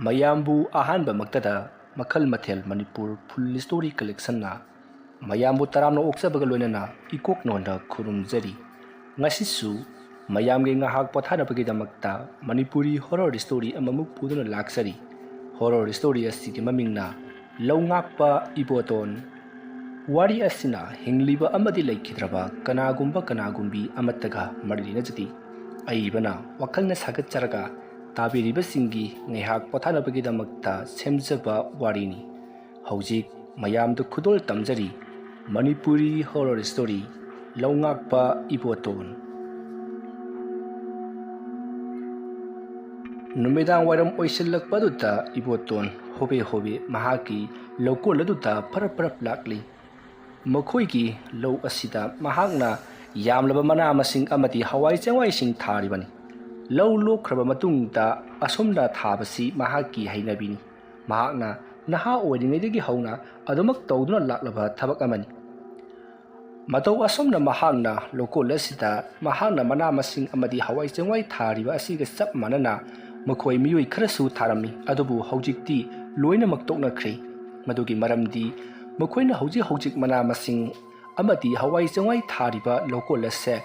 ꯃꯌꯥꯝꯕꯨ ꯑꯍꯥꯟꯕ ꯃꯛꯇꯗ ꯃꯈꯜ ꯃꯊꯦꯜ ꯃꯅꯤꯄꯨꯔ ꯐꯨꯜ ꯁ꯭ꯇꯣꯔꯤ ꯀꯂꯦꯛꯁꯟꯅ ꯃꯌꯥꯝꯕꯨ ꯇꯔꯥꯝꯅ ꯑꯣꯛꯆꯕꯒ ꯂꯣꯏꯅꯅ ꯏꯀꯣꯛꯅꯣꯟꯗ ꯈꯨꯔꯨꯝꯖꯔꯤ ꯉꯁꯤꯁꯨ ꯃꯌꯥꯝꯒꯤ ꯉꯥꯏꯍꯥꯛ ꯄꯣꯊꯥꯅꯕꯒꯤꯗꯃꯛꯇ ꯃꯅꯤꯄꯨꯔꯤ ꯍꯣꯔꯔ ꯁ꯭ꯇꯣꯔꯤ ꯑꯃꯃꯨꯛ ꯄꯨꯗꯨꯅ ꯂꯥꯛꯆꯔꯤ ꯍꯣꯔꯔ ꯁ꯭ꯇꯣꯔꯤ ꯑꯁꯤꯒꯤ ꯃꯃꯤꯡꯅ ꯂꯧꯉꯥꯛꯄ ꯏꯕꯣꯇꯣꯟ ꯋꯥꯔꯤ ꯑꯁꯤꯅ ꯍꯤꯡꯂꯤꯕ ꯑꯃꯗꯤ ꯂꯩꯈꯤꯗ꯭ꯔꯕ ꯀꯅꯥꯒꯨꯝꯕꯤ ꯑꯃꯠꯇꯒ ꯃꯔꯤ ꯂꯩꯅꯖꯗꯦ ꯑꯏꯕꯅ ꯋꯥꯈꯜꯅ ꯁꯥꯒꯠꯆꯔꯒ ꯇꯥꯕꯤꯔꯤꯕꯁꯤꯡꯒꯤ ꯉꯥꯏꯍꯥꯛ ꯄꯣꯊꯥꯅꯕꯒꯤꯗꯃꯛꯇ ꯁꯦꯝꯖꯕ ꯋꯥꯔꯤꯅꯤ ꯍꯧꯖꯤꯛ ꯃꯌꯥꯝꯗ ꯈꯨꯗꯣꯜ ꯇꯝꯖꯔꯤ ꯃꯅꯤꯄꯨꯔꯤ ꯍꯣꯔꯔ ꯁ꯭ꯇꯣꯔꯤ ꯂꯧꯉꯥꯛꯄ ꯏꯕꯣꯇꯣꯟ ꯅꯨꯃꯤꯗꯥꯡ ꯋꯥꯏꯔꯝ ꯑꯣꯏꯁꯤꯜꯂꯛꯄꯗꯨꯗ ꯏꯕꯣꯇꯣꯟ ꯍꯣꯕꯦ ꯃꯍꯥꯛꯀꯤ ꯂꯧꯀꯣꯜ ꯑꯗꯨꯗ ꯐꯔꯞ ꯂꯥꯛꯂꯤ ꯃꯈꯣꯏꯒꯤ ꯂꯧ ꯑꯁꯤꯗ ꯃꯍꯥꯛꯅ ꯌꯥꯝꯂꯕ ꯃꯅꯥ ꯃꯁꯤꯡ ꯑꯃꯗꯤ ꯍꯋꯥꯏ ꯆꯦꯡꯋꯥꯏꯁꯤꯡ ꯊꯥꯔꯤꯕꯅꯤ ꯂꯧ ꯂꯣꯛꯈ꯭ꯔꯕ ꯃꯇꯨꯡꯗ ꯑꯁꯨꯝꯅ ꯊꯥꯕꯁꯤ ꯃꯍꯥꯛꯀꯤ ꯍꯩꯅꯕꯤꯅꯤ ꯃꯍꯥꯛꯅ ꯅꯍꯥ ꯑꯣꯏꯔꯤꯉꯩꯗꯒꯤ ꯍꯧꯅ ꯑꯗꯨꯃꯛ ꯇꯧꯗꯨꯅ ꯂꯥꯛꯂꯕ ꯊꯕꯛ ꯑꯃꯅꯤ ꯃꯇꯧ ꯑꯁꯨꯝꯅ ꯃꯍꯥꯛꯅ ꯂꯧꯀꯣꯜ ꯑꯁꯤꯗ ꯃꯍꯥꯛꯅ ꯃꯅꯥ ꯃꯁꯤꯡ ꯑꯃꯗꯤ ꯍꯋꯥꯏ ꯆꯦꯡꯋꯥꯏ ꯊꯥꯔꯤꯕ ꯑꯁꯤꯒ ꯆꯞ ꯃꯥꯟꯅꯅ ꯃꯈꯣꯏ ꯃꯤꯑꯣꯏ ꯈꯔꯁꯨ ꯊꯥꯔꯝꯃꯤ ꯑꯗꯨꯕꯨ ꯍꯧꯖꯤꯛꯇꯤ ꯂꯣꯏꯅꯃꯛ ꯇꯣꯛꯅꯈ꯭ꯔꯦ ꯃꯗꯨꯒꯤ ꯃꯔꯝꯗꯤ ꯃꯈꯣꯏꯅ ꯍꯧꯖꯤꯛ ꯃꯅꯥ ꯃꯁꯤꯡ ꯑꯃꯗꯤ ꯍꯋꯥꯏ ꯆꯦꯡꯋꯥꯏ ꯊꯥꯔꯤꯕ ꯂꯧꯀꯣꯜ ꯑꯁꯤ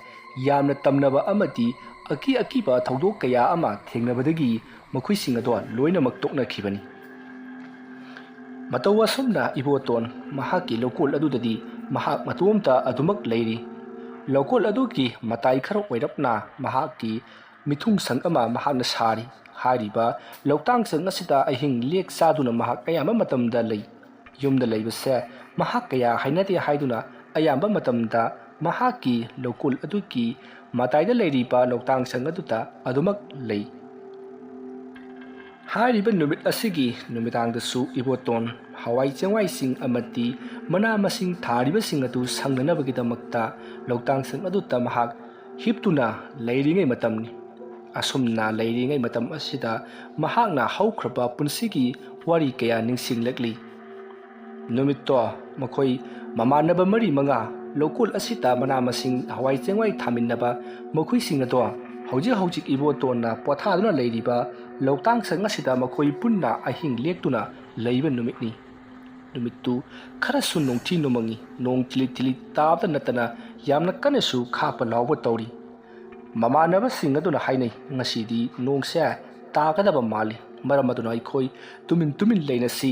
ꯌꯥꯝꯅ ꯇꯝꯅꯕ ꯑꯃꯗꯤ ꯑꯀꯤꯕ ꯊꯧꯗꯣꯛ ꯀꯌꯥ ꯑꯃ ꯊꯦꯡꯅꯕꯗꯒꯤ ꯃꯈꯣꯏꯁꯤꯡ ꯑꯗꯣ ꯂꯣꯏꯅꯃꯛ ꯇꯣꯛꯅꯈꯤꯕꯅꯤ ꯃꯇꯧ ꯑꯁꯨꯝꯅ ꯏꯕꯣꯇꯣꯟ ꯃꯍꯥꯛꯀꯤ ꯂꯧꯀꯣꯜ ꯑꯗꯨꯗꯗꯤ ꯃꯍꯥꯛ ꯃꯇꯣꯝꯇ ꯑꯗꯨꯃꯛ ꯂꯩꯔꯤ ꯂꯧꯀꯣꯜ ꯑꯗꯨꯒꯤ ꯃꯇꯥꯏ ꯈꯔ ꯑꯣꯏꯔꯞꯅ ꯃꯍꯥꯛꯀꯤ ꯃꯤꯊꯨꯡꯁꯪ ꯑꯃ ꯃꯍꯥꯛꯅ ꯁꯥꯔꯤ ꯍꯥꯏꯔꯤꯕ ꯂꯧꯇꯥꯡꯁꯪ ꯑꯁꯤꯗ ꯑꯍꯤꯡ ꯂꯦꯛ ꯆꯥꯗꯨꯅ ꯃꯍꯥꯛ ꯑꯌꯥꯝꯕ ꯃꯇꯝꯗ ꯂꯩ ꯌꯨꯝꯗ ꯂꯩꯕꯁꯦ ꯃꯍꯥꯛ ꯀꯌꯥ ꯍꯩꯅꯗꯦ ꯍꯥꯏꯗꯨꯅ ꯑꯌꯥꯝꯕ ꯃꯇꯝꯗ ꯃꯍꯥꯛꯀꯤ ꯂꯧꯀꯣꯜ ꯑꯗꯨꯒꯤ ꯃꯇꯥꯏꯗ ꯂꯩꯔꯤꯕ ꯂꯧꯇꯥꯡꯁꯪ ꯑꯗꯨꯗ ꯑꯗꯨꯃꯛ ꯂꯩ ꯍꯥꯏꯔꯤꯕ ꯅꯨꯃꯤꯠ ꯑꯁꯤꯒꯤ ꯅꯨꯃꯤꯗꯥꯡꯗꯁꯨ ꯏꯕꯣꯇꯣꯟ ꯍꯋꯥꯏ ꯆꯦꯡꯋꯥꯏꯁꯤꯡ ꯑꯃꯗꯤ ꯃꯅꯥ ꯃꯁꯤꯡ ꯊꯥꯔꯤꯕꯁꯤꯡ ꯑꯗꯨ ꯁꯪꯅꯅꯕꯒꯤꯗꯃꯛꯇ ꯂꯧꯇꯥꯡꯁꯪ ꯑꯗꯨꯗ ꯃꯍꯥꯛ ꯍꯤꯞꯇꯨꯅ ꯂꯩꯔꯤꯉꯩ ꯃꯇꯝꯅꯤ ꯑꯁꯨꯝꯅ ꯂꯩꯔꯤꯉꯩ ꯃꯇꯝ ꯑꯁꯤꯗ ꯃꯍꯥꯛꯅ ꯍꯧꯈ꯭ꯔꯕ ꯄꯨꯟꯁꯤꯒꯤ ꯋꯥꯔꯤ ꯀꯌꯥ ꯅꯤꯡꯁꯤꯡꯂꯛꯂꯤ ꯅꯨꯃꯤꯠꯇꯣ ꯃꯈꯣꯏ ꯃꯃꯥꯟꯅꯕ 4-5 ꯂꯧꯀꯣꯜ ꯑꯁꯤꯗ ꯃꯅꯥ ꯃꯁꯤꯡ ꯍꯋꯥꯏ ꯆꯦꯡꯋꯥꯏ ꯊꯥꯃꯤꯟꯅꯕ ꯃꯈꯣꯏꯁꯤꯡ ꯑꯗꯣ ꯍꯧꯖꯤꯛ ꯏꯕꯣꯇꯣꯟꯅ ꯄꯣꯊꯥꯗꯨꯅ ꯂꯩꯔꯤꯕ ꯂꯧꯇꯥꯡꯁꯪ ꯑꯁꯤꯗ ꯃꯈꯣꯏ ꯄꯨꯟꯅ ꯑꯍꯤꯡ ꯂꯦꯛꯇꯨꯅ ꯂꯩꯕ ꯅꯨꯃꯤꯠꯅꯤ ꯅꯨꯃꯤꯠꯇꯨ ꯈꯔꯁꯨ ꯅꯣꯡꯊꯤ ꯅꯣꯡꯃꯪꯉꯤ ꯅꯣꯡ ꯊꯤꯂꯤ ꯇꯥꯕꯇ ꯅꯠꯇꯅ ꯌꯥꯝꯅ ꯀꯟꯅꯁꯨ ꯈꯥꯛꯄ ꯂꯥꯎꯕ ꯇꯧꯔꯤ ꯃꯃꯥꯟꯅꯕꯁꯤꯡ ꯑꯗꯨꯅ ꯍꯥꯏꯅꯩ ꯉꯁꯤꯗꯤ ꯅꯣꯡꯁꯦ ꯇꯥꯒꯗꯕ ꯃꯥꯜꯂꯤ ꯃꯔꯝ ꯑꯗꯨꯅ ꯑꯩꯈꯣꯏ ꯇꯨꯃꯤꯟ ꯂꯩꯅꯁꯤ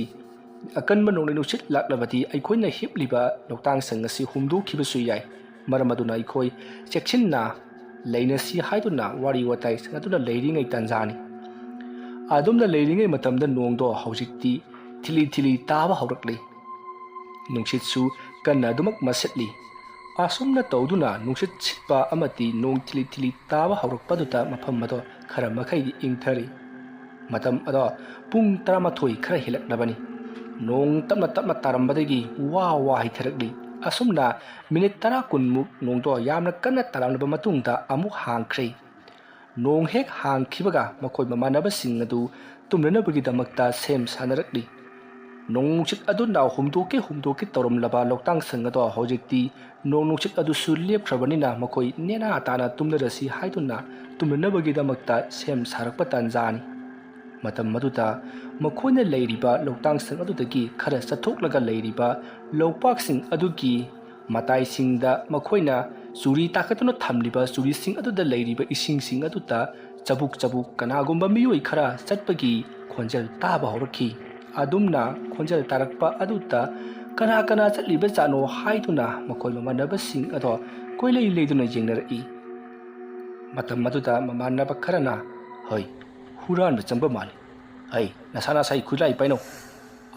ꯑꯀꯟꯕ ꯅꯣꯡꯂꯩ ꯅꯨꯡꯁꯤꯠ ꯂꯥꯛꯂꯕꯗꯤ ꯑꯩꯈꯣꯏꯅ ꯍꯤꯞꯂꯤꯕ ꯂꯧꯇꯥꯡꯁꯪ ꯑꯁꯤ ꯍꯨꯝꯗꯣꯛꯈꯤꯕꯁꯨ ꯌꯥꯏ ꯃꯔꯝ ꯑꯗꯨꯅ ꯑꯩꯈꯣꯏ ꯆꯦꯛꯁꯤꯟꯅ ꯂꯩꯅꯁꯤ ꯍꯥꯏꯗꯨꯅ ꯋꯥꯔꯤ ꯋꯥꯇꯥꯏ ꯁꯥꯟꯅꯗꯨꯅ ꯂꯩꯔꯤꯉꯩ ꯇꯥꯟꯖꯥꯅꯤ ꯑꯗꯨꯝꯅ ꯂꯩꯔꯤꯉꯩ ꯃꯇꯝꯗ ꯅꯣꯡꯗꯣ ꯍꯧꯖꯤꯛꯇꯤ ꯊꯤꯂꯤ ꯇꯥꯕ ꯍꯧꯔꯛꯂꯤ ꯅꯨꯡꯁꯤꯠꯁꯨ ꯀꯟꯅ ꯑꯗꯨꯃꯛ ꯃꯁꯤꯠꯂꯤ ꯑꯁꯨꯝꯅ ꯇꯧꯗꯨꯅ ꯅꯨꯡꯁꯤꯠ ꯁꯤꯠꯄ ꯑꯃꯗꯤ ꯅꯣꯡ ꯊꯤꯂꯤ ꯇꯥꯕ ꯍꯧꯔꯛꯄꯗꯨꯗ ꯃꯐꯝ ꯑꯗꯣ ꯈꯔ ꯃꯈꯩꯗꯤ ꯏꯪꯊꯔꯤ ꯃꯇꯝ ꯑꯗꯣ ꯄꯨꯡ 12 ꯈꯔ ꯍꯦꯜꯂꯛꯂꯕꯅꯤ ꯅꯣꯡ ꯇꯞꯅ ꯇꯥꯔꯝꯕꯗꯒꯤ ꯋꯥ ꯍꯩꯊꯔꯛꯂꯤ ꯑꯁꯨꯝꯅ ꯃꯤꯅꯤꯠ 10-20 ꯃꯨꯛ ꯅꯣꯡꯗꯣ ꯌꯥꯝꯅ ꯀꯟꯅ ꯇꯥꯔꯝꯂꯕ ꯃꯇꯨꯡꯗ ꯑꯃꯨꯛ ꯍꯥꯡꯈ꯭ꯔꯦ ꯅꯣꯡ ꯍꯦꯛ ꯍꯥꯡꯈꯤꯕꯒ ꯃꯈꯣꯏ ꯃꯃꯥꯟꯅꯕꯁꯤꯡ ꯑꯗꯨ ꯇꯨꯝꯅꯅꯕꯒꯤꯗꯃꯛꯇ ꯁꯦꯝ ꯁꯥꯟꯅꯔꯛꯂꯤ ꯅꯣꯡ ꯅꯨꯡꯁꯤꯠ ꯑꯗꯨꯅ ꯍꯨꯝꯗꯣꯛꯀꯦ ꯇꯧꯔꯝꯂꯕ ꯂꯧꯇꯥꯡꯁꯪ ꯑꯗꯣ ꯍꯧꯖꯤꯛꯇꯤ ꯅꯣꯡ ꯅꯨꯡꯁꯤꯠ ꯑꯗꯨꯁꯨ ꯂꯦꯞꯈ꯭ꯔꯕꯅꯤꯅ ꯃꯈꯣꯏ ꯅꯦꯅꯥ ꯇꯥꯅ ꯇꯨꯝꯅꯔꯁꯤ ꯍꯥꯏꯗꯨꯅ ꯇꯨꯝꯅꯅꯕꯒꯤꯗꯃꯛꯇ ꯁꯦꯝ ꯁꯥꯔꯛꯄ ꯇꯥꯟꯖꯥꯅꯤ ꯃꯇꯝ ꯑꯗꯨꯗ ꯃꯈꯣꯏꯅ ꯂꯩꯔꯤꯕ ꯂꯧꯇꯥꯡꯁꯪ ꯑꯗꯨꯗꯒꯤ ꯈꯔ ꯆꯠꯊꯣꯛꯂꯒ ꯂꯩꯔꯤꯕ ꯂꯧꯄꯥꯛꯁꯤꯡ ꯑꯗꯨꯒꯤ ꯃꯇꯥꯏꯁꯤꯡꯗ ꯃꯈꯣꯏꯅ ꯆꯨꯔꯤ ꯇꯥꯈꯠꯇꯨꯅ ꯊꯝꯂꯤꯕ ꯆꯨꯔꯤꯁꯤꯡ ꯑꯗꯨꯗ ꯂꯩꯔꯤꯕ ꯏꯁꯤꯡꯁꯤꯡ ꯑꯗꯨꯗ ꯆꯕꯨꯛ ꯀꯅꯥꯒꯨꯝꯕ ꯃꯤꯑꯣꯏ ꯈꯔ ꯆꯠꯄꯒꯤ ꯈꯣꯟꯖꯦꯜ ꯇꯥꯕ ꯍꯧꯔꯛꯈꯤ ꯑꯗꯨꯝꯅ ꯈꯣꯟꯖꯦꯜ ꯇꯥꯔꯛꯄ ꯑꯗꯨꯗ ꯀꯅꯥ ꯆꯠꯂꯤꯕꯖꯥꯠꯅꯣ ꯍꯥꯏꯗꯨꯅ ꯃꯈꯣꯏ ꯃꯃꯥꯟꯅꯕꯁꯤꯡ ꯑꯗꯣ ꯀꯣꯏꯂꯩ ꯂꯩꯗꯨꯅ ꯌꯦꯡꯅꯔꯛꯏ ꯃꯇꯝ ꯑꯗꯨꯗ ꯃꯃꯥꯟꯅꯕ ꯈꯔꯅ ꯍꯣꯏ ꯍꯨꯔꯥꯟꯕ ꯆꯪꯕ ꯃꯥꯜꯂꯤ ꯍꯩ ꯅꯁꯥ ꯈꯨꯠꯂꯥꯏ ꯄꯥꯏꯅꯧ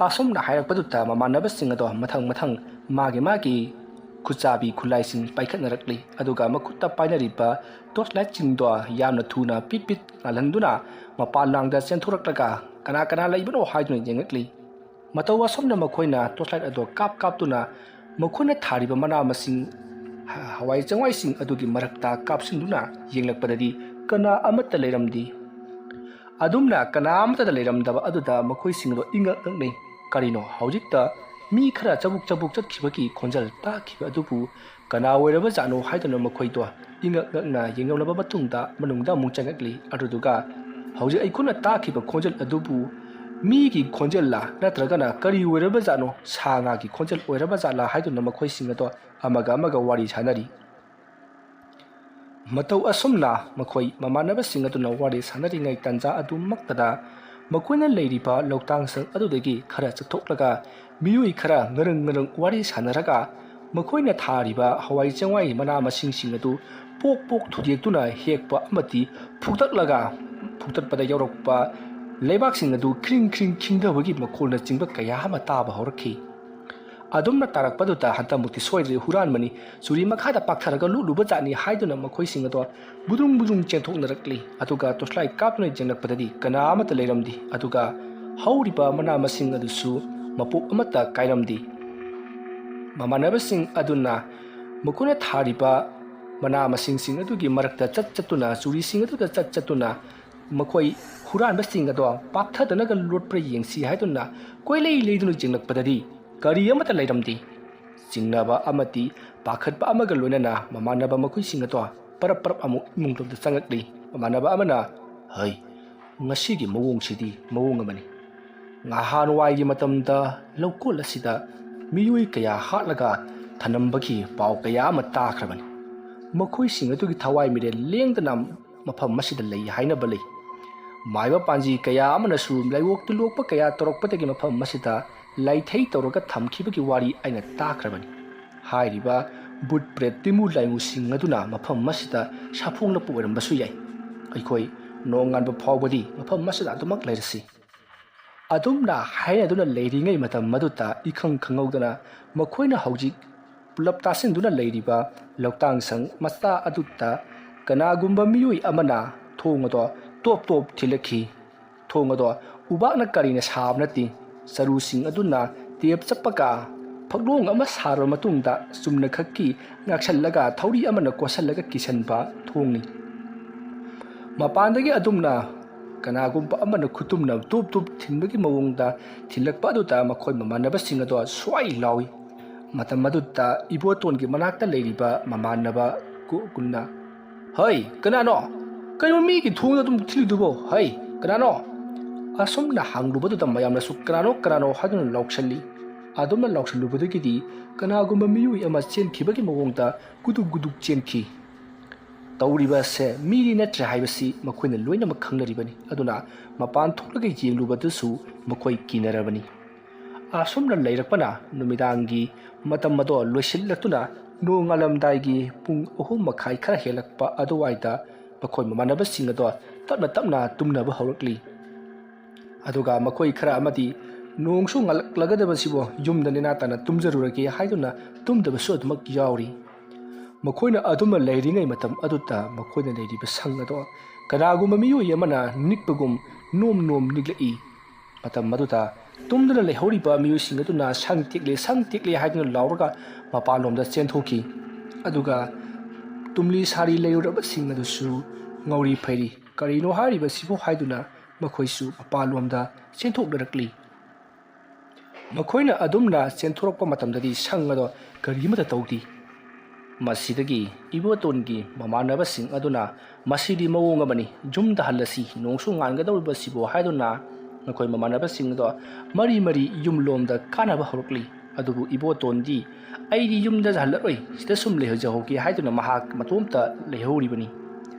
ꯑꯁꯨꯝꯅ ꯍꯥꯏꯔꯛꯄꯗꯨꯗ ꯃꯃꯥꯟꯅꯕꯁꯤꯡ ꯑꯗꯣ ꯃꯊꯪ ꯃꯥꯒꯤ ꯈꯨꯠꯆꯥꯕꯤ ꯈꯨꯠꯂꯥꯏꯁꯤꯡ ꯄꯥꯏꯈꯠꯅꯔꯛꯂꯤ ꯑꯗꯨꯒ ꯃꯈꯨꯠꯇ ꯄꯥꯏꯅꯔꯤꯕ ꯇꯣꯔꯆꯂꯥꯏꯠꯁꯤꯡꯗꯣ ꯌꯥꯝꯅ ꯊꯨꯅ ꯄꯤꯠ ꯉꯥꯜꯍꯟꯗꯨꯅ ꯃꯄꯥꯟꯂꯥꯡꯗ ꯆꯦꯟꯊꯣꯔꯛꯂꯒ ꯀꯅꯥ ꯂꯩꯕꯅꯣ ꯍꯥꯏꯗꯨꯅ ꯌꯦꯡꯂꯛꯂꯤ ꯃꯇꯧ ꯑꯁꯨꯝꯅ ꯃꯈꯣꯏꯅ ꯇꯣꯔꯆꯂꯥꯏꯠ ꯑꯗꯣ ꯀꯥꯞꯇꯨꯅ ꯃꯈꯣꯏꯅ ꯊꯥꯔꯤꯕ ꯃꯅꯥ ꯃꯁꯤꯡ ꯍꯋꯥꯏ ꯆꯦꯡꯋꯥꯏꯁꯤꯡ ꯑꯗꯨꯒꯤ ꯃꯔꯛꯇ ꯀꯥꯞꯁꯤꯟꯗꯨꯅ ꯌꯦꯡꯂꯛꯄꯗꯗꯤ ꯀꯅꯥ ꯑꯃꯠꯇ ꯂꯩꯔꯝꯗꯦ ꯑꯗꯨꯝꯅ ꯀꯅꯥ ꯑꯃꯠꯇ ꯂꯩꯔꯝꯗꯕ ꯑꯗꯨꯗ ꯃꯈꯣꯏꯁꯤꯡ ꯑꯗꯣ ꯏꯉꯛꯉꯛꯅꯩ ꯀꯔꯤꯅꯣ ꯍꯧꯖꯤꯛꯇ ꯃꯤ ꯈꯔ ꯆꯕꯨꯛ ꯆꯠꯈꯤꯕꯒꯤ ꯈꯣꯟꯖꯦꯜ ꯇꯥꯈꯤꯕ ꯑꯗꯨꯕꯨ ꯀꯅꯥ ꯑꯣꯏꯔꯕꯖꯥꯠꯅꯣ ꯍꯥꯏꯗꯨꯅ ꯃꯈꯣꯏꯗꯣ ꯏꯉꯛꯉꯛꯅ ꯌꯦꯡꯂꯝꯂꯕ ꯃꯇꯨꯡꯗ ꯃꯅꯨꯡꯗ ꯑꯃꯨꯛ ꯆꯪꯉꯛꯂꯤ ꯑꯗꯨꯗꯨꯒ ꯍꯧꯖꯤꯛ ꯑꯩꯈꯣꯏꯅ ꯇꯥꯈꯤꯕ ꯈꯣꯟꯖꯦꯜ ꯑꯗꯨꯕꯨ ꯃꯤꯒꯤ ꯈꯣꯟꯖꯦꯜꯂ ꯅꯠꯇ꯭ꯔꯒꯅ ꯀꯔꯤ ꯑꯣꯏꯔꯕ ꯖꯥꯠꯅꯣ ꯁꯥ ꯉꯥꯒꯤ ꯈꯣꯟꯖꯦꯜ ꯑꯣꯏꯔꯕ ꯖꯥꯠꯂ ꯍꯥꯏꯗꯨꯅ ꯃꯈꯣꯏꯁꯤꯡ ꯑꯗꯣ ꯑꯃꯒ ꯑꯃꯒ ꯋꯥꯔꯤ ꯁꯥꯅꯔꯤ ꯃꯇꯧ ꯑꯁꯨꯝꯅ ꯃꯈꯣꯏ ꯃꯃꯥꯟꯅꯕꯁꯤꯡ ꯑꯗꯨꯅ ꯋꯥꯔꯤ ꯁꯥꯅꯔꯤꯉꯩ ꯇꯥꯟꯖꯥ ꯑꯗꯨꯃꯛꯇꯗ ꯃꯈꯣꯏꯅ ꯂꯩꯔꯤꯕ ꯂꯧꯇꯥꯡꯁꯪ ꯑꯗꯨꯗꯒꯤ ꯈꯔ ꯆꯠꯊꯣꯛꯂꯒ ꯃꯤꯑꯣꯏ ꯈꯔ ꯉꯔꯪ ꯋꯥꯔꯤ ꯁꯥꯅꯔꯒ ꯃꯈꯣꯏꯅ ꯊꯥꯔꯤꯕ ꯍꯋꯥꯏ ꯆꯦꯡꯋꯥꯏ ꯃꯅꯥ ꯃꯁꯤꯡꯁꯤꯡ ꯑꯗꯨ ꯄꯣꯛ ꯊꯨꯗꯦꯛꯇꯨꯅ ꯍꯦꯛꯄ ꯑꯃꯗꯤ ꯐꯨꯛꯇꯠꯄꯗ ꯌꯥꯎꯔꯛꯄ ꯂꯩꯕꯥꯛꯁꯤꯡ ꯑꯗꯨ ꯈ꯭ꯔꯤꯡ ꯈꯤꯡꯊꯕꯒꯤ ꯃꯈꯣꯜꯅꯆꯤꯡꯕ ꯀꯌꯥ ꯑꯃ ꯇꯥꯕ ꯍꯧꯔꯛꯈꯤ ꯑꯗꯨꯝꯅ ꯇꯥꯔꯛꯄꯗꯨꯗ ꯍꯟꯇꯛꯃꯨꯛꯇꯤ ꯁꯣꯏꯗ꯭ꯔꯦ ꯍꯨꯔꯥꯟꯕꯅꯤ ꯆꯨꯔꯤ ꯃꯈꯥꯗ ꯄꯥꯛꯊꯔꯒ ꯂꯨꯠꯂꯨꯕ ꯖꯥꯠꯅꯤ ꯍꯥꯏꯗꯨꯅ ꯃꯈꯣꯏꯁꯤꯡ ꯑꯗꯣ ꯕꯨꯗ꯭ꯔꯨꯡ ꯆꯦꯟꯊꯣꯛꯅꯔꯛꯂꯤ ꯑꯗꯨꯒ ꯇꯣꯔꯆꯂꯥꯏ ꯀꯥꯞꯇꯨꯅ ꯌꯦꯡꯂꯛꯄꯗꯗꯤ ꯀꯅꯥ ꯑꯃꯠꯇ ꯂꯩꯔꯝꯗꯦ ꯑꯗꯨꯒ ꯍꯧꯔꯤꯕ ꯃꯅꯥ ꯃꯁꯤꯡ ꯑꯗꯨꯁꯨ ꯃꯄꯣꯛ ꯑꯃꯠꯇ ꯀꯥꯏꯔꯝꯗꯦ ꯃꯃꯥꯟꯅꯕꯁꯤꯡ ꯑꯗꯨꯅ ꯃꯈꯣꯏꯅ ꯊꯥꯔꯤꯕ ꯃꯅꯥ ꯃꯁꯤꯡꯁꯤꯡ ꯑꯗꯨꯒꯤ ꯃꯔꯛꯇ ꯆꯠꯇꯨꯅ ꯆꯨꯔꯤꯁꯤꯡ ꯑꯗꯨꯗ ꯆꯠꯇꯨꯅ ꯃꯈꯣꯏ ꯍꯨꯔꯥꯟꯕꯁꯤꯡ ꯑꯗꯣ ꯄꯥꯛꯊꯗꯅꯒ ꯂꯣꯠꯄ꯭ꯔꯥ ꯌꯦꯡꯁꯤ ꯍꯥꯏꯗꯨꯅ ꯀꯣꯏꯂꯩ ꯂꯩꯗꯨꯅ ꯌꯦꯡꯂꯛꯄꯗꯗꯤ ꯀꯔꯤ ꯑꯃꯠꯇ ꯂꯩꯔꯝꯗꯦ ꯆꯤꯡꯅꯕ ꯑꯃꯗꯤ ꯄꯥꯈꯠꯄ ꯑꯃꯒ ꯂꯣꯏꯅꯅ ꯃꯃꯥꯟꯅꯕ ꯃꯈꯣꯏꯁꯤꯡ ꯑꯗꯣ ꯄꯔꯞ ꯑꯃꯨꯛ ꯏꯃꯨꯡꯂꯣꯝꯗ ꯆꯪꯂꯛꯂꯤ ꯃꯃꯥꯟꯅꯕ ꯑꯃꯅ ꯍꯩ ꯉꯁꯤꯒꯤ ꯃꯑꯣꯡꯁꯤꯗꯤ ꯃꯑꯣꯡ ꯑꯃꯅꯤ ꯅꯍꯥꯟꯋꯥꯏꯒꯤ ꯃꯇꯝꯗ ꯂꯧꯀꯣꯜ ꯑꯁꯤꯗ ꯃꯤꯑꯣꯏ ꯀꯌꯥ ꯍꯥꯠꯂꯒ ꯊꯅꯝꯕꯒꯤ ꯄꯥꯎ ꯀꯌా ꯑꯃ ꯇꯥꯈ꯭ꯔꯕꯅꯤ ꯃꯈꯣꯏꯁꯤꯡ ꯑꯗꯨꯒꯤ ꯊꯋꯥꯏ ꯃꯤꯔꯦꯜ ꯂꯦꯡꯗꯅ ꯃꯐꯝ ꯑꯁꯤꯗ ꯂꯩ ꯍꯥꯏꯅꯕ ꯂꯩ ꯃꯥꯏꯕ ꯄꯥꯟꯖꯤ ꯀꯌꯥ ꯑꯃꯅꯁꯨ ꯂꯥꯏꯋꯣꯛ ꯇꯤꯜꯂꯣꯛꯄ ꯀꯌꯥ ꯇꯧꯔꯛꯄꯗꯒꯤ ꯃꯐꯝ ꯑꯁꯤꯗ ꯂꯥꯏꯊꯩ ꯇꯧꯔꯒ ꯊꯝꯈꯤꯕꯒꯤ ꯋꯥꯔꯤ ꯑꯩꯅ ꯇꯥꯈ꯭ꯔꯕꯅꯤ ꯍꯥꯏꯔꯤꯕ ꯕꯨꯠ ꯄ꯭ꯔꯦꯠ ꯇꯤꯃꯨ ꯂꯥꯏꯃꯨꯁꯤꯡ ꯑꯗꯨꯅ ꯃꯐꯝ ꯑꯁꯤꯗ ꯁꯥꯐꯣꯡꯂꯛꯄ ꯑꯣꯏꯔꯝꯕꯁꯨ ꯌꯥꯏ ꯑꯩꯈꯣꯏ ꯅꯣꯡꯉꯥꯟꯕ ꯐꯥꯎꯕꯗꯤ ꯃꯐꯝ ꯑꯁꯤꯗ ꯑꯗꯨꯃꯛ ꯂꯩꯔꯁꯤ ꯑꯗꯨꯝꯅ ꯍꯥꯏꯅꯗꯨꯅ ꯂꯩꯔꯤꯉꯩ ꯃꯇꯝ ꯃꯗꯨꯗ ꯏꯈꯪ ꯈꯪꯍꯧꯗꯅ ꯃꯈꯣꯏꯅ ꯍꯧꯖꯤꯛ ꯄꯨꯂꯞ ꯇꯥꯁꯤꯟꯗꯨꯅ ꯂꯩꯔꯤꯕ ꯂꯧꯇꯥꯡꯁꯪ ꯃꯆꯥ ꯑꯗꯨꯗ ꯀꯅꯥꯒꯨꯝꯕ ꯃꯤꯑꯣꯏ ꯑꯃꯅ ꯊꯣꯡ ꯑꯗꯣ ꯇꯣꯞ ꯊꯤꯜꯂꯛꯈꯤ ꯊꯣꯡ ꯑꯗꯣ ꯎꯕꯥꯛꯅ ꯀꯔꯤꯅ ꯁꯥꯕ ꯅꯠꯇꯦ ꯆꯔꯨꯁꯤꯡ ꯑꯗꯨꯅ ꯇꯦꯞ ꯆꯞꯄꯒ ꯐꯛꯂꯣꯡ ꯑꯃ ꯁꯥꯔꯕ ꯃꯇꯨꯡꯗ ꯆꯨꯝꯅ ꯈꯛꯀꯤ ꯉꯥꯛꯁꯜꯂꯒ ꯊꯧꯔꯤ ꯑꯃꯅ ꯀꯣꯠꯁꯜꯂꯒ ꯀꯤꯁꯟꯕ ꯊꯣꯡꯅꯤ ꯃꯄꯥꯟꯗꯒꯤ ꯑꯗꯨꯝꯅ ꯀꯅꯥꯒꯨꯝꯕ ꯑꯃꯅ ꯈꯨꯇꯨꯝꯅ ꯇꯨꯞ ꯊꯤꯟꯕꯒꯤ ꯃꯑꯣꯡꯗ ꯊꯤꯜꯂꯛꯄ ꯑꯗꯨꯗ ꯃꯈꯣꯏ ꯃꯃꯥꯟꯅꯕꯁꯤꯡ ꯑꯗꯣ ꯁ꯭ꯋꯥꯏ ꯂꯥꯎꯏ ꯃꯇꯝ ꯑꯗꯨꯗ ꯏꯕꯣꯇꯣꯟꯒꯤ ꯃꯅꯥꯛꯇ ꯂꯩꯔꯤꯕ ꯃꯃꯥꯟꯅꯕ ꯀꯨꯟꯅ ꯍꯩ ꯀꯅꯥꯅꯣ ꯀꯩꯅꯣ ꯃꯤꯒꯤ ꯊꯣꯡꯗ ꯑꯗꯨꯝ ꯊꯤꯜꯂꯤꯗꯨꯕꯣ ꯍꯩ ꯀꯅꯥꯅꯣ ꯑꯁꯨꯝꯅ ꯍꯪꯂꯨꯕꯗꯨꯗ ꯃꯌꯥꯝꯅꯁꯨ ꯀꯅꯥꯅꯣ ꯍꯥꯏꯗꯨꯅ ꯂꯥꯎꯁꯜꯂꯤ ꯑꯗꯨꯝꯅ ꯂꯥꯎꯁꯜꯂꯨꯕꯗꯒꯤꯗꯤ ꯀꯅꯥꯒꯨꯝꯕ ꯃꯤꯑꯣꯏ ꯑꯃ ꯆꯦꯟꯈꯤꯕꯒꯤ ꯃꯑꯣꯡꯗ ꯒꯨꯗꯨꯛ ꯆꯦꯟꯈꯤ ꯇꯧꯔꯤꯕꯁꯦ ꯃꯤꯗꯤ ꯅꯠꯇ꯭ꯔꯦ ꯍꯥꯏꯕꯁꯤ ꯃꯈꯣꯏꯅ ꯂꯣꯏꯅꯃꯛ ꯈꯪꯅꯔꯤꯕꯅꯤ ꯑꯗꯨꯅ ꯃꯄꯥꯟ ꯊꯣꯛꯂꯒ ꯌꯦꯡꯂꯨꯕꯗꯁꯨ ꯃꯈꯣꯏ ꯀꯤꯅꯔꯕꯅꯤ ꯑꯁꯨꯝꯅ ꯂꯩꯔꯛꯄꯅ ꯅꯨꯃꯤꯗꯥꯡꯒꯤ ꯃꯇꯝ ꯑꯗꯣ ꯂꯣꯏꯁꯤꯜꯂꯛꯇꯨꯅ ꯅꯣꯡꯉꯥꯜꯂꯝꯗꯥꯏꯒꯤ ꯄꯨꯡ 3:30 ꯈꯔ ꯍꯦꯜꯂꯛꯄ ꯑꯗꯨꯋꯥꯏꯗ ꯃꯈꯣꯏ ꯃꯃꯥꯟꯅꯕꯁꯤꯡ ꯑꯗꯣ ꯇꯞꯅ ꯇꯨꯝꯅꯕ ꯍꯧꯔꯛꯂꯤ ꯑꯗꯨꯒ ꯃꯈꯣꯏ ꯈꯔ ꯑꯃꯗꯤ ꯅꯣꯡꯁꯨ ꯉꯥꯜꯂꯛꯂꯒꯗꯕꯁꯤꯕꯨ ꯌꯨꯝꯗ ꯅꯦꯅꯥ ꯇꯥꯅ ꯇꯨꯝꯖꯔꯨꯔꯒꯦ ꯍꯥꯏꯗꯨꯅ ꯇꯨꯝꯗꯕꯁꯨ ꯑꯗꯨꯃꯛ ꯌꯥꯎꯔꯤ ꯃꯈꯣꯏꯅ ꯑꯗꯨꯝꯅ ꯂꯩꯔꯤꯉꯩ ꯃꯇꯝ ꯑꯗꯨꯗ ꯃꯈꯣꯏꯅ ꯂꯩꯔꯤꯕ ꯁꯪ ꯑꯗꯣ ꯀꯅꯥꯒꯨꯝꯕ ꯃꯤꯑꯣꯏ ꯑꯃꯅ ꯅꯤꯛꯄꯒꯨꯝ ꯅꯣꯝ ꯅꯤꯛꯂꯛꯏ ꯃꯇꯝ ꯑꯗꯨꯗ ꯇꯨꯝꯗꯨꯅ ꯂꯩꯍꯧꯔꯤꯕ ꯃꯤꯑꯣꯏꯁꯤꯡ ꯑꯗꯨꯅ ꯁꯪ ꯇꯦꯛꯂꯦ ꯍꯥꯏꯗꯨꯅ ꯂꯥꯎꯔꯒ ꯃꯄꯥꯟꯂꯣꯝꯗ ꯆꯦꯟꯊꯣꯛꯈꯤ ꯑꯗꯨꯒ ꯇꯨꯝꯂꯤ ꯁꯥꯔꯤ ꯂꯩꯔꯨꯔꯕꯁꯤꯡ ꯑꯗꯨꯁꯨ ꯉꯧꯔꯤ ꯐꯩꯔꯤ ꯀꯔꯤꯅꯣ ꯍꯥꯏꯔꯤꯕꯁꯤꯕꯨ ꯍꯥꯏꯗꯨꯅ ꯃꯈꯣꯏꯁꯨ ꯃꯄꯥꯟꯂꯣꯝꯗ ꯆꯦꯟꯊꯣꯛꯅꯔꯛꯂꯤ ꯃꯈꯣꯏꯅ ꯑꯗꯨꯝꯅ ꯆꯦꯟꯊꯣꯔꯛꯄ ꯃꯇꯝꯗꯗꯤ ꯁꯪ ꯑꯗꯣ ꯀꯔꯤꯃꯠꯇ ꯇꯧꯗꯦ ꯃꯁꯤꯗꯒꯤ ꯏꯕꯣꯇꯣꯟꯒꯤ ꯃꯃꯥꯟꯅꯕꯁꯤꯡ ꯑꯗꯨꯅ ꯃꯁꯤꯗꯤ ꯃꯑꯣꯡ ꯑꯃꯅꯤ ꯌꯨꯝꯗ ꯍꯜꯂꯁꯤ ꯅꯣꯡꯁꯨ ꯉꯥꯟꯒꯗꯧꯔꯤꯕꯁꯤꯕꯨ ꯍꯥꯏꯗꯨꯅ ꯃꯈꯣꯏ ꯃꯃꯥꯟꯅꯕꯁꯤꯡ ꯑꯗꯣ ꯃꯔꯤ ꯌꯨꯝꯂꯣꯝꯗ ꯀꯥꯅꯕ ꯍꯧꯔꯛꯂꯤ ꯑꯗꯨꯕꯨ ꯏꯕꯣꯇꯣꯟꯗꯤ ꯑꯩꯗꯤ ꯌꯨꯝꯗ ꯍꯜꯂꯔꯣꯏ ꯁꯤꯗ ꯁꯨꯝ ꯂꯩꯍꯧꯖꯍꯧꯒꯦ ꯍꯥꯏꯗꯨꯅ ꯃꯍꯥꯛ ꯃꯇꯣꯝꯇ ꯂꯩꯍꯧꯔꯤꯕꯅꯤ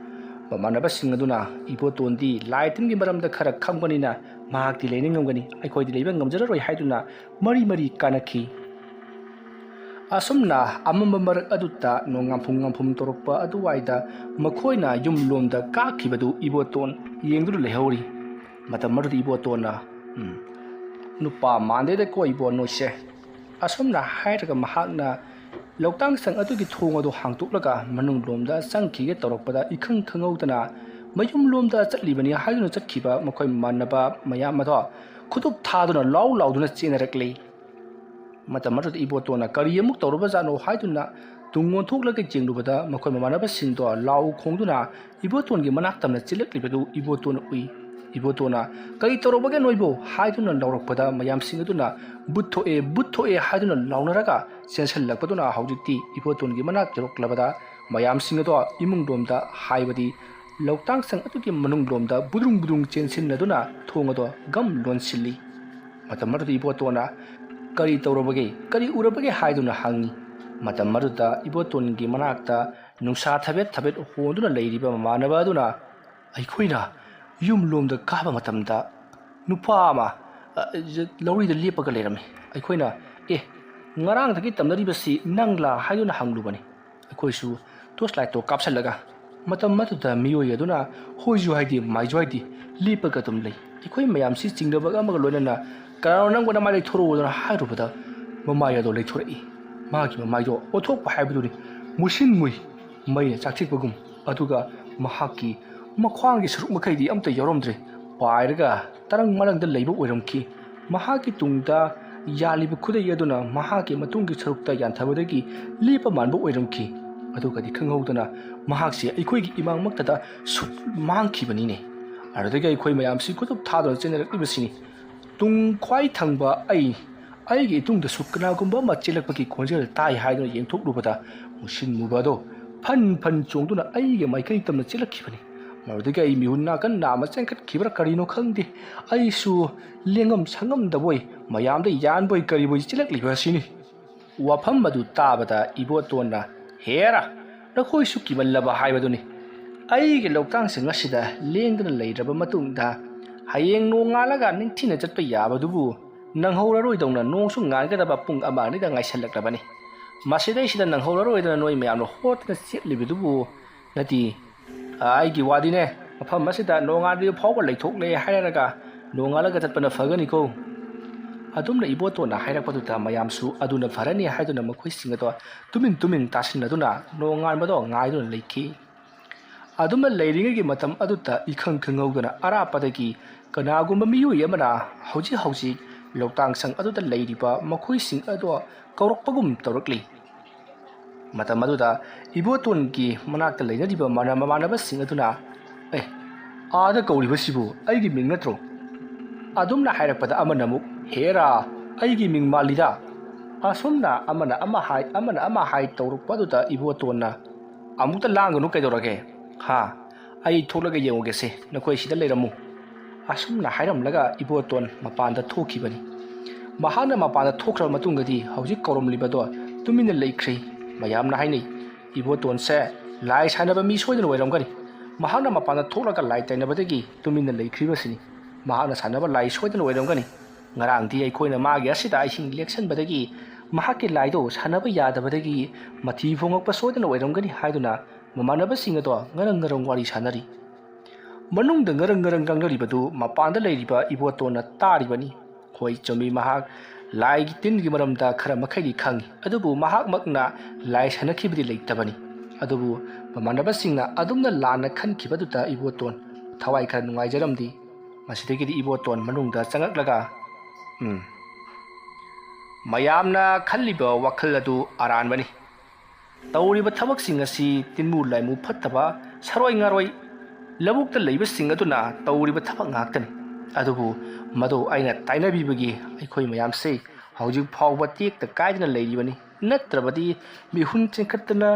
ꯃꯃꯥꯟꯅꯕꯁꯤꯡ ꯑꯗꯨꯅ ꯏꯕꯣꯇꯣꯟꯗꯤ ꯂꯥꯏ ꯇꯤꯟꯒꯤ ꯃꯔꯝꯗ ꯈꯔ ꯈꯪꯕꯅꯤꯅ ꯃꯍꯥꯛꯇꯤ ꯂꯩꯅꯤꯡꯉꯝꯒꯅꯤ ꯑꯩꯈꯣꯏꯗꯤ ꯂꯩꯕ ꯉꯝꯖꯔꯔꯣꯏ ꯍꯥꯏꯗꯨꯅ ꯃꯔꯤ ꯀꯥꯅꯈꯤ ꯑꯁꯨꯝꯅ ꯑꯃꯝꯕ ꯃꯔꯛ ꯑꯗꯨꯗ ꯉꯥꯝꯐꯨꯝ ꯇꯧꯔꯛꯄ ꯑꯗꯨꯋꯥꯏꯗ ꯃꯈꯣꯏꯅ ꯌꯨꯝꯂꯣꯝꯗ ꯀꯥꯈꯤꯕꯗꯨ ꯏꯕꯣꯇꯣꯟ ꯌꯦꯡꯗꯨꯅ ꯂꯩꯍꯧꯔꯤ ꯃꯇꯝ ꯑꯗꯨꯗ ꯏꯕꯣꯇꯣꯟꯅ ꯅꯨꯄꯥ ꯃꯥꯟꯗꯦꯗꯀꯣ ꯏꯕꯣ ꯅꯣꯏꯁꯦ ꯑꯁꯨꯝꯅ ꯍꯥꯏꯔꯒ ꯃꯍꯥꯛꯅ ꯂꯧꯇꯥꯡꯁꯪ ꯑꯗꯨꯒꯤ ꯊꯣꯡ ꯑꯗꯨ ꯍꯥꯡꯇꯣꯛꯂꯒ ꯃꯅꯨꯡꯂꯣꯝꯗ ꯆꯪꯈꯤꯒꯦ ꯇꯧꯔꯛꯄꯗ ꯏꯈꯪ ꯈꯪꯍꯧꯗꯅ ꯃꯌꯨꯝꯂꯣꯝꯗ ꯆꯠꯂꯤꯕꯅꯤ ꯍꯥꯏꯗꯨꯅ ꯆꯠꯈꯤꯕ ꯃꯈꯣꯏ ꯃꯃꯥꯟꯅꯕ ꯃꯌꯥꯝ ꯑꯗꯣ ꯈꯨꯗꯨꯞ ꯊꯥꯗꯨꯅ ꯂꯥꯎꯗꯨꯅ ꯆꯦꯟꯅꯔꯛꯂꯤ ꯃꯇꯝ ꯑꯗꯨꯗ ꯏꯕꯣꯇꯣꯟꯅ ꯀꯔꯤ ꯑꯃꯨꯛ ꯇꯧꯔꯕꯖꯥꯠꯅꯣ ꯍꯥꯏꯗꯨꯅ ꯇꯨꯡ ꯑꯣꯟꯊꯣꯛꯂꯒ ꯌꯦꯡꯂꯨꯕꯗ ꯃꯈꯣꯏ ꯃꯃꯥꯟꯅꯕꯁꯤꯡꯗꯣ ꯂꯥꯎ ꯈꯣꯡꯗꯨꯅ ꯏꯕꯣꯇꯣꯟꯒꯤ ꯃꯅꯥꯛ ꯇꯝꯅ ꯆꯦꯜꯂꯛꯂꯤꯕꯗꯨ ꯏꯕꯣꯇꯣꯟꯅ ꯎꯏ ꯏꯕꯣꯇꯣꯟꯅ ꯀꯔꯤ ꯇꯧꯔꯕꯒꯦ ꯅꯣꯏꯕꯨ ꯍꯥꯏꯗꯨꯅ ꯂꯥꯎꯔꯛꯄꯗ ꯃꯌꯥꯝꯁꯤꯡ ꯑꯗꯨꯅ ꯕꯨꯠ ꯊꯣꯛꯑꯦ ꯍꯥꯏꯗꯨꯅ ꯂꯥꯎꯅꯔꯒ ꯆꯦꯟꯁꯤꯜꯂꯛꯄꯗꯨꯅ ꯍꯧꯖꯤꯛꯇꯤ ꯏꯕꯣꯇꯣꯟꯒꯤ ꯃꯅꯥꯛ ꯌꯧꯔꯛꯂꯕꯗ ꯃꯌꯥꯝꯁꯤꯡ ꯑꯗꯣ ꯏꯃꯨꯡꯂꯣꯝꯗ ꯍꯥꯏꯕꯗꯤ ꯂꯧꯇꯥꯡꯁꯪ ꯑꯗꯨꯒꯤ ꯃꯅꯨꯡꯂꯣꯝꯗ ꯕꯨꯗ꯭ꯔꯨꯡ ꯆꯦꯟꯁꯤꯟꯅꯗꯨꯅ ꯊꯣꯡ ꯑꯗꯨ ꯒꯝ ꯂꯣꯟꯁꯤꯜꯂꯤ꯫ ꯃꯇꯝ ꯑꯗꯨꯗ ꯏꯕꯣꯇꯣꯟꯅ ꯀꯔꯤ ꯇꯧꯔꯕꯒꯦ ꯀꯔꯤ ꯎꯔꯕꯒꯦ ꯍꯥꯏꯗꯨꯅ ꯍꯪꯉꯤ꯫ ꯃꯇꯝ ꯑꯗꯨꯗ ꯏꯕꯣꯇꯣꯟꯒꯤ ꯃꯅꯥꯛꯇ ꯅꯨꯡꯁꯥ ꯊꯕꯦꯠ ꯍꯣꯟꯗꯨꯅ ꯂꯩꯔꯤꯕ ꯃꯃꯥꯟꯅꯕ ꯑꯗꯨꯅ ꯑꯩꯈꯣꯏꯅ ꯌꯨꯝꯂꯣꯝꯗ ꯀꯥꯕ ꯃꯇꯝꯗ ꯅꯨꯄꯥ ꯑꯃ ꯂꯧꯔꯤꯗ ꯂꯦꯞꯄꯒ ꯂꯩꯔꯝꯃꯤ꯫ ꯑꯩꯈꯣꯏꯅ ꯉꯔꯥꯡꯗꯒꯤ ꯇꯝꯅꯔꯤꯕꯁꯤ ꯅꯪꯂꯥ ꯍꯥꯏꯗꯨꯅ ꯍꯪꯂꯨꯕꯅꯤ꯫ ꯑꯩꯈꯣꯏꯁꯨ ꯇꯣꯔꯆ ꯂꯥꯏꯠꯇꯣ ꯀꯥꯞꯁꯜꯂꯒ ꯃꯇꯝ ꯑꯗꯨꯗ ꯃꯤꯑꯣꯏ ꯑꯗꯨꯅ ꯍꯣꯏꯁꯨ ꯍꯥꯏꯗꯦ ꯃꯥꯏꯁꯨ ꯍꯥꯏꯗꯦ ꯂꯦꯞꯄꯒ ꯑꯗꯨꯝ ꯂꯩ꯫ ꯑꯩꯈꯣꯏ ꯃꯌꯥꯝꯁꯤ ꯆꯤꯡꯅꯕꯒ ꯑꯃꯒ ꯂꯣꯏꯅꯅ ꯀꯅꯥꯅꯣ ꯅꯪꯕꯨ ꯅꯃꯥꯏ ꯂꯩꯊꯣꯔꯛꯎꯗꯅ ꯍꯥꯏꯔꯨꯕꯗ ꯃꯃꯥꯏ ꯑꯗꯣ ꯂꯩꯊꯣꯔꯛꯏ꯫ ꯃꯥꯒꯤ ꯃꯃꯥꯏꯗꯣ ꯑꯣꯟꯊꯣꯛꯄ ꯍꯥꯏꯕꯗꯨꯅꯤ ꯃꯨꯁꯤꯟ ꯃꯨꯏ ꯃꯩꯅ ꯆꯥꯛꯊꯦꯛꯄꯒꯨꯝ, ꯑꯗꯨꯒ ꯃꯍꯥꯛꯀꯤ ꯃꯈ꯭ꯋꯥꯡꯒꯤ ꯁꯔꯨꯛ ꯃꯈꯩꯗꯤ ꯑꯝꯇ ꯌꯥꯎꯔꯝꯗ꯭ꯔꯦ, ꯄꯥꯏꯔꯒ ꯇꯔꯪ ꯃꯔꯪꯗ ꯂꯩꯕ ꯑꯣꯏꯔꯝꯈꯤ꯫ ꯃꯍꯥꯛꯀꯤ ꯇꯨꯡꯗ ꯌꯥꯜꯂꯤꯕ ꯈꯨꯗꯩ ꯑꯗꯨꯅ ꯃꯍꯥꯛꯀꯤ ꯃꯇꯨꯡꯒꯤ ꯁꯔꯨꯛꯇ ꯌꯥꯟꯊꯕꯗꯒꯤ ꯂꯦꯞꯄ ꯃꯥꯟꯕ ꯑꯣꯏꯔꯝꯈꯤ꯫ ꯑꯗꯨꯒꯗꯤ ꯈꯪꯍꯧꯗꯅ ꯃꯍꯥꯛꯁꯦ ꯑꯩꯈꯣꯏꯒꯤ ꯏꯃꯥꯡꯃꯛꯇꯗ ꯁꯨꯛ ꯃꯥꯡꯈꯤꯕꯅꯤꯅꯦ꯫ ꯑꯗꯨꯗꯒꯤ ꯑꯩꯈꯣꯏ ꯃꯌꯥꯝꯁꯤ ꯈꯨꯇꯨꯞ ꯊꯥꯗꯨꯅ ꯆꯦꯟꯅꯔꯛꯂꯤꯕꯁꯤꯅꯤ꯫ ꯇꯨꯡ ꯈ꯭ꯋꯥꯏ ꯊꯪꯕ ꯑꯩꯒꯤ ꯏꯇꯨꯡꯗꯁꯨ ꯀꯅꯥꯒꯨꯝꯕ ꯑꯃ ꯆꯦꯜꯂꯛꯄꯒꯤ ꯈꯣꯟꯖꯦꯜ ꯇꯥꯏ ꯍꯥꯏꯗꯨꯅ ꯌꯦꯡꯊꯣꯛꯂꯨꯕꯗ ꯃꯨꯁꯤꯟ ꯃꯨꯕ ꯑꯗꯣ ꯐꯟ ꯆꯣꯡꯗꯨꯅ ꯑꯩꯒꯤ ꯃꯥꯏꯀꯩ ꯇꯝꯅ ꯆꯦꯜꯂꯛꯈꯤꯕꯅꯤ꯫ ꯃꯗꯨꯗꯒꯤ ꯑꯩ ꯃꯤꯍꯨꯟ ꯅꯥꯀꯟ ꯅꯥꯝꯃ ꯆꯦꯟꯈꯠꯈꯤꯕ꯭ꯔꯥ ꯀꯔꯤꯅꯣ ꯈꯪꯗꯦ, ꯑꯩꯁꯨ ꯂꯦꯡꯉꯝ ꯁꯪꯉꯝꯗꯕꯣꯏ ꯃꯌꯥꯝꯗ ꯌꯥꯟꯕꯣꯏ ꯀꯔꯤꯕꯣꯏ ꯆꯦꯜꯂꯛꯂꯤꯕ ꯑꯁꯤꯅꯤ꯫ ꯋꯥꯐꯝ ꯑꯗꯨ ꯇꯥꯕꯗ ꯏꯕꯣꯇꯣꯟꯅ ꯍꯦꯔꯥ ꯅꯈꯣꯏꯁꯨ ꯀꯤꯃꯜꯂꯕ ꯍꯥꯏꯕꯗꯨꯅꯤ꯫ ꯑꯩꯒꯤ ꯂꯧꯇꯥꯡꯁꯪ ꯑꯁꯤꯗ ꯂꯦꯡꯗꯅ ꯂꯩꯔꯕ ꯃꯇꯨꯡꯗ ꯍꯌꯦꯡ ꯅꯣꯡꯉꯥꯜꯂꯒ ꯅꯤꯡꯊꯤꯅ ꯆꯠꯄ ꯌꯥꯕꯗꯨꯕꯨ ꯅꯪꯍꯧꯔꯔꯣꯏꯗꯧꯅ ꯅꯣꯡꯁꯨ ꯉꯥꯟꯒꯗꯕ ꯄꯨꯡ 1-2ꯗ ꯉꯥꯏꯁꯜꯂꯛꯂꯕꯅꯤ꯫ ꯃꯁꯤꯗꯩꯁꯤꯗ ꯅꯪꯍꯧꯔꯔꯣꯏꯗꯅ ꯅꯣꯏ ꯃꯌꯥꯝꯅ ꯍꯣꯠꯇꯅ ꯆꯦꯠꯂꯤꯕꯗꯨꯕꯨ ꯅꯠꯇꯦ, ꯑꯩꯒꯤ ꯋꯥꯗꯤꯅꯦ ꯃꯐꯝ ꯑꯁꯤꯗ ꯅꯣꯡꯉꯥꯟꯗ꯭ꯔꯤꯕ ꯐꯥꯎꯕ ꯂꯩꯊꯣꯛꯂꯦ ꯍꯥꯏꯔꯒ ꯅꯣꯡꯉꯥꯜꯂꯒ ꯆꯠꯄꯅ ꯐꯒꯅꯤꯀꯣ꯫ ꯑꯗꯨꯝꯅ ꯏꯕꯣꯇꯣꯟꯅ ꯍꯥꯏꯔꯛꯄꯗꯨꯗ ꯃꯌꯥꯝꯁꯨ ꯑꯗꯨꯅ ꯐꯔꯅꯤ ꯍꯥꯏꯗꯨꯅ ꯃꯈꯣꯏꯁꯤꯡ ꯑꯗꯣ ꯇꯨꯃꯤꯟ ꯇꯥꯁꯤꯟꯅꯗꯨꯅ ꯅꯣꯡꯉꯥꯟꯕꯗꯣ ꯉꯥꯏꯗꯨꯅ ꯂꯩꯈꯤ꯫ ꯑꯗꯨꯝꯅ ꯂꯩꯔꯤꯉꯩꯒꯤ ꯃꯇꯝ ꯑꯗꯨꯗ ꯏꯈꯪ ꯈꯪꯍꯧꯗꯅ ꯑꯔꯥꯞꯄꯗꯒꯤ ꯀꯅꯥꯒꯨꯝꯕ ꯃꯤꯑꯣꯏ ꯑꯃꯅ ꯍꯧꯖꯤꯛ ꯂꯧꯇꯥꯡꯁꯪ ꯑꯗꯨꯗ ꯂꯩꯔꯤꯕ ꯃꯈꯣꯏꯁꯤꯡ ꯑꯗꯣ ꯀꯧꯔꯛꯄꯒꯨꯝ ꯇꯧꯔꯛꯂꯤ꯫ ꯃꯇꯝ ꯑꯗꯨꯗ ꯏꯕꯣꯇꯣꯟꯒꯤ ꯃꯅꯥꯛꯇ ꯂꯩꯅꯔꯤꯕ ꯃꯃꯥꯟꯅꯕꯁꯤꯡ ꯑꯗꯨꯅ ꯑꯥꯗ ꯀꯧꯔꯤꯕꯁꯤꯕꯨ ꯑꯩꯒꯤ ꯃꯤꯡ ꯅꯠꯇ꯭ꯔꯣ? ꯑꯗꯨꯝꯅ ꯍꯥꯏꯔꯛꯄꯗ ꯑꯃꯅ ꯑꯃꯨꯛ ꯍꯦꯔꯥ ꯑꯩꯒꯤ ꯃꯤꯡ ꯃꯥꯜꯂꯤꯗ꯫ ꯑꯁꯨꯝꯅ ꯑꯃꯅ ꯑꯃ ꯍꯥꯏ ꯇꯧꯔꯛꯄ ꯑꯗꯨꯗ ꯏꯕꯣꯇꯣꯟꯅ ꯑꯃꯨꯛꯇ ꯂꯥꯡꯒꯅꯨ ꯀꯩꯗꯧꯔꯒꯦ ꯑꯩ ꯊꯣꯛꯂꯒ ꯌꯦꯡꯉꯨꯒꯦꯁꯦ, ꯅꯈꯣꯏ ꯁꯤꯗ ꯂꯩꯔꯝꯃꯨ꯫ ꯑꯁꯨꯝꯅ ꯍꯥꯏꯔꯝꯂꯒ ꯏꯕꯣꯇꯣꯟ ꯃꯄꯥꯟꯗ ꯊꯣꯛꯈꯤꯕꯅꯤ꯫ ꯃꯍꯥꯛꯅ ꯃꯄꯥꯟꯗ ꯊꯣꯛꯈ꯭ꯔꯕ ꯃꯇꯨꯡꯗꯗꯤ ꯍꯧꯖꯤꯛ ꯀꯧꯔꯝꯂꯤꯕꯗꯣ ꯇꯨꯃꯤꯟꯅ ꯂꯩꯈ꯭ꯔꯦ꯫ ꯃꯌꯥꯝꯅ ꯍꯥꯏꯅꯩ ꯏꯕꯣꯇꯣꯟꯁꯦ ꯂꯥꯏ ꯁꯥꯟꯅꯕ ꯃꯤ ꯁꯣꯏꯗꯅ ꯑꯣꯏꯔꯝꯒꯅꯤ꯫ ꯃꯍꯥꯛꯅ ꯃꯄꯥꯟꯗ ꯊꯣꯛꯂꯒ ꯂꯥꯏ ꯇꯩꯅꯕꯗꯒꯤ ꯇꯨꯃꯤꯟꯅ ꯂꯩꯈ꯭ꯔꯤꯕꯁꯤꯅꯤ꯫ ꯃꯍꯥꯛꯅ ꯁꯥꯟꯅꯕ ꯂꯥꯏ ꯁꯣꯏꯗꯅ ꯑꯣꯏꯔꯝꯒꯅꯤ꯫ ꯉꯔꯥꯡꯗꯤ ꯑꯩꯈꯣꯏꯅ ꯃꯥꯒꯤ ꯑꯁꯤꯗ ꯑꯍꯤꯡ ꯂꯦꯛꯁꯟꯕꯗꯒꯤ ꯃꯍꯥꯛꯀꯤ ꯂꯥꯏꯗꯣ ꯁꯥꯟꯅꯕ ꯌꯥꯗꯕꯗꯒꯤ ꯃꯊꯤ ꯐꯣꯡꯉꯛꯄ ꯁꯣꯏꯗꯅ ꯑꯣꯏꯔꯝꯒꯅꯤ ꯍꯥꯏꯗꯨꯅ ꯃꯃꯥꯟꯅꯕꯁꯤꯡ ꯑꯗꯣ ꯉꯔꯪ ꯋꯥꯔꯤ ꯁꯥꯟꯅꯔꯤ꯫ ꯃꯅꯨꯡꯗ ꯉꯔꯪ ꯉꯥꯡꯅꯔꯤꯕꯗꯨ ꯃꯄꯥꯟꯗ ꯂꯩꯔꯤꯕ ꯏꯕꯣꯇꯣꯟꯅ ꯇꯥꯔꯤꯕꯅꯤ꯫ ꯍꯣꯏ ꯆꯨꯝꯃꯤ, ꯃꯍꯥꯛ ꯂꯥꯏꯒꯤ ꯇꯤꯟꯒꯤ ꯃꯔꯝꯗ ꯈꯔ ꯃꯈꯩꯗꯤ ꯈꯪꯉꯤ, ꯑꯗꯨꯕꯨ ꯃꯍꯥꯛꯃꯛꯅ ꯂꯥꯏ ꯁꯥꯟꯅꯈꯤꯕꯗꯤ ꯂꯩꯇꯕꯅꯤ꯫ ꯑꯗꯨꯕꯨ ꯃꯃꯥꯟꯅꯕꯁꯤꯡꯅ ꯑꯗꯨꯝꯅ ꯂꯥꯟꯅ ꯈꯟꯈꯤꯕꯗꯨꯗ ꯏꯕꯣꯇꯣꯟ ꯊꯋꯥꯏ ꯈꯔ ꯅꯨꯡꯉꯥꯏꯖꯔꯝꯗꯦ꯫ ꯃꯁꯤꯗꯒꯤꯗꯤ ꯏꯕꯣꯇꯣꯟ ꯃꯅꯨꯡꯗ ꯆꯪꯉꯛꯂꯒ ꯃꯌꯥꯝꯅ ꯈꯜꯂꯤꯕ ꯋꯥꯈꯜ ꯑꯗꯨ ꯑꯔꯥꯟꯕꯅꯤ꯫ ꯇꯧꯔꯤꯕ ꯊꯕꯛꯁꯤꯡ ꯑꯁꯤ ꯇꯤꯟꯃꯨ ꯂꯥꯏꯃꯨ ꯐꯠꯇꯕ ꯁꯔꯣꯏ ꯉꯥꯔꯣꯏ ꯂꯧꯕꯨꯛꯇ ꯂꯩꯕꯁꯤꯡ ꯑꯗꯨꯅ ꯇꯧꯔꯤꯕ ꯊꯕꯛ ꯉꯥꯛꯇꯅꯤ꯫ ꯑꯗꯨꯕꯨ ꯃꯗꯨ ꯑꯩꯅ ꯇꯥꯏꯅꯕꯤꯕꯒꯤ ꯑꯩꯈꯣいꯃꯌꯥꯝꯁꯦ ꯍꯧꯖꯤꯛ ꯐꯥꯎꯕ ꯇꯦꯛꯇ ꯀꯥꯏꯗꯅ ꯂꯩꯔꯤꯕꯅꯤ꯫ ꯅꯠꯇ꯭ꯔꯕꯗꯤ ꯃꯤꯍꯨꯟ ꯆꯦꯟꯈꯠꯇꯅ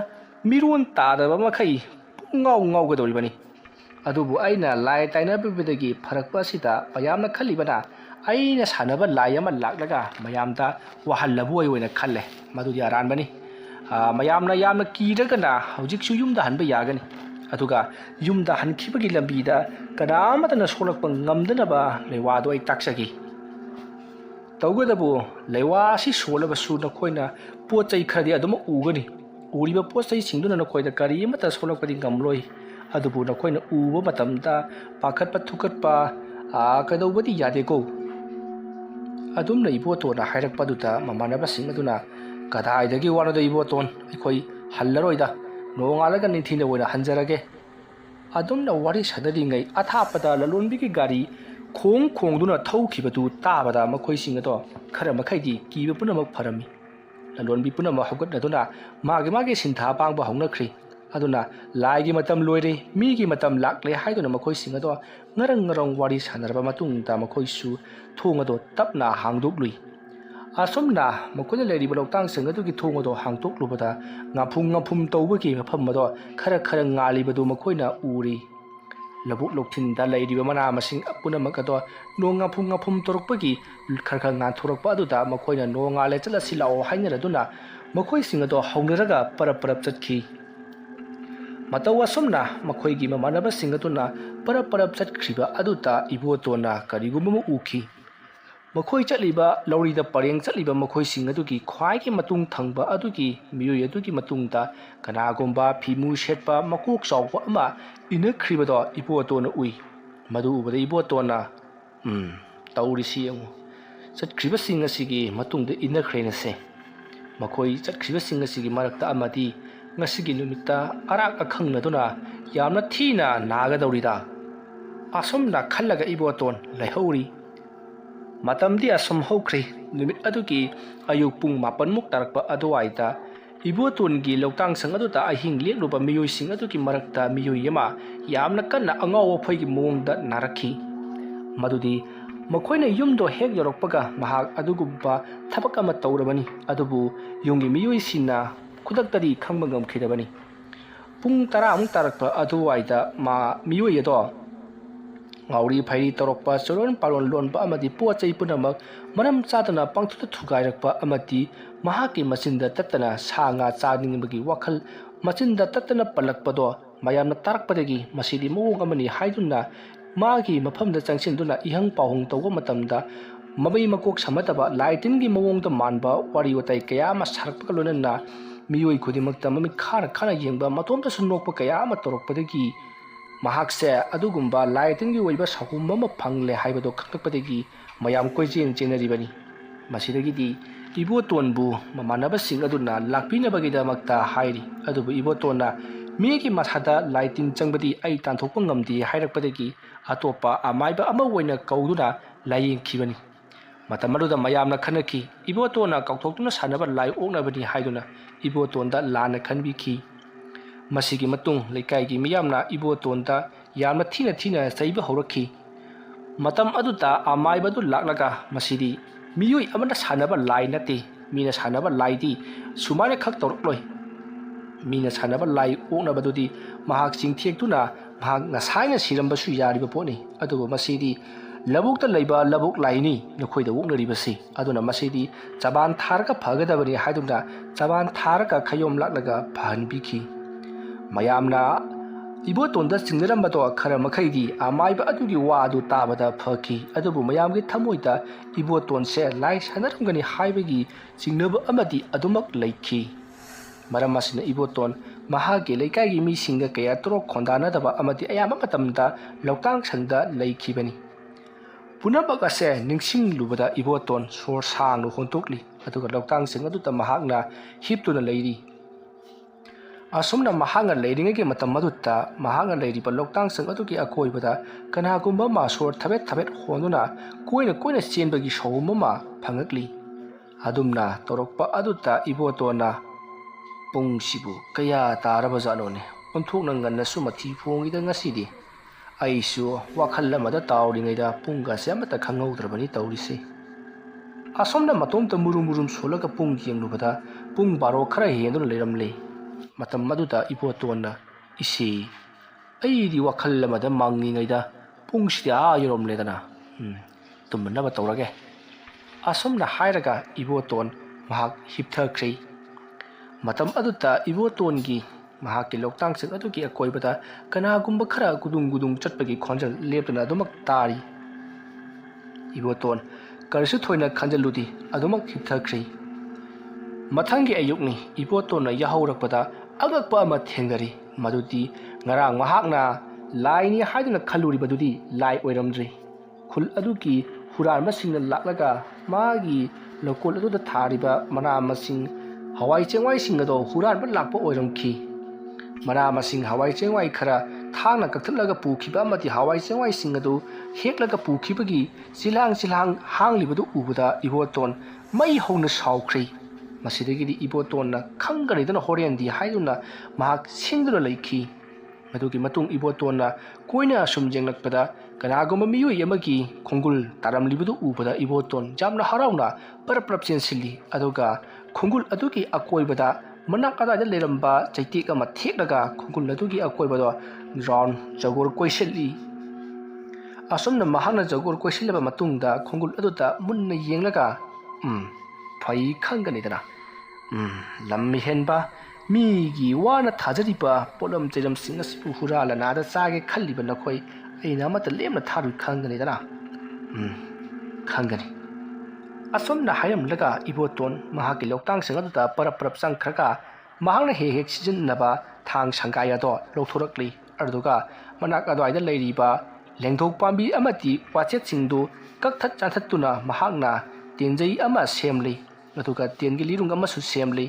ꯃꯤꯔꯣꯟ ꯇꯥꯗꯕ ꯃꯈꯩ ꯉꯥꯎꯒꯗꯧꯔꯤꯕꯅꯤ꯫ ꯑꯗꯨꯕꯨ ꯑꯩꯅ ꯂꯥꯏ ꯇꯥꯏꯅꯕꯤꯕꯗꯒꯤ ꯐꯔꯛꯄ ꯑꯁꯤꯗ ꯃꯌꯥꯝꯅ ꯈꯜꯂꯤꯕꯅ ꯑꯩꯅ ꯁꯥꯟꯅꯕ ꯂꯥꯏ ꯑꯃ ꯂꯥꯛꯂꯒ ꯃꯌꯥꯝꯗ ꯋꯥꯍꯜꯂꯕꯣꯏ ꯑꯣꯏꯅ ꯈꯜꯂꯦ꯫ ꯃꯗꯨꯗꯤ ꯑꯔꯥꯟꯕꯅꯤ꯫ ꯃꯌꯥꯝꯅ ꯌꯥꯝꯅ ꯀꯤꯔꯒꯅ ꯍꯧꯖꯤꯛꯁꯨ ꯌꯨꯝꯗ ꯍꯟꯕ ꯌꯥꯒꯅꯤ꯫ ꯑꯗꯨꯒ ꯌꯨꯝꯗ ꯍꯟꯈꯤꯕꯒꯤ ꯂꯝꯕꯤꯗ ꯀꯅꯥꯃꯠꯇꯅ ꯁꯣꯛꯂꯛꯄ ꯉꯝꯗꯅꯕ ꯂꯩꯋꯥꯗꯣ ꯑꯩ ꯇꯥꯛꯆꯒꯦ꯫ ꯇꯧꯕꯇꯕꯨ ꯂꯩꯋꯥ ꯑꯁꯤ ꯁꯣꯜꯂꯕꯁꯨ ꯅꯈꯣꯏꯅ ꯄꯣꯠ ꯆꯩ ꯈꯔꯗꯤ ꯑꯗꯨꯃꯛ ꯎꯒꯅꯤ꯫ ꯎꯔꯤꯕ ꯄꯣꯠ ꯆꯩꯁꯤꯡꯗꯨꯅ ꯅꯈꯣꯏꯗ ꯀꯔꯤꯃꯠꯇ ꯁꯣꯛꯂꯛꯄꯗꯤ ꯉꯝꯂꯣꯏ꯫ ꯑꯗꯨꯕꯨ ꯅꯈꯣꯏꯅ ꯎꯕ ꯃꯇꯝꯗ ꯄꯥꯈꯠꯄ ꯊꯨꯀꯠꯄ ꯀꯩꯗꯧꯕꯗꯤ ꯌꯥꯗꯦꯀꯣ꯫ ꯑꯗꯨꯝꯅ ꯏꯕꯣꯇꯣꯟꯅ ꯍꯥꯏꯔꯛꯄꯗꯨꯗ ꯃꯃꯥꯟꯅꯕꯁꯤꯡ ꯑꯗꯨꯅ ꯀꯗꯥꯏꯗꯒꯤ ꯋꯥꯅꯣꯗ ꯏꯕꯣꯇꯣꯟ, ꯑꯩꯈꯣꯏ ꯍꯜꯂꯔꯣꯏꯗ, ꯅꯣꯡꯉꯥꯜꯂꯒ ꯅꯤꯡꯊꯤꯅ ꯑꯣꯏꯅ ꯍꯟꯖꯔꯒꯦ꯫ ꯑꯗꯨꯝꯅ ꯋꯥꯔꯤ ꯁꯥꯟꯅꯔꯤꯉꯩ ꯑꯊꯥꯞꯄꯗ ꯂꯂꯣꯟꯕꯤꯒꯤ ꯒꯥꯔꯤ ꯈꯣꯡꯗꯨꯅ ꯊꯧꯈꯤꯕꯗꯨ ꯇꯥꯕꯗ ꯃꯈꯣꯏꯁꯤꯡ ꯑꯗꯣ ꯈꯔ ꯃꯈꯩꯗꯤ ꯀꯤꯕ ꯄꯨꯝꯅꯃꯛ ꯐꯔꯝꯃꯤ꯫ ꯂꯂꯣꯟꯕꯤ ꯄꯨꯝꯅꯃꯛ ꯍꯧꯒꯠꯅꯗꯨꯅ ꯃꯥꯒꯤ ꯁꯤꯟꯊꯥ ꯄꯥꯡꯕ ꯍꯧꯅꯈ꯭ꯔꯤ꯫ ꯑꯗꯨꯅ ꯂꯥꯏꯒꯤ ꯃꯇꯝ ꯂꯣꯏꯔꯦ, ꯃꯤꯒꯤ ꯃꯇꯝ ꯂꯥꯛꯂꯦ ꯍꯥꯏꯗꯨꯅ ꯃꯈꯣꯏꯁꯤꯡ ꯑꯗꯣ ꯉꯔꯪ ꯋꯥꯔꯤ ꯁꯥꯟꯅꯔꯕ ꯃꯇꯨꯡꯗ ꯃꯈꯣꯏꯁꯨ ꯊꯣꯡ ꯑꯗꯣ ꯇꯞꯅ ꯍꯥꯡꯗꯣꯛꯂꯨꯏ꯫ ꯑꯁꯨꯝꯅ ꯃꯈꯣꯏꯅ ꯂꯩꯔꯤꯕ ꯂꯧꯇꯥꯡꯁꯪ ꯑꯗꯨꯒꯤ ꯊꯣꯡ ꯑꯗꯣ ꯍꯥꯡꯗꯣꯛꯂꯨꯕꯗ ꯉꯥꯐꯨꯝ ꯇꯧꯕꯒꯤ ꯃꯐꯝ ꯑꯗꯣ ꯈꯔ ꯉꯥꯜꯂꯤꯕꯗꯨ ꯃꯈꯣꯏꯅ ꯎꯔꯤ꯫ labuk loktinda leiriba mana masing punamak ado nonga phum torokpagi khar nganthorokpa aduda makoina nonga le chala silao hainaraduna makoi sing ado hauniraga parap chatki matawa somna makoi gi mamanaba sing aduna parap chatkriba aduta ibotona karigummu ukhi makoi chatliba laurida pareng chatliba makoi sing adugi khwai ki matung thangba adugi miyoi adugi matungta kanagomba phimu shetpa makok chawpa ama inakribado ibotona ui madu ubada ibotona taurisi yangu chatkriba sing asigi matungda inakhrena se makoi chatkriba sing asigi marakta amadi ngasigi numita arak akhangna yamna thina nagadawrida asomna khallaga iboton laihauri matamdi asom hokri numit adugi ayuk pung mapan muk tarakpa aduaita iboton gi loktang sang aduta ahing lekluba miyoi sing adugi marakta miyoi yama yamna kanna angaw phoigi mongda narakhi madudi makoina yumdo hek yorokpaga mahak adugumba thabak ama tawrabani adubu yungi miyoi sina kudaktari khangba ngamkhidabani pung tara amuk tarakpa aduwaida ma miyoi ado ngauri phairi torokpa choron palon lonpa amadi pochai punamak maram chadana pangthuta thugairakpa amadi mahaki machinda tatana sanga chaningbagi wakhal machinda tatana palakpado mayamna tarakpadagi masidi mawong amani haiduna magi mafamda changsinduna ihang pahong tawwa matamda mabai makok samataba laitingi mawongda manba wari watai kaya ma sarakpa lonana miyoi khudimakta mami khana yengba matomta sunokpa kaya ama torokpadagi mahakse adugumba laitingi oiba sahumba ma phangle haibado khakpadagi mayam koijeng chenaribani masidagidi ibotonbu mamanaba sing aduna lakpinabagida hairi adubu ibotona migi masada lighting changbadi ai tanthokpa ngamdi hairakpadagi atopa amaiba ama oina kauduna layeng khibani matamaruda mayamna khanaki ibotona kauthokuna sanaba lai oknabani haiduna ibotonda lana khanbiki masigi matung lekai gi miyamna ibotonda yamna thina saiba horakhi matam aduta amai badu laklaga masidi miyoi amana sanaba lai nate mina sanaba lai di sumane khak torokloi mina sanaba lai okna badudi mahak singthiektuna mahak nasaina siramba su yariba poni adugo masidi labukta leiba labuk laini nokhoida woknaribasi aduna masidi chaban tharka phagadabani haiduna chaban tharka khayom laklaga phanbiki mayamna ibotonda singnarambato khara makhaidi amaiba adugi wadu tabada phaki adubu mayamgi thamoida iboton se lai sanaramgani haibagi singnaba amadi adumak leikhi maramasina iboton mahagi leikaigi mi singa kaya tro khondana daba amadi ayama matamda loktang sangda leikhibani punamak ase ningsing lubada iboton sor sang no hontokli aduga loktang sing aduta mahakna hiptuna leiri asomna mahanga leiringege matam madutta mahanga leiriba loktang sang adugi akoibada kanagumba ma sor thabet honduna koina chenbagi showma ma phangakli adumna torokpa aduta ibotona pungsibu kaya taraba janone onthokna nganna sumathi phongida ngasidi aisu wakhal lamada tawringaida punga se amata khangaudrabani tawrise asomna matomta murum solaga pung yenglubada pung baro khara henduna leiramle matam maduda ibotona isi aidi wakhal lamada mangingaida pungsida yoromledana tumnaba tawrage asomna hairaga iboton mahak hipthakri matam aduta ibotongi mahaki loktang sing adugi akoibada kanagumba khara gudung chatpagi khonjal leptuna adumak tari iboton karsu thoina khanjaludi adumak hipthakri mathangi ayukni ibotona yahaurakpada agakpa ama thengari madudi ngarang mahakna laini haiduna khaluri badudi lai oiramdri khul adugi huran masingna laklaga magi lokol aduda thariba mana masing hawai chengwai sing ado huran ba lakpa oiramki mana masing hawai chengwai khara thangna kakthlaga pukhiba amati hawai chengwai sing ado heklaga pukhibagi silang hanglibadu ubuda iboton mai hona saukhri masidagidi ibotonna khangaridana horendi haiduna mahak singduna leikhi madugi matung ibotonna koina sum jenglakpada kanagoma miyoi yamagi khongul taramlibudu ubada iboton jamna harauna parprap chensilli aduga khongul adugi akoibada ꯃꯅꯥꯛ ꯑꯗꯨꯋꯥꯏꯗ ꯂꯩꯔꯝꯕ ꯆꯩꯇꯦꯛ ꯑꯃ ꯊꯦꯛꯂꯒ ꯈꯣꯡꯒꯨꯜ ꯑꯗꯨꯒꯤ ꯑꯀꯣꯏꯕꯗꯣ round ꯖꯒꯣꯔ ꯀꯣꯏꯁꯤꯜꯂꯤ꯫ ꯑꯁꯨꯝꯅ ꯃꯍꯥꯛꯅ ꯖꯒꯣꯔ ꯀꯣꯏꯁꯤꯜꯂꯕ ꯃꯇꯨꯡꯗ ꯈꯣꯡꯒꯨꯜ ꯑꯗꯨꯗ ꯃꯨꯟꯅ ꯌꯦꯡꯂꯒ ꯐꯩ ꯈꯪꯒꯅꯤꯗꯅ ꯂꯝ ꯍꯦꯟꯕ ꯃꯤꯒꯤ ꯋꯥꯅ ꯊꯥꯖꯔꯤꯕ ꯄꯣꯠꯂꯝ ꯆꯩꯔꯝꯁꯤꯡ ꯑꯁꯤꯕꯨ ꯍꯨꯔꯥꯜꯂ ꯅꯥꯗ ꯆꯥꯒꯦ ꯈꯜꯂꯤꯕ ꯅꯈꯣꯏ ꯑꯩꯅ ꯑꯃꯠꯇ ꯂꯦꯝꯅ ꯊꯥꯔꯣꯏ ꯈꯪꯒꯅꯤꯗꯅ ꯈꯪꯒꯅꯤ꯫ ꯑꯁꯨꯝꯅ ꯍꯥꯏꯔꯝꯂꯒ ꯏꯕꯣꯇꯣꯟ ꯃꯍꯥꯛꯀꯤ ꯂꯧꯇꯥꯡꯁꯤꯡ ꯑꯗꯨꯗ ꯄꯔꯞ ꯆꯪꯈ꯭ꯔꯒ ꯃꯍꯥꯛꯅ ꯍꯦꯛ ꯁꯤꯖꯤꯟꯅꯕ ꯊꯥꯡ ꯁꯪꯒꯥꯏ ꯑꯗꯣ ꯂꯧꯊꯣꯔꯛꯂꯤ꯫ ꯑꯗꯨꯒ ꯃꯅꯥꯛ ꯑꯗꯨꯋꯥꯏꯗ ꯂꯩꯔꯤꯕ ꯂꯦꯡꯊꯣꯛ ꯄꯥꯝꯕꯤ ꯑꯃꯗꯤ ꯋꯥꯆꯦꯠꯁꯤꯡꯗꯨ ꯀꯛꯊꯠ ꯆꯥꯟꯊꯠꯇꯨꯅ ꯃꯍꯥꯛꯅ ꯇꯦꯟꯖꯩ ꯑꯃ ꯁꯦꯝꯂꯤ꯫ ꯑꯗꯨꯒ ꯇꯦꯟꯒꯤ ꯂꯤꯔꯨꯡ ꯑꯃꯁꯨ ꯁꯦꯝꯂꯤ꯫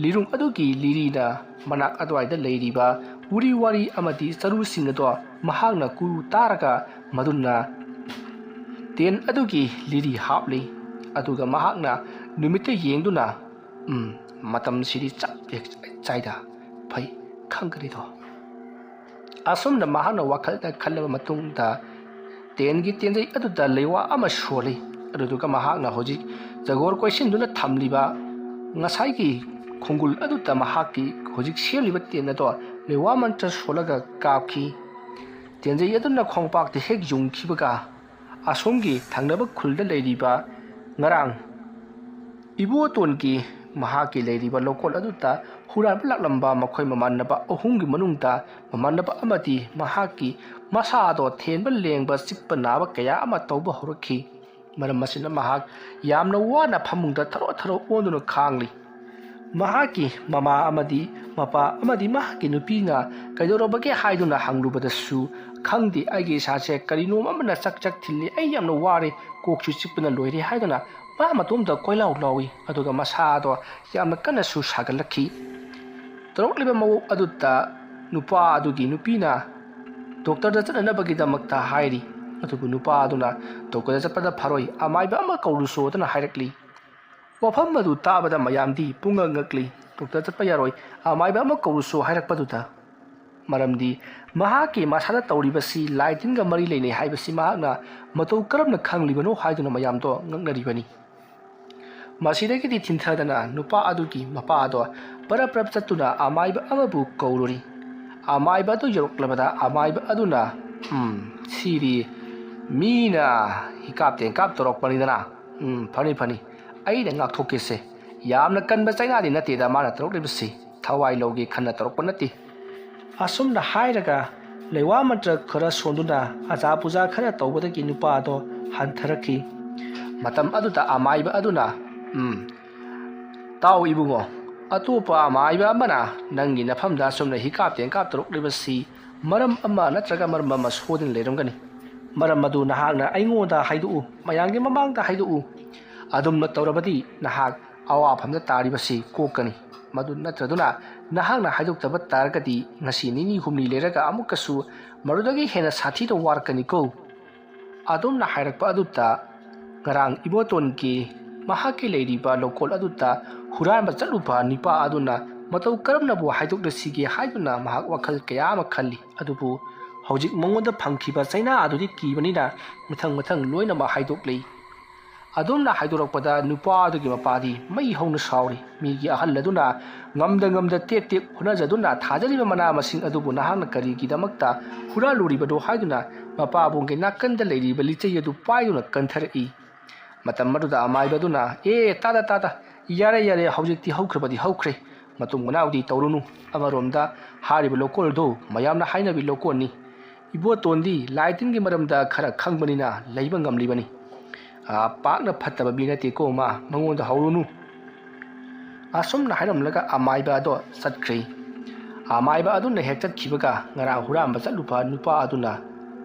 ꯂꯤꯔꯨꯡ ꯑꯗꯨꯒꯤ ꯂꯤꯔꯤꯅ ꯃꯅꯥꯛ ꯑꯗꯨꯋꯥꯏꯗ ꯂꯩꯔꯤꯕ ꯎꯔꯤ ꯋꯥꯔꯤ ꯑꯃꯗꯤ ꯆꯔꯨꯁꯤꯡ ꯑꯗꯣ ꯃꯍꯥꯛꯅ ꯀꯨꯔꯨ ꯇꯥꯔꯒ ꯃꯗꯨꯅ ꯇꯦꯟ ꯑꯗꯨꯒꯤ ꯂꯤꯔꯤ ꯍꯥꯞꯂꯤ꯫ ꯑꯗꯨꯒ ꯃꯍꯥꯛꯅ ꯅꯨꯃꯤꯠꯇ ꯌꯦꯡꯗꯨꯅ ꯃꯇꯝꯁꯤꯗꯤ ꯆꯞ ꯆꯥꯏꯗ ꯐꯩ ꯈꯪꯒꯅꯤꯗꯣ꯫ ꯑꯁꯨꯝꯅ ꯃꯍꯥꯛꯅ ꯋꯥꯈꯜꯗ ꯈꯜꯂꯕ ꯃꯇꯨꯡꯗ ꯇꯦꯟꯒꯤ ꯇꯦꯟꯖꯩ ꯑꯗꯨꯗ ꯂꯩꯋꯥ ꯑꯃ ꯁꯣꯜꯂꯤ꯫ ꯑꯗꯨꯗꯨꯒ ꯃꯍꯥꯛꯅ ꯍꯧꯖꯤꯛ ꯖꯒꯣꯔ ꯀꯣꯏꯁꯤꯟꯗꯨꯅ ꯊꯝꯂꯤꯕ ꯉꯁꯥꯏꯒꯤ ꯈꯣꯡꯒꯨꯜ ꯑꯗꯨꯗ ꯃꯍꯥꯛꯀꯤ ꯍꯧꯖꯤꯛ ꯁꯦꯝꯂꯤꯕ ꯇꯦꯟ ꯑꯗꯣ ꯂꯩꯋꯥ ꯃꯟꯇ꯭ꯔ ꯁꯣꯜꯂꯒ ꯀꯥꯞꯈꯤ꯫ ꯇꯦꯟꯖꯩ ꯑꯗꯨꯅ ꯈꯣꯡꯄꯥꯛꯇ ꯍꯦꯛ ꯌꯨꯡꯈꯤꯕꯒ ꯑꯁꯣꯝꯒꯤ ꯊꯪꯅꯕ ꯈꯨꯜꯗ ꯂꯩꯔꯤꯕ ꯉꯔꯥꯡ ꯏꯕꯣꯇꯣꯟꯒꯤ ꯃꯍꯥꯛꯀꯤ ꯂꯩꯔꯤꯕ ꯂꯧꯀꯣꯜ ꯑꯗꯨꯗ ꯍꯨꯔꯥꯟꯕ ꯂꯥꯛꯂꯝꯕ ꯃꯈꯣꯏ ꯃꯃꯥꯟꯅꯕ ꯑꯍꯨꯝꯒꯤ ꯃꯅꯨꯡꯗ ꯃꯃꯥꯟꯅꯕ ꯑꯃꯗꯤ ꯃꯍꯥꯛꯀꯤ ꯃꯁꯥꯗꯣ ꯊꯦꯟꯕ ꯂꯦꯡꯕ ꯆꯤꯛꯄ ꯅꯥꯕ ꯀꯌꯥ ꯑꯃ ꯇꯧꯕ ꯍꯧꯔꯛꯈꯤ꯫ ꯃꯔꯝ ꯑꯁꯤꯅ ꯃꯍꯥꯛ ꯌꯥꯝꯅ ꯋꯥꯅ ꯐꯃꯨꯡꯗ ꯊꯔꯣ ꯑꯣꯟꯗꯨꯅ ꯈꯥꯡꯂꯤ꯫ ꯃꯍꯥꯛꯀꯤ ꯃꯃꯥ ꯑꯃꯗꯤ ꯃꯄꯥ ꯑꯃꯗꯤ ꯃꯍꯥꯛꯀꯤ ꯅꯨꯄꯤꯅ ꯀꯩꯗꯧꯔꯕꯒꯦ ꯍꯥꯏꯗꯨꯅ ꯍꯪꯂꯨꯕꯗꯁꯨ ꯈꯪꯗꯦ ꯑꯩꯒꯤ ꯏꯁꯥꯁꯦ ꯀꯔꯤꯅꯣꯝ ꯑꯃꯅ ꯆꯛ ꯊꯤꯜꯂꯤ ꯑꯩ ꯌꯥꯝꯅ ꯋꯥꯔꯦ ꯀꯣꯛꯁꯨ ꯆꯤꯛꯄꯅ ꯂꯣꯏꯔꯦ ꯍꯥꯏꯗꯨꯅ ꯃꯥ ꯃꯇꯣꯝꯗ ꯀꯣꯏꯂꯥꯎ ꯂꯥꯎꯏ꯫ ꯑꯗꯨꯒ ꯃꯁꯥꯗꯣ ꯌꯥꯝꯅ ꯀꯟꯅꯁꯨ ꯁꯥꯒꯠꯂꯛꯈꯤ꯫ ꯇꯧꯔꯛꯂꯤꯕ ꯃꯑꯣꯡ ꯑꯗꯨꯗ ꯅꯨꯄꯥ ꯑꯗꯨꯒꯤ ꯅꯨꯄꯤꯅ ꯗꯣꯛꯇꯔꯗ ꯆꯠꯅꯅꯕꯒꯤꯗꯃꯛꯇ ꯍꯥꯏꯔꯤ꯫ ꯑꯗꯨꯕꯨ ꯅꯨꯄꯥ ꯑꯗꯨꯅ ꯗꯣꯛꯇꯔꯗ ꯆꯠꯄꯗ ꯐꯔꯣꯏ ꯑꯃꯥꯏꯕ ꯑꯃ ꯀꯧꯔꯨꯁꯣꯗꯅ ꯍꯥꯏꯔꯛꯂꯤ꯫ ꯋꯥꯐꯝ ꯑꯗꯨ ꯇꯥꯕꯗ ꯃꯌꯥꯝꯗꯤ ꯄꯨꯡꯉꯛ ꯉꯛꯂꯤ꯫ ꯗꯣꯛꯇꯔ ꯆꯠꯄ ꯌꯥꯔꯣꯏ ꯑꯃꯥꯏꯕ ꯑꯃ ꯀꯧꯔꯨꯁꯣ ꯍꯥꯏꯔꯛꯄꯗꯨꯗ ꯃꯔꯝꯗꯤ ꯃꯍꯥꯛꯀꯤ ꯃꯁꯥꯗ ꯇꯧꯔꯤꯕꯁꯤ ꯂꯥꯏ ꯇꯤꯟꯒ ꯃꯔꯤ ꯂꯩꯅꯩ ꯍꯥꯏꯕꯁꯤ ꯃꯍꯥꯛꯅ ꯃꯇꯧ ꯀꯔꯝꯅ ꯈꯪꯂꯤꯕꯅꯣ ꯍꯥꯏꯗꯨꯅ ꯃꯌꯥꯝꯗꯣ ꯉꯛꯅꯔꯤꯕꯅꯤ꯫ ꯃꯁꯤꯗꯒꯤꯗꯤ ꯊꯤꯟꯊꯗꯅ ꯅꯨꯄꯥ ꯑꯗꯨꯒꯤ ꯃꯄꯥꯗꯣ ꯄꯔꯞ ꯆꯠꯇꯨꯅ ꯑꯃꯥꯏꯕ ꯑꯃꯕꯨ ꯀꯧꯔꯨꯔꯤ꯫ ꯑꯃꯥꯏꯕ ꯑꯗꯨ ꯌꯧꯔꯛꯂꯕꯗ ꯑꯃꯥꯏꯕ ꯑꯗꯨꯅ ꯁꯤꯗꯤ ꯃꯤꯅ ꯍꯤꯀꯥꯞ ꯇꯦꯡꯀꯥꯞ ꯇꯧꯔꯛꯄꯅꯤꯗꯅ ꯐꯅꯤ ꯑꯩꯅ ꯉꯥꯛꯊꯣꯛꯀꯦꯁꯦ ꯌꯥꯝꯅ ꯀꯟꯕ ꯆꯩꯅꯥꯗꯤ ꯅꯠꯇꯦꯗ ꯃꯥꯅ ꯇꯧꯔꯛꯂꯤꯕꯁꯤ ꯊꯋꯥꯏ ꯂꯧꯒꯦ ꯈꯟꯅ ꯇꯧꯔꯛꯄ ꯅꯠꯇꯦ꯫ ꯑꯁꯨꯝꯅ ꯍꯥꯏꯔꯒ ꯂꯩꯋꯥ ꯃꯟꯇ꯭ꯔ ꯈꯔ ꯁꯣꯟꯗꯨꯅ ꯑꯖꯥ ꯄꯨꯖꯥ ꯈꯔ ꯇꯧꯕꯗꯒꯤ ꯅꯨꯄꯥꯗꯣ ꯍꯟꯊꯔꯛꯈꯤ꯫ ꯃꯇꯝ ꯑꯗꯨꯗ ꯑꯃꯥꯏꯕ ꯑꯗꯨꯅ ꯇꯥꯎ ꯏꯕꯨꯡꯉꯣ ꯑꯇꯣꯞꯄ ꯑꯃꯥꯏꯕ ꯑꯃꯅ ꯅꯪꯒꯤ ꯅꯐꯝꯗ ꯑꯁꯨꯝꯅ ꯍꯤꯀꯥꯞ ꯇꯦꯡꯀꯥꯞ ꯇꯧꯔꯛꯂꯤꯕꯁꯤ ꯃꯔꯝ ꯑꯃ ꯅꯠꯇ꯭ꯔꯒ ꯃꯔꯝ ꯑꯃ ꯁꯣꯏꯗꯅ ꯂꯩꯔꯝꯒꯅꯤ꯫ ꯃꯔꯝ ꯑꯗꯨ ꯅꯍꯥꯛꯅ ꯑꯩꯉꯣꯟꯗ ꯍꯥꯏꯗꯣꯛꯎ ꯃꯌꯥꯝꯒꯤ ꯃꯃꯥꯡꯗ ꯍꯥꯏꯗꯣꯛꯎ꯫ ꯑꯗꯨꯝꯅ ꯇꯧꯔꯕꯗꯤ ꯅꯍꯥꯛ ꯑꯋꯥꯐꯝꯗ ꯇꯥꯔꯤꯕꯁꯤ ꯀꯣꯛꯀꯅꯤ꯫ ꯃꯗꯨ ꯅꯠꯇ꯭ꯔꯗꯨꯅ ꯅꯍꯥꯛꯅ ꯍꯥꯏꯗꯣꯛꯇꯕ ꯇꯥꯔꯒꯗꯤ ꯉꯁꯤ ꯅꯤꯅꯤ ꯍꯨꯝꯅꯤ ꯂꯩꯔꯒ ꯑꯃꯨꯛꯀꯁꯨ ꯃꯗꯨꯗꯒꯤ ꯍꯦꯟꯅ ꯁꯥꯊꯤꯅ ꯋꯥꯔꯛꯀꯅꯤꯀꯣ꯫ ꯑꯗꯨꯝꯅ ꯍꯥꯏꯔꯛꯄ ꯑꯗꯨꯗ ꯉꯔꯥꯡ ꯏꯕꯣꯇꯣꯟꯒꯤ ꯃꯍꯥꯛꯀꯤ ꯂꯩꯔꯤꯕ ꯂꯧꯀꯣꯜ ꯑꯗꯨꯗ ꯍꯨꯔꯥꯟꯕ ꯆꯠꯂꯨꯕ ꯅꯨꯄꯥ ꯑꯗꯨꯅ ꯃꯇꯧ ꯀꯔꯝꯅꯕꯨ ꯍꯥꯏꯗꯣꯛꯂꯁꯤꯒꯦ ꯍꯥꯏꯗꯨꯅ ꯃꯍꯥꯛ ꯋꯥꯈꯜ ꯀꯌꯥ ꯑꯃ ꯈꯜꯂꯤ꯫ ꯑꯗꯨꯕꯨ ꯍꯧꯖꯤꯛ ꯃꯉꯣꯟꯗ ꯐꯪꯈꯤꯕ ꯆꯩꯅꯥ ꯑꯗꯨꯗꯤ ꯀꯤꯕꯅꯤꯅ ꯃꯊꯪ ꯂꯣꯏꯅꯃꯛ ꯍꯥꯏꯗꯣꯛꯂꯤ꯫ ꯑꯗꯨꯝꯅ ꯍꯥꯏꯗꯣꯔꯛꯄꯗ ꯅꯨꯄꯥ ꯑꯗꯨꯒꯤ ꯃꯄꯥꯗꯤ ꯃꯩ ꯍꯧꯅ ꯁꯥꯎꯔꯤ꯫ ꯃꯤꯒꯤ ꯑꯍꯜ ꯑꯗꯨꯅ ꯉꯝꯗ ꯇꯦꯛ ꯍꯣꯠꯅꯖꯗꯨꯅ ꯊꯥꯖꯔꯤꯕ ꯃꯅꯥ ꯃꯁꯤꯡ ꯑꯗꯨꯕꯨ ꯅꯍꯥꯛꯅ ꯀꯔꯤꯒꯤꯗꯃꯛꯇ ꯍꯨꯔꯥꯜꯂꯨꯔꯤꯕꯅꯣ ꯍꯥꯏꯗꯨꯅ ꯃꯄꯥꯕꯨꯡꯒꯤ ꯅꯥꯀꯟꯗ ꯂꯩꯔꯤꯕ ꯂꯤꯆꯩ ꯑꯗꯨ ꯄꯥꯏꯗꯨꯅ ꯀꯟꯊꯔꯛꯏ꯫ ꯃꯇꯝ ꯑꯗꯨꯗ ꯑꯃꯥꯏꯕ ꯑꯗꯨꯅ ꯇꯥꯗ ꯌꯥꯔꯦ ꯍꯧꯖꯤꯛꯇꯤ ꯍꯧꯈ꯭ꯔꯕꯗꯤ ꯍꯧꯈ꯭ꯔꯦ ꯃꯇꯨꯡ ꯃꯅꯥꯎꯗꯤ ꯇꯧꯔꯨꯅꯨ꯫ ꯑꯃꯔꯣꯝꯗ ꯍꯥꯏꯔꯤꯕ ꯂꯧꯀꯣꯜꯗꯨ ꯃꯌꯥꯝꯅ ꯍꯥꯏꯅꯕꯤ ꯂꯧꯀꯣꯜꯅꯤ꯫ ꯏꯕꯣꯇꯣꯟꯗꯤ ꯂꯥꯏ ꯇꯤꯟꯒꯤ ꯃꯔꯝꯗ ꯈꯔ ꯈꯪꯕꯅꯤꯅ ꯂꯩꯕ ꯉꯝꯂꯤꯕꯅꯤ꯫ ꯄꯥꯛꯅ ꯐꯠꯇꯕ ꯃꯤ ꯅꯠꯇꯦꯀꯣ ꯃꯉꯣꯟꯗ ꯍꯧꯔꯨꯅꯨ꯫ ꯑꯁꯨꯝꯅ ꯍꯥꯏꯔꯝꯂꯒ ꯑꯃꯥꯏꯕ ꯑꯗꯣ ꯆꯠꯈ꯭ꯔꯦ꯫ ꯑꯃꯥꯏꯕ ꯑꯗꯨꯅ ꯍꯦꯛ ꯆꯠꯈꯤꯕꯒ ꯉꯔꯥꯡ ꯍꯨꯔꯥꯟꯕ ꯆꯠꯂꯨꯕ ꯅꯨꯄꯥ ꯑꯗꯨꯅ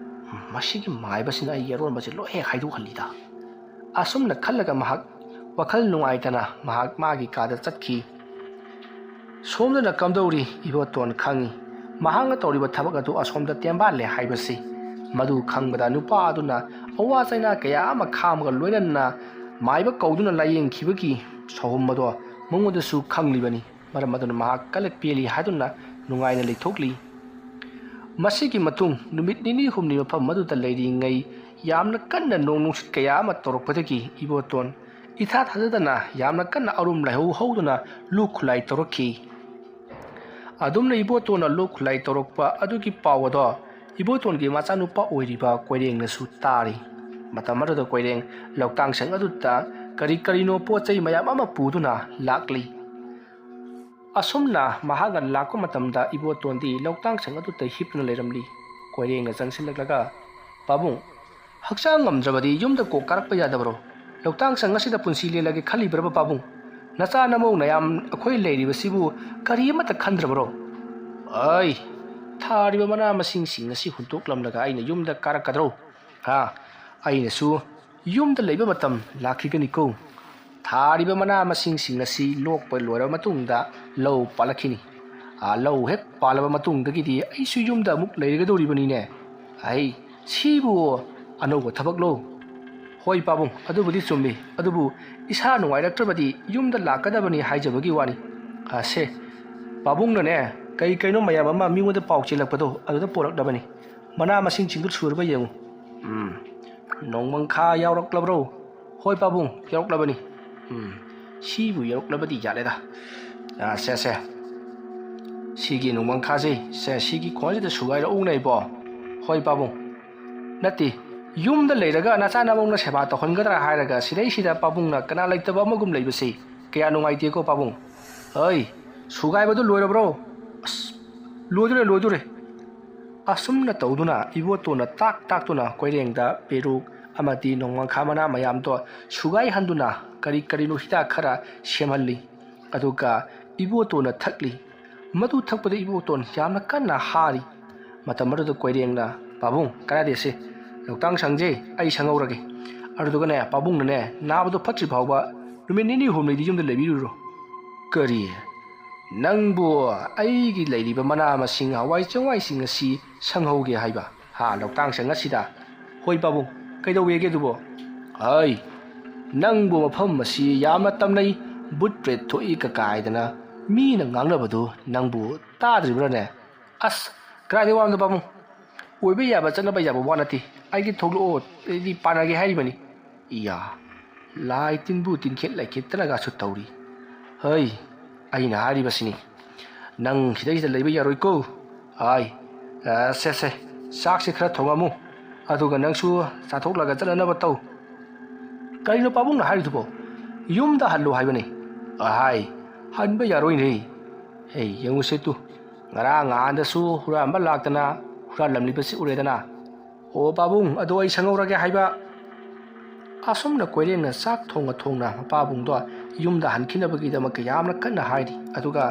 ꯃꯁꯤꯒꯤ ꯃꯥꯏꯕꯁꯤꯅ ꯑꯩꯒꯤ ꯑꯔꯣꯟꯕꯁꯤ ꯂꯣꯏ ꯍꯦꯛ ꯍꯥꯏꯗꯣꯛꯍꯜꯂꯤꯗ꯫ ꯑꯁꯨꯝꯅ ꯈꯜꯂꯒ ꯃꯍꯥꯛ ꯋꯥꯈꯜ ꯅꯨꯡꯉꯥꯏꯇꯅ ꯃꯍꯥꯛ ꯃꯥꯒꯤ ꯀꯥꯗ ꯆꯠꯈꯤ꯫ ꯁꯣꯝꯗꯅ ꯀꯝꯗꯧꯔꯤ ꯏꯕꯣꯇꯣꯟ ꯈꯪꯏ ꯃꯍꯥꯛꯅ ꯇꯧꯔꯤꯕ ꯊꯕꯛ ꯑꯗꯨ ꯑꯁꯣꯝꯗ ꯇꯦꯝꯕꯥꯜꯂꯦ ꯍꯥꯏꯕꯁꯤ꯫ ꯃꯗꯨ ꯈꯪꯕꯗ ꯅꯨꯄꯥ ꯑꯗꯨꯅ ꯑꯋꯥ ꯆꯩꯅꯥ ꯀꯌꯥ ꯑꯃ ꯈꯥꯝꯃꯒ ꯂꯣꯏꯅꯅ ꯃꯥꯏꯕ ꯀꯧꯗꯨꯅ ꯂꯥꯏꯌꯦꯡꯈꯤꯕꯒꯤ ꯁꯥꯎꯍꯨꯝ ꯑꯗꯣ ꯃꯉꯣꯟꯗꯁꯨ ꯈꯪꯂꯤꯕꯅꯤ꯫ ꯃꯔꯝ ꯑꯗꯨꯅ ꯃꯍꯥꯛ ꯀꯂꯛ ꯄꯦꯜꯂꯤ ꯍꯥꯏꯗꯨꯅ ꯅꯨꯡꯉꯥꯏꯅ ꯂꯩꯊꯣꯛꯂꯤ꯫ ꯃꯁꯤꯒꯤ ꯃꯇꯨꯡ ꯅꯨꯃꯤꯠ ꯅꯤꯅꯤ ꯍꯨꯝꯅꯤ ꯃꯐꯝ ꯑꯗꯨꯗ ꯂꯩꯔꯤꯉꯩ ꯌꯥꯝꯅ ꯀꯟꯅ ꯅꯣꯡ ꯅꯨꯡꯁꯤꯠ ꯀꯌా ꯑꯃ ꯇꯧꯔꯛꯄꯗꯒꯤ ꯏꯕꯣꯇꯣꯟ ꯏꯊꯥ ꯊꯥꯖꯗꯅ ꯌꯥꯝꯅ ꯀꯟꯅ ꯑꯔꯨꯝ ꯂꯥꯏꯍꯧ ꯍꯧꯗꯨꯅ ꯂꯣꯛ ꯈꯨꯠꯂꯥꯏ ꯇꯧꯔꯛꯈꯤ꯫ ꯑꯗꯨꯝꯅ ꯏꯕꯣꯇꯣꯟꯅ ꯂꯣꯛ ꯈꯨꯠꯂꯥꯏ ꯇꯧꯔꯛꯄ ꯑꯗꯨꯒꯤ ꯄꯥꯎ ꯑꯗꯣ ꯏꯕꯣꯇꯣꯟꯒꯤ ꯃꯆꯥꯅꯨꯄꯥ ꯑꯣꯏꯔꯤꯕ ꯀꯣꯏꯔꯦꯡꯅꯁꯨ ꯇꯥꯔꯤ꯫ ꯃꯇꯝ ꯑꯗꯨꯗ ꯀꯣꯏꯔꯦꯡ ꯂꯧꯇꯥꯡꯁꯪ ꯑꯗꯨꯗ ꯀꯔꯤꯅꯣ ꯄꯣꯠ ꯆꯩ ꯃꯌꯥꯝ ꯑꯃ ꯄꯨꯗꯨꯅ ꯂꯥꯛꯂꯤ꯫ ꯑꯁꯨꯝꯅ ꯃꯍꯥꯛꯅ ꯂꯥꯛꯄ ꯃꯇꯝꯗ ꯏꯕꯣꯇꯣꯟꯗꯤ ꯂꯧꯇꯥꯡꯁꯪ ꯑꯗꯨꯗ ꯍꯤꯞꯇꯨꯅ ꯂꯩꯔꯝꯂꯤ꯫ ꯀꯣꯏꯔꯦꯡꯅ ꯆꯪꯁꯤꯜꯂꯛꯂꯒ "ꯄꯥꯕꯨꯡ, ꯍꯛꯆꯥꯡ ꯉꯝꯗ꯭ꯔꯕꯗꯤ ꯌꯨꯝꯗ ꯀꯣꯛ ꯀꯥꯔꯛꯄ ꯌꯥꯗꯕꯔꯣ? ꯂꯧꯇꯥꯡꯁꯪ ꯑꯁꯤꯗ ꯄꯨꯟꯁꯤ ꯂꯦꯜꯂꯒꯦ ꯈꯜꯂꯤꯕ꯭ꯔꯕ ꯄꯥꯕꯨꯡ? ꯅꯆꯥ ꯅꯃꯧ ꯅꯌꯥꯝ ꯑꯩꯈꯣꯏ ꯂꯩꯔꯤꯕꯁꯤꯕꯨ ꯀꯔꯤ ꯑꯃꯠꯇ ꯈꯟꯗ꯭ꯔꯕꯔꯣ? ꯑꯩ ꯊꯥꯔꯤꯕ ꯃꯅꯥ ꯃꯁꯤꯡꯁꯤꯡ ꯑꯁꯤ ꯍꯨꯟꯇꯣꯛꯂꯝꯂꯒ ꯑꯩꯅ ꯌꯨꯝꯗ ꯀꯥꯔꯛꯀꯗ꯭ꯔꯣ? ꯑꯩꯅꯁꯨ ꯌꯨꯝꯗ ꯂꯩꯕ ꯃꯇꯝ ꯂꯥꯛꯈꯤꯒꯅꯤꯀꯣ꯫ ꯊꯥꯔꯤꯕ ꯃꯅꯥ ꯃꯁꯤꯡꯁꯤꯡ ꯑꯁꯤ ꯂꯣꯛꯄ ꯂꯣꯏꯔꯕ ꯃꯇꯨꯡꯗ ꯂꯧ ꯄꯥꯜꯂꯛꯈꯤꯅꯤ꯫ ꯂꯧ ꯍꯦꯛ ꯄꯥꯜꯂꯕ ꯃꯇꯨꯡꯗꯒꯤꯗꯤ ꯑꯩꯁꯨ ꯌꯨꯝꯗ ꯑꯃꯨꯛ ꯂꯩꯔꯒꯗꯧꯔꯤꯕꯅꯤꯅꯦ꯫ ꯁꯤꯕꯨ ꯑꯅꯧꯕ ꯊꯕꯛꯂꯣ? ꯍꯣꯏ ꯄꯥꯕꯨꯡ, ꯑꯗꯨꯕꯨꯗꯤ ꯆꯨꯝꯃꯤ, ꯑꯗꯨꯕꯨ ꯏꯁꯥ ꯅꯨꯡꯉꯥꯏꯔꯛꯇ꯭ꯔꯕꯗꯤ ꯌꯨꯝꯗ ꯂꯥꯛꯀꯗꯕꯅꯤ ꯍꯥꯏꯖꯕꯒꯤ ꯋꯥꯅꯤ꯫ ꯁꯦ ꯄꯥꯕꯨꯡꯅꯅꯦ ꯀꯩꯅꯣ ꯃꯌꯥꯝ ꯑꯃ ꯃꯤꯉꯣꯟꯗ ꯄꯥꯎ ꯆꯦꯜꯂꯛꯄꯗꯣ ꯑꯗꯨꯗ ꯄꯣꯔꯛꯅꯕꯅꯤ꯫ ꯃꯅꯥ ꯃꯁꯤꯡꯁꯤꯡꯗꯨ ꯁꯨꯔꯕ ꯌꯦꯡꯉꯨ꯫ ꯅꯣꯡꯃꯪꯈꯥ ꯌꯥꯎꯔꯛꯂꯕ꯭ꯔꯣ? ꯍꯣꯏ ꯄꯥꯕꯨꯡ, ꯌꯥꯎꯔꯛꯂꯕꯅꯤ꯫ ꯁꯤꯕꯨ ꯌꯥꯎꯔꯛꯂꯕꯗꯤ ꯌꯥꯠꯂꯦꯗ꯫ ꯁꯦ ꯁꯤꯒꯤ ꯅꯣꯡꯃꯪꯈꯥꯁꯦ ꯁꯤꯒꯤ ꯈꯣꯟꯁꯤꯗ ꯁꯨꯒꯥꯏꯔꯛꯎꯅꯦ ꯏꯕꯣ꯫ ꯍꯣꯏ ꯄꯥꯕꯨꯡ꯫ ꯅꯠꯇꯦ, ꯌꯨꯝꯗ ꯂꯩꯔꯒ ꯅꯆꯥ ꯅꯃꯧꯅ ꯁꯦꯕꯥ ꯇꯧꯍꯟꯒꯗ꯭ꯔꯥ ꯍꯥꯏꯔꯒ ꯁꯤꯗꯩꯁꯤꯗ ꯄꯥꯕꯨꯡꯅ ꯀꯅꯥ ꯂꯩꯇꯕ ꯑꯃꯒꯨꯝ ꯂꯩꯕꯁꯤ ꯀꯌꯥ ꯅꯨꯡꯉꯥꯏꯇꯦꯀꯣ ꯄꯥꯕꯨꯡ꯫ ꯁꯨꯒꯥꯏꯕꯗꯨ ꯂꯣꯏꯔꯕ꯭ꯔꯣ? ꯂꯣꯏꯗꯣꯔꯦ꯫ ꯑꯁꯨꯝꯅ ꯇꯧꯗꯨꯅ ꯏꯕꯣꯇꯣꯟꯅ ꯇꯥꯛꯇꯨꯅ ꯀꯣꯏꯔꯦꯡꯗ ꯄꯦꯔꯨꯛ ꯑꯃꯗꯤ ꯅꯣꯡꯃꯪꯈꯥ ꯃꯅꯥ ꯃꯌꯥꯝꯗꯣ ꯁꯨꯒꯥꯏꯍꯟꯗꯨꯅ ꯀꯔꯤꯅꯣ ꯍꯤꯗꯥꯛ ꯈꯔ ꯁꯦꯝꯍꯜꯂꯤ꯫ ꯑꯗꯨꯒ ꯏꯕꯣꯇꯣꯟꯅ ꯊꯛꯂꯤ꯫ ꯃꯗꯨ ꯊꯛꯄꯗ ꯏꯕꯣꯇꯣꯟ ꯌꯥꯝꯅ ꯀꯟꯅ ꯍꯥꯔꯤ꯫ ꯃꯇꯝ ꯑꯗꯨꯗ ꯀꯣꯏꯔꯦꯡꯅ "ꯄꯥꯕꯨꯡ, ꯀꯥꯟꯅꯗꯦꯁꯦ, ꯂꯧꯇꯥꯡꯁꯪꯁꯦ ꯑꯩ ꯁꯪꯍꯧꯔꯒꯦ꯫ ꯑꯗꯨꯗꯨꯒꯅꯦ ꯄꯥꯕꯨꯡꯅꯅꯦ ꯅꯥꯕꯗꯣ ꯐꯠꯇ꯭ꯔꯤ ꯐꯥꯎꯕ ꯅꯨꯃꯤꯠ ꯅꯤꯅꯤ ꯍꯨꯝꯅꯤꯗꯤ ꯌꯨꯝꯗ ꯂꯩꯕꯤꯔꯨꯔꯣ." "ꯀꯔꯤ? ꯅꯪꯕꯨ ꯑꯩꯒꯤ ꯂꯩꯔꯤꯕ ꯃꯅꯥ ꯃꯁꯤꯡ ꯍꯋꯥꯏ ꯆꯦꯡꯋꯥꯏꯁꯤꯡ ꯑꯁꯤ ꯁꯪꯍꯧꯒꯦ ꯍꯥꯏꯕ ꯂꯧꯇꯥꯡꯁꯪ ꯑꯁꯤꯗ?" "ꯍꯣꯏ ꯄꯥꯕꯨꯡ, ꯀꯩꯗꯧꯋꯦꯒꯦ ꯑꯗꯨꯕꯣ?" "ꯅꯪꯕꯨ ꯃꯐꯝ ꯑꯁꯤ ꯌꯥꯝꯅ ꯇꯝꯅꯩ, ꯕꯨꯠ ꯄ꯭ꯔꯦꯠ ꯊꯣꯛꯏ ꯀꯥꯏꯗꯅ ꯃꯤꯅ ꯉꯥꯡꯅꯕꯗꯨ ꯅꯪꯕꯨ ꯇꯥꯗ꯭ꯔꯤꯕ꯭ꯔꯥꯅꯦ?" "ꯀꯗꯥꯏꯗꯩ ꯋꯥꯅꯣ ꯄꯥꯕꯨꯡ? ꯑꯣꯏꯕ ꯌꯥꯕ ꯆꯠꯅꯕ ꯌꯥꯕ ꯋꯥ ꯅꯠꯇꯦ꯫ ꯑꯩꯗꯤ ꯊꯣꯛꯂꯛꯑꯣ, ꯑꯩꯗꯤ ꯄꯥꯟꯅꯒꯦ ꯍꯥꯏꯔꯤꯕꯅꯤ." ꯂꯥꯏ ꯇꯤꯟꯕꯨ ꯇꯤꯟꯈꯦꯠ ꯂꯩꯈꯦꯠꯇꯅꯒꯁꯨ ꯇꯧꯔꯤ꯫ ꯑꯩꯅ ꯍꯥꯏꯔꯤꯕꯁꯤꯅꯤ, ꯅꯪ ꯁꯤꯗꯩꯁꯤꯗ ꯂꯩꯕ ꯌꯥꯔꯣꯏꯀꯣ꯫ ꯁꯦ ꯆꯥꯛꯁꯦꯈꯔ ꯊꯣꯡꯉꯝꯃꯨ, ꯑꯗꯨꯒ ꯅꯪꯁꯨ ꯆꯥꯊꯣꯛꯂꯒ ꯆꯠꯅꯅꯕ ꯇꯧ." "ꯀꯔꯤꯅꯣ ꯄꯥꯕꯨꯡꯅ ꯍꯥꯏꯔꯤꯗꯨꯕꯣ? ꯌꯨꯝꯗ ꯍꯜꯂꯨ ꯍꯥꯏꯕꯅꯤ." "ꯍꯟꯕ ꯌꯥꯔꯣꯏꯅꯦ꯫ ꯌꯦꯡꯉꯨꯁꯦ ꯇꯨ, ꯉꯔꯥꯡ ꯅꯍꯥꯟꯗꯁꯨ ꯍꯨꯔꯥꯟꯕ ꯂꯥꯛꯇꯅ ꯍꯨꯔꯥꯟꯂꯝꯂꯤꯕꯁꯤ ꯎꯔꯦꯗꯅ." "ꯑꯣ ꯄꯥꯕꯨꯡ, ꯑꯗꯣ ꯑꯩ ꯁꯪꯍꯧꯔꯒꯦ ꯍꯥꯏꯕ." ꯑꯁꯨꯝꯅ ꯀꯣꯏꯔꯦꯡꯅ ꯆꯥꯛ ꯊꯣꯡꯅ ꯃꯄꯥꯕꯨꯡꯗꯣ ꯌꯨꯝꯗ ꯍꯟꯈꯤꯅꯕꯒꯤꯗꯃꯛ ꯌꯥꯝꯅ ꯀꯟꯅ ꯍꯥꯏꯔꯤ꯫ ꯑꯗꯨꯒ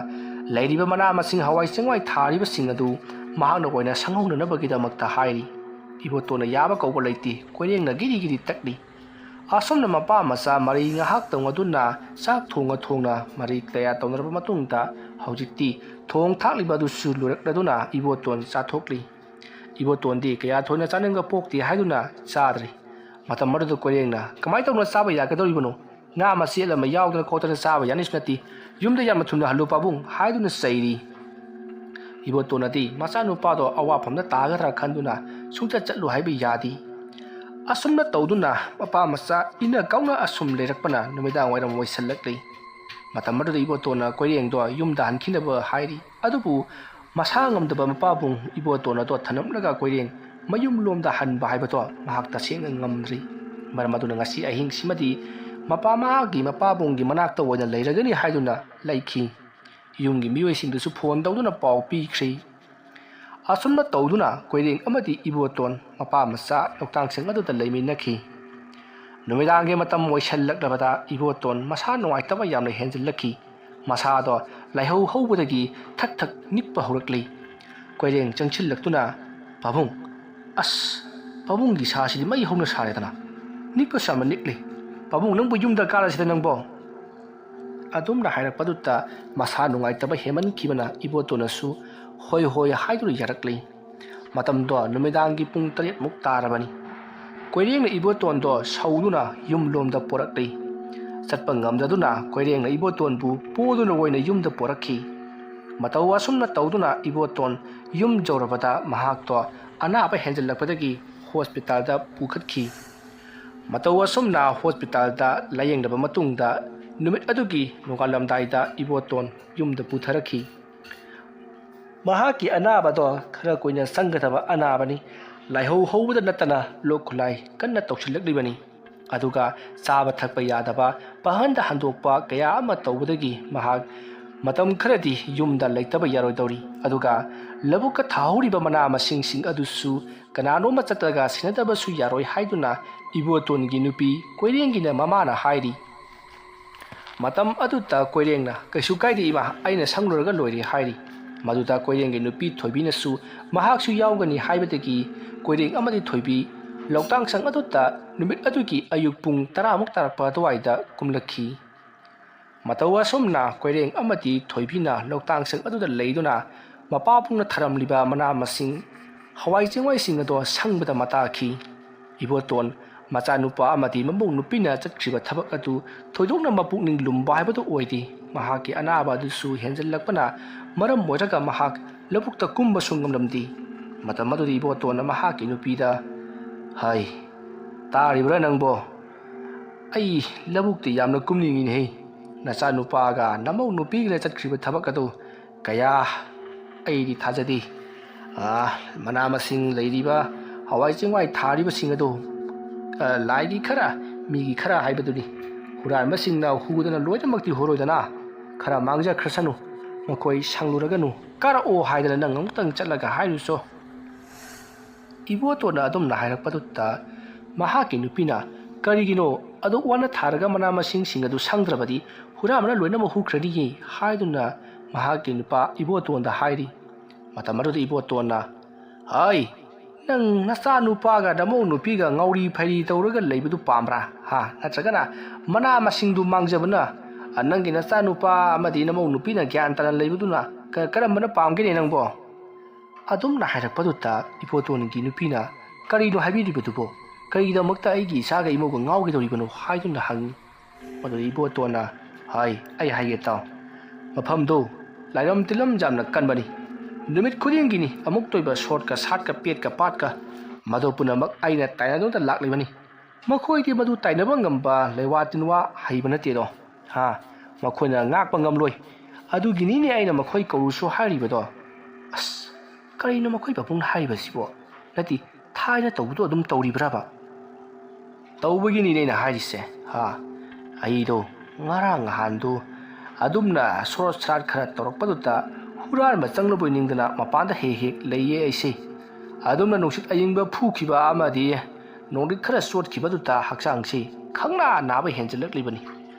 ꯂꯩꯔꯤꯕ ꯃꯅꯥ ꯃꯁꯤꯡ ꯍꯋꯥꯏ ꯆꯦꯡꯋꯥꯏ ꯊꯥꯔꯤꯕꯁꯤꯡ ꯑꯗꯨ ꯃꯍꯥꯛꯅ ꯑꯣꯏꯅ ꯁꯪꯍꯧꯅꯅꯕꯒꯤꯗꯃꯛꯇ ꯍꯥꯏꯔꯤ꯫ ꯏꯕꯣꯇꯣꯟꯅ ꯌꯥꯕ ꯀꯧꯕ ꯂꯩꯇꯦ꯫ ꯀꯣꯏꯔꯦꯡꯅ ꯒꯤꯔꯤ ꯇꯛꯂꯤ꯫ ꯑꯁꯨꯝꯅ ꯃꯄꯥ ꯃꯆꯥ ꯃꯔꯩ ꯉꯥꯏꯍꯥꯛ ꯇꯧꯅꯗꯨꯅ ꯆꯥꯛ ꯊꯣꯡꯅ ꯃꯔꯩ ꯀꯌꯥ ꯇꯧꯅꯔꯕ ꯃꯇꯨꯡꯗ ꯍꯧꯖꯤꯛꯇꯤ ꯊꯣꯡ ꯊꯥꯛꯂꯤꯕ ꯑꯗꯨꯁꯨ ꯂꯣꯏꯔꯛꯂꯗꯨꯅ ꯏꯕꯣꯇꯣꯟ ꯆꯥꯊꯣꯛꯂꯤ꯫ ꯏꯕꯣꯇꯣꯟꯗꯤ kaya ꯊꯣꯏꯅ ꯆꯥꯅꯤꯡꯕ ꯄꯣꯛꯇꯦ ꯍꯥꯏꯗꯨꯅ ꯆꯥꯗ꯭ꯔꯤ꯫ ꯃꯇꯝ ꯑꯗꯨꯗ ꯀꯣꯏꯔꯦꯡꯅ "ꯀꯃꯥꯏꯅ ꯇꯧꯅ ꯆꯥꯕ ꯌꯥꯒꯗꯧꯔꯤꯕꯅꯣ? ꯉꯥ ꯃꯆꯦꯠ ꯑꯃ ꯌꯥꯎꯗꯅ ꯈꯣꯠꯇꯅ ꯆꯥꯕ ꯌꯥꯅꯤꯁꯨ ꯅꯠꯇꯦ꯫ ꯌꯨꯝꯗ ꯌꯥꯝꯅ ꯊꯨꯅ ꯍꯜꯂꯨ ꯄꯥꯕꯨꯡ" ꯍꯥꯏꯗꯨꯅ ꯆꯩꯔꯤ꯫ ꯏꯕꯣꯇꯣꯟꯅꯗꯤ ꯃꯆꯥꯅꯨꯄꯥꯗꯣ ꯑꯋꯥꯐꯝꯗ ꯇꯥꯒꯗ꯭ꯔꯥ ꯈꯟꯗꯨꯅ ꯁꯨꯡꯆꯠ ꯆꯠꯂꯨ ꯍꯥꯏꯕ ꯌꯥꯗꯦ꯫ ꯑꯁꯨꯝꯅ ꯇꯧꯗꯨꯅ ꯃꯄꯥ ꯃꯆꯥ ꯏꯟꯅ ꯀꯥꯎꯅ ꯑꯁꯨꯝ ꯂꯩꯔꯛꯄꯅ ꯅꯨꯃꯤꯗꯥꯡ ꯋꯥꯏꯔꯝ ꯑꯣꯏꯁꯜꯂꯛꯂꯤ꯫ ꯃꯇꯝ ꯑꯗꯨꯗ ꯏꯕꯣꯇꯣꯟꯅ ꯀꯣꯏꯔꯦꯡꯗꯣ ꯌꯨꯝꯗ ꯍꯟꯈꯤꯅꯕ ꯍꯥꯏꯔꯤ꯫ ꯑꯗꯨꯕꯨ ꯃꯁꯥ ꯉꯝꯗꯕ ꯃꯄꯥꯕꯨꯡ ꯏꯕꯣꯇꯣꯟ ꯑꯗꯣ ꯊꯅꯝꯂꯒ ꯀꯣꯏꯔꯦꯡ ꯃꯌꯨꯝꯂꯣꯝꯗ ꯍꯟꯕ ꯍꯥꯏꯕꯗꯣ ꯃꯍꯥꯛ ꯇꯁꯦꯡꯅ ꯉꯝꯗ꯭ꯔꯤ꯫ ꯃꯔꯝ ꯑꯗꯨꯅ ꯉꯁꯤ ꯑꯍꯤꯡꯁꯤꯃꯗꯤ ꯃꯥꯒꯤ ꯃꯄꯥꯕꯨꯡꯒꯤ ꯃꯅꯥꯛꯇ ꯑꯣꯏꯅ ꯂꯩꯔꯒꯅꯤ ꯍꯥꯏꯗꯨꯅ ꯂꯩꯈꯤ꯫ ꯌꯨꯝꯒꯤ ꯃꯤꯑꯣꯏꯁꯤꯡꯗꯁꯨ ꯐꯣꯟ ꯇꯧꯗꯨꯅ ꯄꯥꯎ ꯄꯤꯈ꯭ꯔꯤ꯫ ꯑꯁꯨꯝꯅ ꯇꯧꯗꯨꯅ ꯀꯣꯏꯔꯦꯡ ꯑꯃꯗꯤ ꯏꯕꯣꯇꯣꯟ ꯃꯄꯥ ꯃꯆꯥ ꯂꯧꯇꯥꯡꯁꯪ ꯑꯗꯨꯗ ꯂꯩꯃꯤꯟꯅꯈꯤ꯫ ꯅꯨꯃꯤꯗꯥꯡꯒꯤ ꯃꯇꯝ ꯑꯣꯏꯁꯜꯂꯛꯂꯕꯗ ꯏꯕꯣꯇꯣꯟ ꯃꯁꯥ ꯅꯨꯡꯉꯥꯏꯇꯕ ꯌꯥꯝꯅ ꯍꯦꯟꯖꯜꯂꯛꯈꯤ꯫ ꯃꯁꯥꯗꯣ ꯂꯥꯏꯍꯧ ꯍꯧꯕꯗꯒꯤ ꯊꯛ ꯅꯤꯛꯄ ꯍꯧꯔꯛꯂꯤ꯫ ꯀꯣꯏꯔꯦꯡ ꯆꯪꯁꯤꯜꯂꯛꯇꯨꯅ "ꯄꯥꯕꯨꯡ, ꯄꯥꯕꯨꯡꯒꯤ ꯁꯥꯁꯤꯗꯤ ꯃꯩ ꯍꯧꯅ ꯁꯥꯔꯦꯗꯅ, ꯅꯤꯛꯄꯁꯨ ꯌꯥꯝꯅ ꯅꯤꯛꯂꯤ꯫ ꯄꯥꯕꯨꯡ, ꯅꯪꯕꯨ ꯌꯨꯝꯗ ꯀꯥꯔꯁꯤꯗ ꯅꯪꯕꯣ." ꯑꯗꯨꯝꯅ ꯍꯥꯏꯔꯛꯄꯗꯨꯗ ꯃꯁꯥ ꯅꯨꯡꯉꯥꯏꯇꯕ ꯍꯦꯟꯃꯟꯈꯤꯕꯅ ꯏꯕꯣꯇꯣꯟꯅꯁꯨ ꯍꯣꯏ ꯍꯥꯏꯗꯨꯅ ꯌꯥꯔꯛꯂꯤ꯫ ꯃꯇꯝꯗꯣ ꯅꯨꯃꯤꯗꯥꯡꯒꯤ ꯄꯨꯡ 7 ꯇꯥꯔꯕꯅꯤ꯫ ꯀꯣꯏꯔꯦꯡꯅ ꯏꯕꯣꯇꯣꯟꯗꯣ ꯁꯧꯗꯨꯅ ꯌꯨꯝꯂꯣꯝꯗ ꯄꯣꯔꯛꯂꯤ꯫ ꯆꯠꯄ ꯉꯝꯗꯗꯨꯅ ꯀꯣꯏꯔꯦꯡꯅ ꯏꯕꯣꯇꯣꯟꯕꯨ ꯄꯣꯗꯨꯅ ꯑꯣꯏꯅ ꯌꯨꯝꯗ ꯄꯣꯔꯛꯈꯤ꯫ ꯃꯇꯧ ꯑꯁꯨꯝꯅ ꯇꯧꯗꯨꯅ ꯏꯕꯣꯇꯣꯟ ꯌꯨꯝ ꯌꯧꯔꯕꯗ ꯃꯍꯥꯛꯇꯣ ꯑꯅꯥꯕ ꯍꯦꯟꯖꯜꯂꯛꯄꯗꯒꯤ ꯍꯣꯁꯄꯤꯇꯥꯜꯗ ꯄꯨꯈꯠꯈꯤ꯫ ꯃꯇꯧ ꯑꯁꯨꯝꯅ ꯍꯣꯁꯄꯤꯇꯥꯜꯗ ꯂꯥꯌꯦꯡꯂꯕ ꯃꯇꯨꯡꯗ ꯅꯨꯃꯤꯠ ꯑꯗꯨꯒꯤ ꯅꯣꯡꯉꯥꯜꯂꯝꯗꯥꯏꯗ ꯏꯕꯣꯇꯣꯟ ꯌꯨꯝꯗ ꯄꯨꯊꯔꯛꯈꯤ꯫ ꯃꯍꯥꯛꯀꯤ ꯑꯅꯥꯕꯗꯣ ꯈꯔ ꯀꯨꯏꯅ ꯆꯪꯒꯗꯕ ꯑꯅꯥꯕꯅꯤ꯫ ꯂꯥꯏꯍꯧ ꯍꯧꯕꯗ ꯅꯠꯇꯅ ꯂꯣꯛ ꯈꯨꯠꯂꯥꯏ ꯀꯟꯅ ꯇꯧꯁꯤꯜꯂꯛꯂꯤꯕꯅꯤ꯫ ꯑꯗꯨꯒ ꯆꯥꯕ ꯊꯛꯄ ꯌꯥꯗꯕ, ꯄꯥꯡꯒꯟꯗ ꯍꯟꯗꯣꯛꯄ ꯀꯌꯥ ꯑꯃ ꯇꯧꯕꯗꯒꯤ ꯃꯍꯥꯛ ꯃꯇꯝ ꯈꯔꯗꯤ ꯌꯨꯝꯗ ꯂꯩꯇꯕ ꯌꯥꯔꯣꯏꯗꯧꯔꯤ꯫ ꯑꯗꯨꯒ ꯂꯧꯕꯨꯛꯇ ꯊꯥꯍꯧꯔꯤꯕ ꯃꯅꯥ ꯃꯁꯤꯡꯁꯤꯡ ꯑꯗꯨꯁꯨ ꯀꯅꯥꯅꯣꯝꯃ ꯆꯠꯂꯒ ꯁꯦꯟꯅꯗꯕꯁꯨ ꯌꯥꯔꯣꯏ ꯍꯥꯏꯗꯨꯅ ꯏꯕꯣꯇꯣꯟꯒꯤ ꯅꯨꯄꯤ ꯀꯣꯏꯔꯦꯡꯒꯤꯅ ꯃꯃꯥꯅ ꯍꯥꯏꯔꯤ꯫ ꯃꯇꯝ ꯑꯗꯨꯗ ꯀꯣꯏꯔꯦꯡꯅ "ꯀꯩꯁꯨ ꯀꯥꯏꯗꯦ ꯏꯃꯥ, ꯑꯩꯅ ꯁꯪꯂꯨꯔꯒ ꯂꯣꯏꯔꯦ" ꯍꯥꯏꯔꯤ꯫ ꯃꯗꯨꯗ ꯀꯣꯏꯔꯦꯡꯒꯤ ꯅꯨꯄꯤ ꯊꯣꯏꯕꯤꯅꯁꯨ ꯃꯍꯥꯛꯁꯨ ꯌꯥꯎꯒꯅꯤ ꯍꯥꯏꯕꯗꯒꯤ ꯀꯣꯏꯔꯦꯡ ꯑꯃꯗꯤ ꯊꯣꯏꯕꯤ ꯂꯧꯇꯥꯡꯁꯪ ꯑꯗꯨꯗ ꯅꯨꯃꯤꯠ ꯑꯗꯨꯒꯤ ꯑꯌꯨꯛ ꯄꯨꯡ 10ꯃꯨꯛ ꯇꯥꯔꯛꯄ ꯑꯗꯨꯋꯥꯏꯗ ꯀꯨꯝꯂꯛꯈꯤ꯫ ꯃꯇꯧ ꯑꯁꯨꯝꯅ ꯀꯣꯏꯔꯦꯡ ꯑꯃꯗꯤ ꯊꯣꯏꯕꯤꯅ ꯂꯧꯇꯥꯡꯁꯪ ꯑꯗꯨꯗ ꯂꯩꯗꯨꯅ ꯃꯄꯥꯕꯨꯡꯅ ꯊꯔꯝꯂꯤꯕ ꯃꯅꯥ ꯃꯁꯤꯡ, ꯍꯋꯥꯏ ꯆꯦꯡꯋꯥꯏꯁꯤꯡ ꯑꯗꯣ ꯁꯪꯕꯗ ꯃꯇꯥꯈꯤ꯫ ꯏꯕꯣꯇꯣꯟ ꯃꯆꯥꯅꯨꯄꯥ ꯑꯃꯗꯤ ꯃꯃꯧ ꯅꯨꯄꯤꯅ ꯆꯠꯈ꯭ꯔꯤꯕ ꯊꯕꯛ ꯑꯗꯨ ꯊꯣꯏꯗꯣꯛꯅ ꯃꯄꯨꯛꯅꯤꯡ ꯂꯨꯝꯕ ꯍꯥꯏꯕꯗꯨ ꯑꯣꯏꯗꯦ꯫ ꯃꯍꯥꯛꯀꯤ ꯑꯅꯥꯕ ꯑꯗꯨꯁꯨ ꯍꯦꯟꯖꯜꯂꯛꯄꯅ ꯃꯔꯝ ꯑꯣꯏꯔꯒ ꯃꯍꯥꯛ ꯂꯧꯕꯨꯛꯇ ꯀꯨꯝꯕꯁꯨ ꯉꯝꯂꯝꯗꯦ꯫ ꯃꯇꯝ ꯑꯗꯨꯗ ꯏꯕꯣꯇꯣꯟꯅ ꯃꯍꯥꯛꯀꯤ ꯅꯨꯄꯤꯗ "ꯍꯩ, ꯇꯥꯔꯤꯕ꯭ꯔꯥ ꯅꯪꯕꯣ? ꯑꯩ ꯂꯧꯕꯨꯛꯇ ꯌꯥꯝꯅ ꯀꯨꯝꯅꯤꯡꯉꯤꯅꯦꯍꯦ꯫ ꯅꯆꯥꯅꯨꯄꯥꯒ ꯅꯃꯧ ꯅꯨꯄꯤꯒ ꯆꯠꯈ꯭ꯔꯤꯕ ꯊꯕꯛ ꯑꯗꯨ ꯀꯌꯥ ꯑꯩꯗꯤ ꯊꯥꯖꯗꯦ꯫ ꯃꯅꯥ ꯃꯁꯤꯡ ꯂꯩꯔꯤꯕ, ꯍꯋꯥꯏ ꯆꯦꯡꯋꯥꯏ ꯊꯥꯔꯤꯕꯁꯤꯡ ꯑꯗꯨ ꯂꯥꯏꯒꯤ ꯈꯔ ꯃꯤꯒꯤ ꯈꯔ ꯍꯥꯏꯕꯗꯨꯅꯤ꯫ ꯍꯨꯔꯥꯟꯕꯁꯤꯡꯅ ꯍꯨꯗꯅ ꯂꯣꯏꯅꯃꯛꯇꯤ ꯍꯨꯔꯣꯏꯗꯅ ꯈꯔ ꯃꯥꯡꯖꯈ꯭ꯔꯁꯅꯨ, ꯃꯈꯣꯏ ꯁꯪꯂꯨꯔꯒꯅꯨ, ꯀꯥꯔꯛꯑꯣ ꯍꯥꯏꯗꯅ ꯅꯪ ꯑꯃꯨꯛꯇꯪ ꯆꯠꯂꯒ ꯍꯥꯏꯔꯨꯆꯣ." ꯏꯕꯣꯇꯣꯟꯅ ꯑꯗꯨꯝꯅ ꯍꯥꯏꯔꯛꯄꯗꯨꯗ ꯃꯍꯥꯛꯀꯤ ꯅꯨꯄꯤꯅ "ꯀꯔꯤꯒꯤꯅꯣ ꯑꯗꯨꯛ ꯋꯥꯅ ꯊꯥꯔꯒ ꯃꯅꯥ ꯃꯁꯤꯡꯁꯤꯡ ꯑꯗꯨ ꯁꯪꯗ꯭ꯔꯕꯗꯤ ꯍꯨꯔꯥꯟꯕꯅ ꯂꯣꯏꯅꯃꯛ ꯍꯨꯈ꯭ꯔꯅꯤꯌꯦ" ꯍꯥꯏꯗꯨꯅ ꯃꯍꯥꯛꯀꯤ ꯅꯨꯄꯥ ꯏꯕꯣꯇꯣꯟꯗ ꯍꯥꯏꯔꯤ꯫ ꯃꯇꯝ ꯑꯗꯨꯗ ꯏꯕꯣꯇꯣꯟꯅ "ꯍꯩ, ꯅꯪ ꯅꯆꯥꯅꯨꯄꯥꯒ ꯅꯃꯧ ꯅꯨꯄꯤꯒ ꯉꯥꯎꯔꯤ ꯐꯩꯔꯤ ꯇꯧꯔꯒ ꯂꯩꯕꯗꯨ ꯄꯥꯝꯕ꯭ꯔꯥ? ꯅꯠꯇ꯭ꯔꯒꯅ ꯃꯅꯥ ꯃꯁꯤꯡꯗꯨ ꯃꯥꯡꯖꯕꯅ ꯅꯪꯒꯤ ꯅꯆꯥꯅꯨꯄꯥ ꯑꯃꯗꯤ ꯅꯃꯧ ꯅꯨꯄꯤꯅ ꯒ꯭ꯌꯥꯟ ꯇꯥꯅ ꯂꯩꯕꯗꯨꯅ ꯀꯔꯝꯕꯅ ꯄꯥꯝꯒꯦꯅꯦ ꯅꯪꯕꯣ?" ꯑꯗꯨꯝꯅ ꯍꯥꯏꯔꯛꯄꯗꯨꯗ ꯏꯕꯣꯇꯣꯟꯒꯤ ꯅꯨꯄꯤꯅ "ꯀꯔꯤꯅꯣ ꯍꯥꯏꯕꯤꯔꯤꯕꯗꯨꯕꯣ? ꯀꯔꯤꯒꯤꯗꯃꯛꯇ ꯑꯩꯒꯤ ꯏꯆꯥꯒ ꯏꯃꯧꯒ ꯉꯥꯎꯒꯗꯧꯔꯤꯕꯅꯣ?" ꯍꯥꯏꯗꯨꯅ ꯍꯪꯉꯤ꯫ ꯃꯗꯨꯗ ꯏꯕꯣꯇꯣꯟꯅ "ꯍꯩ, ꯑꯩ ꯍꯥꯏꯒꯦ ꯇꯥꯎ. ꯃꯐꯝꯗꯨ ꯂꯥꯏꯔꯝ ꯇꯤꯜꯂꯝ ꯌꯥꯝꯅ ꯀꯟꯕꯅꯤ꯫ ꯅꯨꯃꯤꯠ ꯈꯨꯗꯤꯡꯒꯤꯅꯤ ꯑꯃꯨꯛ ꯇꯣꯏꯕ ꯁꯣꯠꯀ ꯁꯥꯠꯀ ꯄꯦꯠꯀ ꯄꯥꯠꯀ, ꯃꯗꯨ ꯄꯨꯝꯅꯃꯛ ꯑꯩꯅ ꯇꯥꯏꯅꯗꯨꯅ ꯂꯥꯛꯂꯤꯕꯅꯤ꯫ ꯃꯈꯣꯏꯗꯤ ꯃꯗꯨ ꯇꯥꯏꯅꯕ ꯉꯝꯕ ꯂꯩꯋꯥ ꯇꯤꯟꯋꯥ ꯍꯩꯕ ꯅꯠꯇꯦꯗꯣ꯫ ꯃꯈꯣꯏꯅ ꯉꯥꯛꯄ ꯉꯝꯂꯣꯏ꯫ ꯑꯗꯨꯒꯤꯅꯤꯅꯦ ꯑꯩꯅ ꯃꯈꯣꯏ ꯀꯧꯔꯨꯁꯨ ꯍꯥꯏꯔꯤꯕꯗꯣ." "ꯑꯁ, ꯀꯔꯤꯅꯣ ꯃꯈꯣꯏ ꯄꯥꯕꯨꯡꯅ ꯍꯥꯏꯔꯤꯕꯁꯤꯕꯣ? ꯅꯠꯇꯦ, ꯊꯥꯏꯅ ꯇꯧꯕꯗꯣ ꯑꯗꯨꯝ ꯇꯧꯔꯤꯕ꯭ꯔꯥꯕ?" "ꯇꯧꯕꯒꯤꯅꯤꯅꯦ ꯑꯩꯅ ꯍꯥꯏꯔꯤꯁꯦ꯫ ꯑꯩꯗꯣ ꯉꯔꯥꯡ ꯅꯍꯥꯟꯗꯣ ꯑꯗꯨꯝꯅ ꯁꯣꯔꯠ ꯁꯥꯠ ꯈꯔ ꯇꯧꯔꯛꯄꯗꯨꯗ ꯍꯨꯔꯥꯟꯕ ꯆꯪꯂꯕꯣꯏ ꯅꯤꯡꯗꯅ ꯃꯄꯥꯟꯗ ꯍꯦꯛ ꯍꯦꯛ ꯂꯩꯌꯦ ꯑꯩꯁꯦ꯫ ꯑꯗꯨꯝꯅ ꯅꯨꯡꯁꯤꯠ ꯑꯏꯪꯕ ꯐꯨꯈꯤꯕ ꯑꯃꯗꯤ ꯅꯣꯡꯂꯤꯛ ꯈꯔ ꯆꯣꯠꯈꯤꯕꯗꯨꯗ ꯍꯛꯆꯥꯡꯁꯤ ꯈꯪꯅꯥ ꯅꯥꯕ ꯍꯦꯟꯖꯜꯂꯛꯂꯤꯕꯅꯤ꯫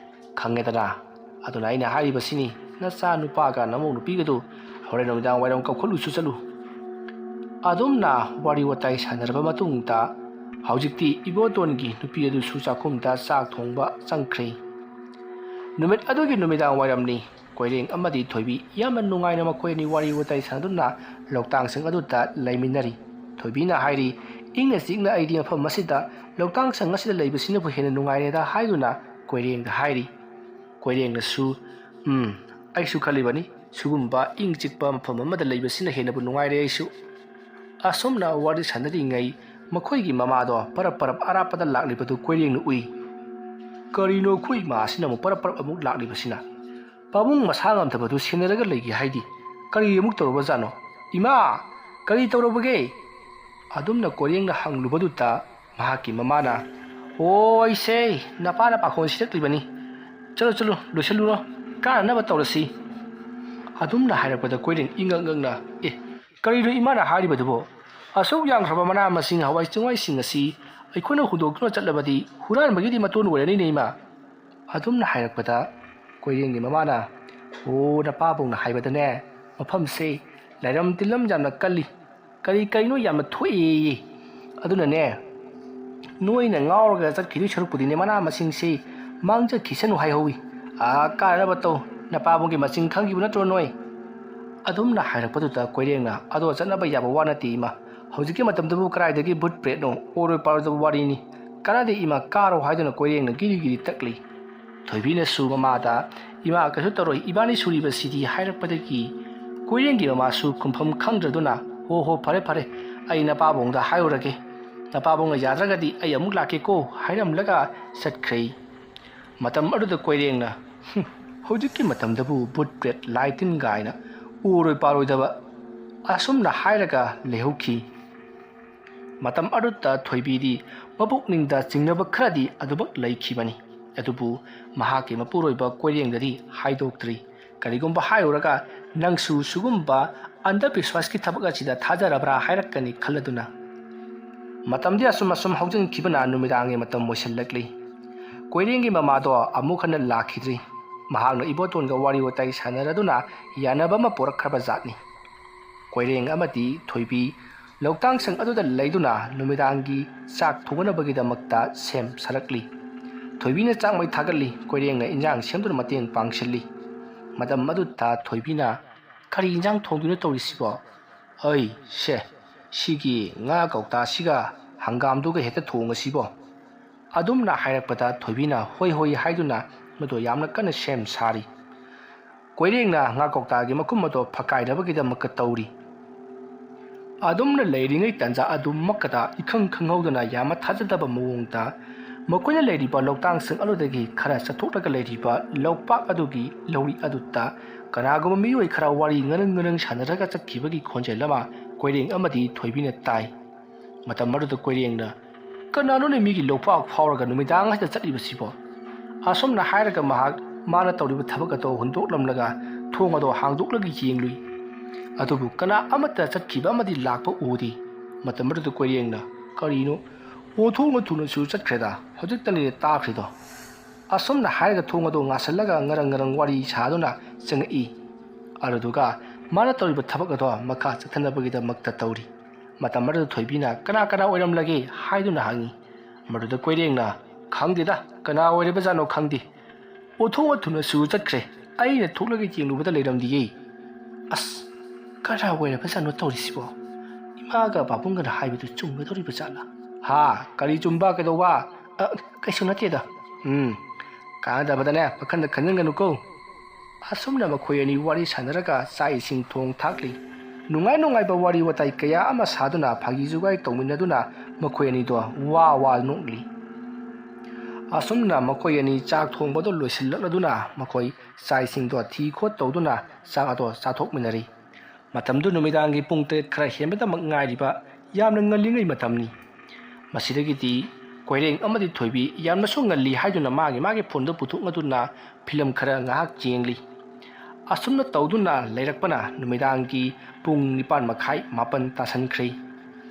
ꯈꯪꯉꯦꯗꯅ, ꯑꯗꯨꯅ ꯑꯩꯅ ꯍꯥꯏꯔꯤꯕꯁꯤꯅꯤ, ꯅꯆꯥ ꯅꯨꯄꯥꯒ ꯅꯃꯧ ꯅꯨꯄꯤꯒꯗꯨ ꯍꯣꯔꯦꯟ ꯅꯨꯃꯤꯗꯥꯡ ꯋꯥꯏꯔꯝ ꯀꯧꯈꯠꯂꯨꯁꯨ ꯆꯠꯂꯨ." ꯑꯗꯨꯝꯅ ꯋꯥꯔꯤ ꯋꯥꯇꯥꯏ ꯁꯥꯟꯅꯔꯕ ꯃꯇꯨꯡꯗ ꯍꯧꯖꯤꯛꯇꯤ ꯏꯕꯣꯇꯣꯟꯒꯤ ꯅꯨꯄꯤ ꯑꯗꯨꯁꯨ ꯆꯥꯛꯈꯨꯝꯗ ꯆꯥꯛ ꯊꯣꯡꯕ ꯆꯪꯈ꯭ꯔꯦ꯫ ꯅꯨꯃꯤꯠ ꯑꯗꯨꯒꯤ ꯅꯨꯃꯤꯗꯥꯡ ꯋꯥꯏꯔꯝꯅꯤ꯫ ꯀꯣꯏꯔꯦꯡ ꯑꯃꯗꯤ ꯊꯣꯏꯕꯤ ꯌꯥꯝꯅ ꯅꯨꯡꯉꯥꯏꯅ ꯃꯈꯣꯏ ꯑꯅꯤ ꯋꯥꯔꯤ ꯋꯥꯇꯥꯏ ꯁꯥꯟꯅꯗꯨꯅ ꯂꯧꯇꯥꯡꯁꯪ ꯑꯗꯨꯗ ꯂꯩꯃꯤꯟꯅꯔꯤ꯫ ꯊꯣꯏꯕꯤꯅ ꯍꯥꯏꯔꯤ, "ꯏꯪꯅ ꯆꯤꯛꯅ ꯑꯩꯗꯤ ꯃꯐꯝ ꯑꯁꯤꯗ, ꯂꯧꯇꯥꯡꯁꯪ ꯑꯁꯤꯗ ꯂꯩꯕꯁꯤꯅꯕꯨ ꯍꯦꯟꯅ ꯅꯨꯡꯉꯥꯏꯔꯦꯗ" ꯍꯥꯏꯗꯨꯅ ꯀꯣꯏꯔꯦꯡꯗ ꯍꯥꯏꯔꯤ꯫ ꯀꯣꯏꯔꯦꯡꯅꯁꯨ "ꯑꯩꯁꯨ ꯈꯜꯂꯤꯕꯅꯤ, ꯁꯤꯒꯨꯝꯕ ꯏꯪ ꯆꯤꯛꯄ ꯃꯐꯝ ꯑꯃꯗ ꯂꯩꯕꯁꯤꯅ ꯍꯦꯟꯅꯕꯨ ꯅꯨꯡꯉꯥꯏꯔꯦ ꯑꯩꯁꯨ." ꯑꯁꯨꯝꯅ ꯋꯥꯔꯤ ꯁꯥꯟꯅꯔꯤꯉꯩ ꯃꯈꯣꯏꯒꯤ ꯃꯃꯥꯗꯣ ꯄꯔꯞ ꯄꯔꯞ ꯑꯔꯥꯞꯄꯗ ꯂꯥꯛꯂꯤꯕꯗꯨ ꯀꯣꯏꯔꯦꯡꯅ ꯎꯏ꯫ "ꯀꯔꯤꯅꯣ ꯑꯩꯈꯣꯏ ꯏꯃꯥꯁꯤꯅ ꯑꯃꯨꯛ ꯄꯔꯞ ꯄꯔꯞ ꯑꯃꯨꯛ ꯂꯥꯛꯂꯤꯕꯁꯤꯅ? ꯄꯥꯕꯨꯡ ꯃꯁꯥ ꯉꯝꯗꯕꯗꯨ ꯁꯦꯟꯅꯔꯒ ꯂꯩꯒꯦ ꯍꯥꯏꯗꯤ ꯀꯔꯤ ꯑꯃꯨꯛ ꯇꯧꯔꯕꯖꯥꯠꯅꯣ? ꯏꯃꯥ, ꯀꯔꯤ ꯇꯧꯔꯕꯒꯦ?" ꯑꯗꯨꯝꯅ ꯀꯣꯏꯔꯦꯡꯅ ꯍꯪꯂꯨꯕꯗꯨꯗ ꯃꯍꯥꯛꯀꯤ ꯃꯃꯥꯅ "ꯑꯣ, ꯑꯩꯁꯦ ꯅꯄꯥꯅ ꯄꯥꯈꯣꯟ ꯁꯤꯔꯛꯂꯤꯕꯅꯤ. ꯆꯠꯂꯣ ꯂꯣꯏꯁꯤꯜꯂꯨꯔꯣ, ꯀꯥꯅꯅꯕ ꯇꯧꯔꯁꯤ." ꯑꯗꯨꯝꯅ ꯍꯥꯏꯔꯛꯄꯗ ꯀꯣꯏꯔꯦꯡ ꯏꯉꯛ ꯉꯛꯅ "ꯀꯔꯤꯅꯣ ꯏꯃꯥꯅ ꯍꯥꯏꯔꯤꯕꯗꯨꯕꯣ? ꯑꯁꯨꯛ ꯌꯥꯝꯈ꯭ꯔꯕ ꯃꯅꯥ ꯃꯁꯤꯡ, ꯍꯋꯥꯏ ꯆꯦꯡꯋꯥꯏꯁꯤꯡ ꯑꯁꯤ ꯑꯩꯈꯣꯏꯅ ꯍꯨꯟꯗꯣꯛꯇꯨꯅ ꯆꯠꯂꯕꯗꯤ ꯍꯨꯔꯥꯟꯕꯒꯤꯗꯤ ꯃꯇꯣꯟ ꯑꯣꯏꯔꯅꯤꯅꯦ ꯏꯃꯥ." ꯑꯗꯨꯝꯅ ꯍꯥꯏꯔꯛꯄꯗ ꯀꯣꯏꯔꯦꯡꯒꯤ ꯃꯃꯥꯅ "ꯑꯣ, ꯅꯄꯥꯕꯨꯡꯅ ꯍꯥꯏꯕꯗꯅꯦ, ꯃꯐꯝꯁꯦ ꯂꯥꯏꯔꯝ ꯇꯤꯜꯂꯝ ꯌꯥꯝꯅ ꯀꯜꯂꯤ, ꯀꯔꯤꯅꯣ ꯌꯥꯝꯅ ꯊꯣꯛꯑꯦꯌꯦ. ꯑꯗꯨꯅꯅꯦ, ꯅꯣꯏꯅ ꯉꯥꯎꯔꯒ ꯆꯠꯈꯤꯗꯣꯏ ꯁꯔꯨꯛꯄꯨꯗꯤꯅꯦ ꯃꯅꯥ ꯃꯁꯤꯡꯁꯤ ꯃꯥꯡꯖꯈꯤꯁꯅꯨ ꯍꯥꯏꯍꯧꯋꯤ. ꯀꯥꯅꯅꯕ ꯇꯧ, ꯅꯄꯥꯕꯨꯡꯒꯤ ꯃꯆꯤꯟ ꯈꯪꯈꯤꯕ ꯅꯠꯇ꯭ꯔꯣ ꯅꯣꯏ?" ꯑꯗꯨꯝꯅ ꯍꯥꯏꯔꯛꯄꯗꯨꯗ ꯀꯣꯏꯔꯦꯡꯅ "ꯑꯗꯣ ꯆꯠꯅꯕ ꯌꯥꯕ ꯋꯥ ꯅꯠꯇꯦ ꯏꯃꯥ. ꯍꯧꯖꯤꯛꯀꯤ ꯃꯇꯝꯗꯕꯨ ꯀꯗꯥꯏꯗꯒꯤ ꯚꯨꯠ ꯄ꯭ꯔꯦꯠꯅꯣ, ꯑꯣꯏꯔꯣꯏ ꯄꯥꯔꯣꯏꯗꯕ ꯋꯥꯔꯤꯅꯤ. ꯀꯥꯟꯅꯗꯦ ꯏꯃꯥ, ꯀꯥꯔꯣ" ꯍꯥꯏꯗꯨꯅ ꯀꯣꯏꯔꯦꯡꯅ ꯒꯤꯔꯤ ꯒꯤꯔꯤ ꯇꯛꯂꯤ꯫ ꯊꯣꯏꯕꯤꯅꯁꯨ ꯃꯃꯥꯗ "ꯏꯃꯥ, ꯀꯩꯁꯨ ꯇꯧꯔꯣꯏ, ꯏꯕꯥꯅꯤ ꯁꯨꯔꯤꯕꯁꯤꯗꯤ" ꯍꯥꯏꯔꯛꯄꯗꯒꯤ ꯀꯣꯏꯔꯦꯡꯒꯤ ꯃꯃꯥꯁꯨ ꯈꯨꯝꯐꯝ ꯈꯪꯗ꯭ꯔꯗꯨꯅ "ꯍꯣ, ꯐꯔꯦ, ꯑꯩ ꯅꯄꯥꯕꯨꯡꯗ ꯍꯥꯏꯔꯨꯔꯒꯦ. ꯅꯄꯥꯕꯨꯡꯅ ꯌꯥꯗ꯭ꯔꯒꯗꯤ ꯑꯩ ꯑꯃꯨꯛ ꯂꯥꯛꯀꯦꯀꯣ ꯍꯥꯏꯔꯝꯂꯒ ꯆꯠꯈ꯭ꯔꯦ꯫ ꯃꯇꯝ ꯑꯗꯨꯗ ꯀꯣꯏꯔꯦꯡꯅ ꯍꯧꯖꯤꯛꯀꯤ ꯃꯇꯝꯗꯕꯨ ꯕꯨꯠ ꯕ꯭ꯔꯦꯠ ꯂꯥꯏ ꯇꯤꯟ ꯒꯥꯏꯅ ꯎꯔꯣꯏ ꯄꯥꯔꯣꯏꯗꯕ ꯑꯁꯨꯝꯅ ꯍꯥꯏꯔꯒ ꯂꯩꯍꯧꯈꯤ꯫ ꯃꯇꯝ ꯑꯗꯨꯗ ꯊꯣꯏꯕꯤꯗꯤ ꯃꯄꯨꯛꯅꯤꯡꯗ ꯆꯤꯡꯅꯕ ꯈꯔꯗꯤ ꯑꯗꯨꯃꯛ ꯂꯩꯈꯤꯕꯅꯤ꯫ ꯑꯗꯨꯕꯨ ꯃꯍꯥꯛꯀꯤ ꯃꯄꯨꯔꯣꯏꯕ ꯀꯣꯏꯔꯦꯡꯗꯗꯤ ꯍꯥꯏꯗꯣꯛꯇ꯭ꯔꯤ꯫ ꯀꯔꯤꯒꯨꯝꯕ ꯍꯥꯏꯔꯨꯔꯒ ꯅꯪꯁꯨ ꯁꯤꯒꯨꯝꯕ ꯑꯟꯙꯕꯤꯁ꯭ꯋꯥꯁꯀꯤ ꯊꯕꯛ ꯑꯁꯤꯗ ꯊꯥꯖꯔꯕ꯭ꯔꯥ ꯍꯥꯏꯔꯛꯀꯅꯤ ꯈꯜꯂꯗꯨꯅ꯫ ꯃꯇꯝꯗꯤ ꯑꯁꯨꯝ ꯍꯧꯖꯤꯟꯈꯤꯕꯅ ꯅꯨꯃꯤꯗꯥꯡꯒꯤ ꯃꯇꯝ ꯑꯣꯏꯁꯤꯜꯂꯛꯂꯤ꯫ ꯀꯣꯏꯔꯦꯡꯒꯤ ꯃꯃꯥꯗꯣ ꯑꯃꯨꯛ ꯍꯟꯅ ꯂꯥꯛꯈꯤꯗ꯭ꯔꯤ꯫ ꯃꯍꯥꯛꯅ ꯏꯕꯣꯇꯣꯟꯒ ꯋꯥꯔꯤ ꯋꯥꯇꯥꯏ ꯁꯥꯟꯅꯔꯗꯨꯅ ꯌꯥꯅꯕ ꯑꯃ ꯄꯣꯔꯛꯈ꯭ꯔꯕ ꯖꯥꯠꯅꯤ꯫ ꯀꯣꯏꯔꯦꯡ ꯑꯃꯗꯤ ꯊꯣꯏꯕꯤ ꯂꯧꯇꯥꯡꯁꯪ ꯑꯗꯨꯗ ꯂꯩꯗꯨꯅ ꯅꯨꯃꯤꯗꯥꯡꯒꯤ ꯆꯥꯛ ꯊꯣꯡꯅꯕꯒꯤꯗꯃꯛꯇ ꯁꯦꯝ ꯁꯥꯔꯛꯂꯤ꯫ ꯊꯣꯏꯕꯤꯅ ꯆꯥꯛ ꯃꯩ ꯊꯥꯒꯠꯂꯤ, ꯀꯣꯏꯔꯦꯡꯅ ꯏꯟꯖꯥꯡ ꯁꯦꯝꯗꯨꯅ ꯃꯇꯦꯡ ꯄꯥꯡꯁꯤꯜꯂꯤ꯫ ꯃꯇꯝ ꯑꯗꯨꯗ ꯊꯣꯏꯕꯤꯅ ꯀꯔꯤ ꯏꯟꯖꯥꯡ ꯊꯣꯡꯗꯨꯅ ꯇꯧꯔꯤꯁꯤꯕꯣ? ꯑꯩ ꯁꯤꯒꯤ ꯉꯥ ꯀꯧꯇꯥꯁꯤꯒ ꯍꯪꯒꯥꯝꯗꯨꯒ ꯍꯦꯛꯇ ꯊꯣꯡꯉꯁꯤꯕꯣ? ꯑꯗꯨꯝꯅ ꯍꯥꯏꯔꯛꯄꯗ ꯊꯣꯏꯕꯤꯅ ꯍꯣꯏ ꯍꯥꯏꯗꯨꯅ ꯃꯗꯨ ꯌꯥꯝꯅ ꯀꯟꯅ ꯁꯦꯝ ꯁꯥꯔꯤ꯫ ꯀꯣꯏꯔꯦꯡꯅ ꯉꯥ ꯀꯧꯇꯥꯒꯤ ꯃꯈꯨꯝ ꯑꯗꯣ ꯐꯛꯀꯥꯏꯅꯕꯒꯤꯗꯃꯛꯇ ꯇꯧꯔꯤ꯫ ꯑꯗꯨꯝꯅ ꯂꯩꯔꯤꯉꯩ ꯇꯥꯟꯖꯥ ꯑꯗꯨꯃꯛꯀꯗ ꯏꯈꯪ ꯈꯪꯍꯧꯗꯅ ꯌꯥꯝꯅ ꯊꯥꯖꯗꯕ ꯃꯑꯣꯡꯗ ꯃꯈꯣꯏꯅ ꯂꯩꯔꯤꯕ ꯂꯧꯇꯥꯡꯁꯪ ꯑꯗꯨꯗꯒꯤ ꯈꯔ ꯆꯠꯊꯣꯛꯂꯒ ꯂꯩꯔꯤꯕ ꯂꯧꯄꯥꯛ ꯑꯗꯨꯒꯤ ꯂꯧꯔꯤ ꯑꯗꯨꯗ ꯀꯅꯥꯒꯨꯝꯕ ꯃꯤꯑꯣꯏ ꯈꯔ ꯋꯥꯔꯤ ꯉꯔꯪ ꯁꯥꯟꯅꯔꯒ ꯆꯠꯈꯤꯕꯒꯤ ꯈꯣꯟꯖꯦꯜ ꯑꯃ ꯀꯣꯏꯔꯦꯡ ꯑꯃꯗꯤ ꯊꯣꯏꯕꯤꯅ ꯇꯥꯏ꯫ ꯃꯇꯝ ꯑꯗꯨꯗ ꯀꯣꯏꯔꯦꯡꯅ ꯀꯅꯥꯅꯣꯅꯦ ꯃꯤꯒꯤ ꯂꯧꯄꯥꯛ ꯐꯥꯎꯔꯒ ꯅꯨꯃꯤꯗꯥꯡ ꯍꯦꯛꯇ ꯆꯠꯂꯤꯕꯁꯤꯕꯣ? ꯑꯁꯨꯝꯅ ꯍꯥꯏꯔꯒ ꯃꯥꯅ ꯇꯧꯔꯤꯕ ꯊꯕꯛ ꯑꯗꯣ ꯍꯨꯟꯗꯣꯛꯂꯝꯂꯒ ꯊꯣꯡ ꯑꯗꯣ ꯍꯥꯡꯗꯣꯛꯂꯒ ꯌꯦꯡꯂꯨꯏ꯫ ꯑꯗꯨꯕꯨ ꯀꯅꯥ ꯑꯃꯠꯇ ꯆꯠꯈꯤꯕ ꯑꯃꯗꯤ ꯂꯥꯛꯄ ꯎꯗꯦ꯫ ꯃꯇꯝ ꯑꯗꯨꯗ ꯀꯣꯏꯔꯦꯡꯅ ꯀꯔꯤꯅꯣ ꯑꯣꯟꯊꯣꯛꯅ ꯊꯨꯅꯁꯨ ꯆꯠꯈ꯭ꯔꯦꯗ, ꯍꯧꯖꯤꯛꯇꯅꯤꯅꯦ ꯇꯥꯈ꯭ꯔꯤꯗꯣ꯫ ꯑꯁꯨꯝꯅ ꯍꯥꯏꯔꯒ ꯊꯣꯡ ꯑꯗꯣ ꯉꯥꯁꯜꯂꯒ ꯉꯔꯪ ꯋꯥꯔꯤ ꯁꯥꯗꯨꯅ ꯆꯪꯉꯛꯏ꯫ ꯑꯗꯨꯗꯨꯒ ꯃꯥꯅ ꯇꯧꯔꯤꯕ ꯊꯕꯛ ꯑꯗꯣ ꯃꯈꯥ ꯆꯠꯊꯅꯕꯒꯤꯗꯃꯛꯇ ꯇꯧꯔꯤ꯫ ꯃꯇꯝ ꯑꯗꯨꯗ ꯊꯣꯏꯕꯤꯅ ꯀꯅꯥ ꯑꯣꯏꯔꯝꯂꯒꯦ ꯍꯥꯏꯗꯨꯅ ꯍꯪꯉꯤ꯫ ꯃꯗꯨꯗ ꯀꯣꯏꯔꯦꯡꯅ ꯈꯪꯗꯦꯗ, ꯀꯅꯥ ꯑꯣꯏꯔꯤꯕꯖꯥꯠꯅꯣ ꯈꯪꯗꯦ, ꯑꯣꯟꯊꯣꯛꯅ ꯊꯨꯅꯁꯨ ꯆꯠꯈ꯭ꯔꯦ, ꯑꯩꯅ ꯊꯣꯛꯂꯒ ꯌꯦꯡꯂꯨꯕꯗ ꯂꯩꯔꯝꯗꯤꯌꯦ꯫ ꯑꯁ, ꯀꯅꯥ ꯑꯣꯏꯔꯕꯖꯥꯠꯅꯣ ꯇꯧꯔꯤꯁꯤꯕꯣ? ꯏꯃꯥꯒ ꯄꯥꯕꯨꯡꯒꯅ ꯍꯥꯏꯕꯗꯨ ꯆꯨꯝꯒꯗꯧꯔꯤꯕ ꯖꯥꯠꯂꯥ? ꯀꯔꯤ ꯆꯨꯝꯕ ꯀꯩꯗꯧꯕ? ꯀꯩꯁꯨ ꯅꯠꯇꯦꯗ꯫ ꯀꯥꯟꯅꯗꯕꯗꯅꯦ ꯄꯥꯈꯟꯗ ꯈꯟꯖꯤꯟꯒꯅꯨꯀꯣ꯫ ꯑꯁꯨꯝꯅ ꯃꯈꯣꯏ ꯑꯅꯤ ꯋꯥꯔꯤ ꯁꯥꯟꯅꯔꯒ ꯆꯥꯛ ꯏꯁꯤꯡ ꯊꯣꯡ ꯊꯥꯛꯂꯤ꯫ ꯅꯨꯡꯉꯥꯏꯕ ꯋꯥꯔꯤ ꯋꯥꯇꯥꯏ ꯀꯌꯥ ꯑꯃ ꯁꯥꯗꯨꯅ ꯐꯥꯒꯤ ꯖꯨꯒꯥꯏ ꯇꯧꯃꯤꯟꯅꯗꯨꯅ ꯃꯈꯣꯏ ꯑꯅꯤꯗꯣ ꯋꯥ ꯅꯣꯛꯂꯤ꯫ ꯑꯁꯨꯝꯅ ꯃꯈꯣꯏ ꯑꯅꯤ ꯆꯥꯛ ꯊꯣꯡꯕꯗꯣ ꯂꯣꯏꯁꯤꯜꯂꯛꯂꯗꯨꯅ ꯃꯈꯣꯏ ꯆꯥꯛ ꯏꯁꯤꯡꯗꯣ ꯊꯤ ꯈꯣꯠ ꯇꯧꯗꯨꯅ ꯆꯥꯛ ꯑꯗꯣ ꯆꯥꯊꯣꯛꯃꯤꯟꯅꯔꯤ꯫ ꯃꯇꯝꯗꯨ ꯅꯨꯃꯤꯗꯥꯡꯒꯤ ꯄꯨꯡ 8 ꯈꯔ ꯍꯦꯟꯕꯗꯃꯛ ꯉꯥꯏꯔꯤꯕ ꯌꯥꯝꯅ ꯉꯜꯂꯤꯉꯩ ꯃꯇꯝꯅꯤ꯫ ꯃꯁꯤꯗꯒꯤꯗꯤ ꯀꯣꯏꯔꯦꯡ ꯑꯃꯗꯤ ꯊꯣꯏꯕꯤ ꯌꯥꯝꯅꯁꯨ ꯉꯜꯂꯤ ꯍꯥꯏꯗꯨꯅ ꯃꯥꯒꯤ ꯐꯣꯟꯗ ꯄꯨꯊꯣꯛꯅꯗꯨꯅ ꯐꯤꯂꯝ ꯈꯔ ꯉꯥꯏꯍꯥꯛ ꯌꯦꯡꯂꯤ꯫ ꯑꯁꯨꯝꯅ ꯇꯧꯗꯨꯅ ꯂꯩꯔꯛꯄꯅ ꯅꯨꯃꯤꯗꯥꯡꯒꯤ ꯄꯨꯡ 9:30 ꯃꯥꯄꯟ ꯇꯥꯁꯟꯈ꯭ꯔꯦ꯫